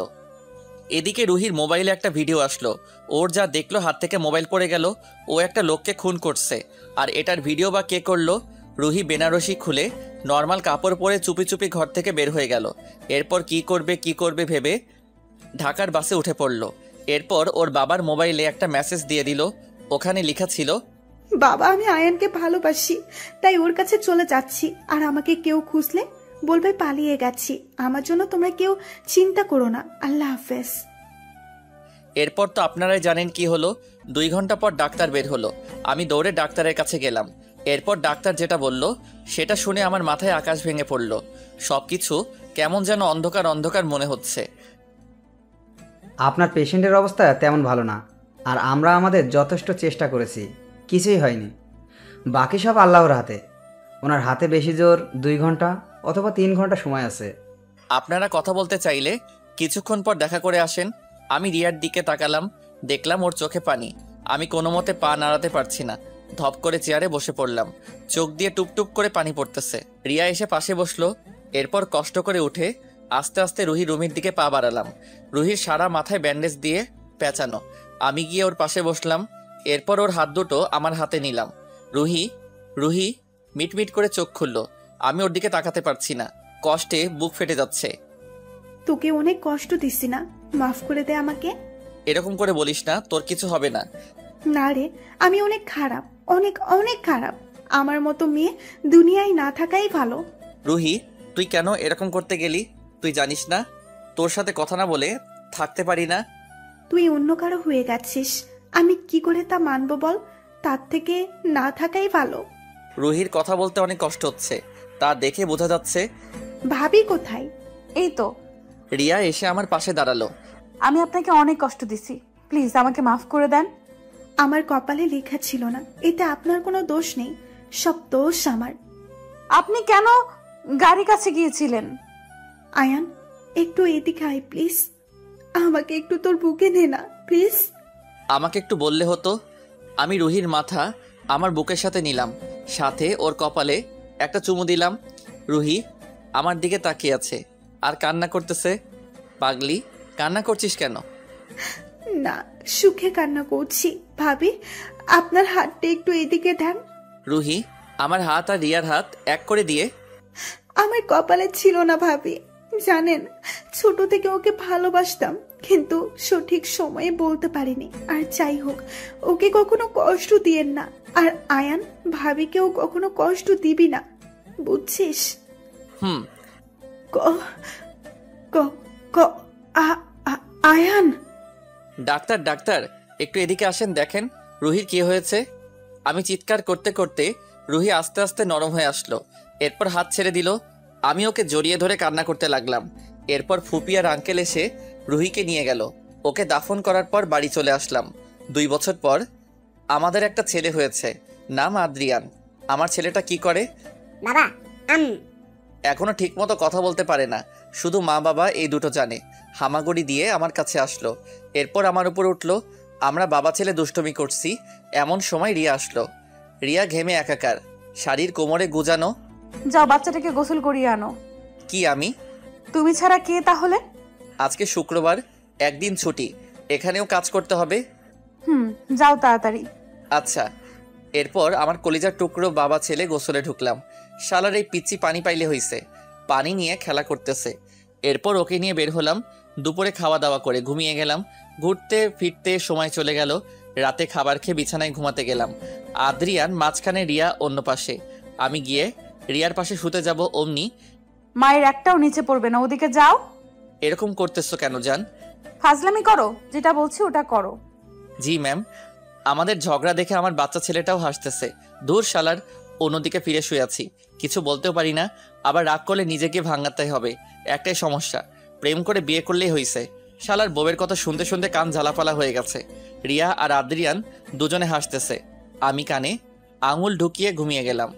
Speaker 1: এদিকে রুহির মোবাইলে একটা ভিডিও আসলো। ওর যা দেখলো, হাত থেকে মোবাইল পড়ে গেল। ও একটা লোককে খুন করছে। আর এটার ভিডিও বা কে করলো? রুহি বেনারসি খুলে নর্মাল কাপড় পরে চুপি চুপি ঘর থেকে বের হয়ে গেল। এরপর কি করবে ভেবে ঢাকার বাসে উঠে পড়ল। এরপর ওর বাবার মোবাইলে একটা মেসেজ দিয়ে দিল। ওখানে লেখা ছিল,
Speaker 3: বাবা আমি আয়ানকে ভালোবাসি, তাই ওর কাছে চলে যাচ্ছি। আর আমাকে কেউ খুঁজলে বলবে পালিয়ে গেছি। আমার জন্য তোমরা কেউ চিন্তা করো না। আল্লাহ হাফেজ।
Speaker 1: এরপর তো আপনারাই জানেন কি হলো। 2 ঘন্টা পর ডাক্তার বের হলো। আমি দৌড়ে ডাক্তারের কাছে গেলাম। এরপর ডাক্তার যেটা বলল সেটা শুনে আমার মাথায় আকাশ ভেঙে পড়ল। সবকিছু কেমন যেন অন্ধকার অন্ধকার মনে হচ্ছে।
Speaker 6: আপনার পেশেন্টের অবস্থা তেমন ভালো না, আর আমরা আমাদের যথেষ্ট চেষ্টা করেছি, কিছুই হয়নি। বাকি সব আল্লাহর হাতে। ওনার হাতে বেশি জোর 2 ঘন্টা অথবা 3 ঘন্টা সময় আছে।
Speaker 1: আপনারা কথা বলতে চাইলে কিছুক্ষণ পর দেখা করে আসেন। আমি রিয়ার দিকে তাকালাম, দেখলাম ওর চোখে পানি। আমি কোনো মতে পা নাড়াতে পারছি না। ধপ করে চেয়ারে বসে পড়লাম। চোখ দিয়ে টুপটুপ করে পানি পড়তেছে। রিয়া এসে পাশে বসলো। এরপর কষ্ট করে উঠে আস্তে আস্তে রুহির রুমের দিকে পা বাড়ালাম। রুহির সারা মাথায় ব্যান্ডেজ দিয়ে পেঁচানো। আমি গিয়ে ওর পাশে বসলাম। এরপর ওর হাত দুটো আমার হাতে নিলাম। রুহি রুহি মিটমিট করে চোখ খুলল। আমি ওর দিকে তাকাতে পারছি না, কষ্টে বুক ফেটে যাচ্ছে।
Speaker 3: তোকে অনেক কষ্ট দিচ্ছি না, মাফ করে দে আমাকে।
Speaker 1: এরকম করে বলিস না, তোর কিছু হবে না।
Speaker 3: না রে, আমি অনেক খারাপ, অনেক অনেক খারাপ। আমার মতো মেয়ে দুনিয়ায় না থাকাই ভালো।
Speaker 1: রুহি, তুই কেন এরকম করতে গেলি? তুই জানিস না তোর সাথে কথা না বলে থাকতে পারি না।
Speaker 3: তুই অন্য কারো হয়ে গেছিস, আমি কি করে তা মানবো বল? তার থেকে না থাকাই ভালো।
Speaker 1: রুহির কথা বলতে অনেক কষ্ট হচ্ছে, তা দেখে বোঝা যাচ্ছে।
Speaker 3: ভাবি কোথায়?
Speaker 10: এই তো।
Speaker 1: রিয়া এসে আমার পাশে দাঁড়ালো।
Speaker 10: আমি আপনাকে অনেক কষ্ট দিছি, প্লিজ আমাকে মাফ করে দেন।
Speaker 3: আমার কপালে লেখা ছিল না, এতে আপনার কোনো দোষ নেই, সব দোষ আমার।
Speaker 10: আপনি কেন গাড়ির কাছে গিয়েছিলেন?
Speaker 3: আয়ান একটু এদিকে আয় প্লিজ, আমাকে একটু তোর বুকে নে না প্লিজ।
Speaker 1: আমাকে একটু বললে হতো। আমি রুহির মাথা আমার বুকের সাথে নিলাম, সাথে ওর কপালে একটা চুমু দিলাম। রুহি আমার দিকে তাকিয়ে আছে আর কান্না করতেছে। পাগলি, কান্না করছিস কেন?
Speaker 3: না, সুখে কান্না করছি। ভাবি, আপনার হাতটা একটু এদিকে দেন।
Speaker 1: রুহি আমার হাত আর রিয়ার হাত এক করে দিয়ে,
Speaker 3: আমার কপালে ছিল না ভাবি। জানেন, ছোট থেকে ওকে ভালোবাসতাম, কিন্তু সঠিক সময়ে বলতে পারিনি। আর যাই হোক, ওকে কখনো কষ্ট দিয়েন না। আর আয়ান, ভাবিকেও কখনো কষ্ট দিবি না, বুঝছিস?
Speaker 1: হুম।
Speaker 3: ক ক ক আয়ান।
Speaker 1: ডাক্তার ডাক্তার, একটু এদিকে আসেন, দেখেন রুহির কি হয়েছে। আমি চিৎকার করতে করতে রুহি আস্তে আস্তে নরম হয়ে আসলো। এরপর হাত ছেড়ে দিল। আমি ওকে জড়িয়ে ধরে কান্না করতে লাগলাম। এরপর ফুপি আর আঙ্কেল এসে রুহিকে নিয়ে গেল। ওকে দাফন করার পর বাড়ি চলে আসলাম। 2 বছর পর আমাদের একটা ছেলে হয়েছে, নাম আদ্রিয়ান। আমার ছেলেটা কি করে?
Speaker 12: বাবা,
Speaker 1: এখনো ঠিকমতো কথা বলতে পারে না, শুধু মা বাবা এই দুটো জানে। হামাগুড়ি দিয়ে আমার কাছে আসলো, এরপর আমার উপর উঠলো। আমরা বাবা ছেলে দুষ্টুমি করছি, এমন সময় রিয়া আসলো। রিয়া ঘেমে একাকার, শাড়ির কোমরে গুজানো।
Speaker 13: যাও, বাচ্চাটাকে গোসল করিয়ে আনো।
Speaker 1: কি আমি?
Speaker 13: তুমি ছাড়া কে তাহলে?
Speaker 1: আজকে শুক্রবার, একদিন ছুটি, এখানেও কাজ করতে হবে।
Speaker 13: যাও তাড়াতাড়ি।
Speaker 1: আচ্ছা। এরপর আমার কলিজার টুকরো বাবা ছেলে গোসলে ঢুকলাম। শালার এই পিচ্চি পানি পাইলে হইছে, পানি নিয়ে খেলা করতেছে। এরপর ওকে নিয়ে বের হলাম। দুপুরে খাওয়া দাওয়া করে ঘুমিয়ে গেলাম। ঘুরতে ফিরতে সময় চলে গেল। রাতে খাবার খেয়ে বিছানায় ঘুমাতে গেলাম। আদ্রিয়ান মাঝখানে, রিয়া অন্য পাশে। আমি গিয়ে রিয়ার পাশে শুতে যাব, অমনি
Speaker 13: মায়ের একটাও নিচে পড়বে না, ওদিকে যাও।
Speaker 1: এরকম করতেছো কেন জান?
Speaker 13: ফাজলামি করো, যেটা বলছি ওটা করো।
Speaker 1: জি ম্যাম। আমাদের ঝগড়া দেখে আমার বাচ্চা ছেলেটাও হাসতেছে। দূর শালার, অন্যদিকে ফিরে শুয়ে আছি, কিছু বলতেও পারি না। আবার রাগ করলে নিজেকে ভাঙাতে হবে, একটাই সমস্যা, প্রেম করে বিয়ে করলেই হইছে। শালার বউয়ের কথা শুনতে শুনতে কান ঝালাপালা হয়ে গেছে। রিয়া আর আদ্রিয়ান দুজনে হাসতেছে, আমি কানে আঙুল ঢুকিয়ে ঘুমিয়ে গেলাম।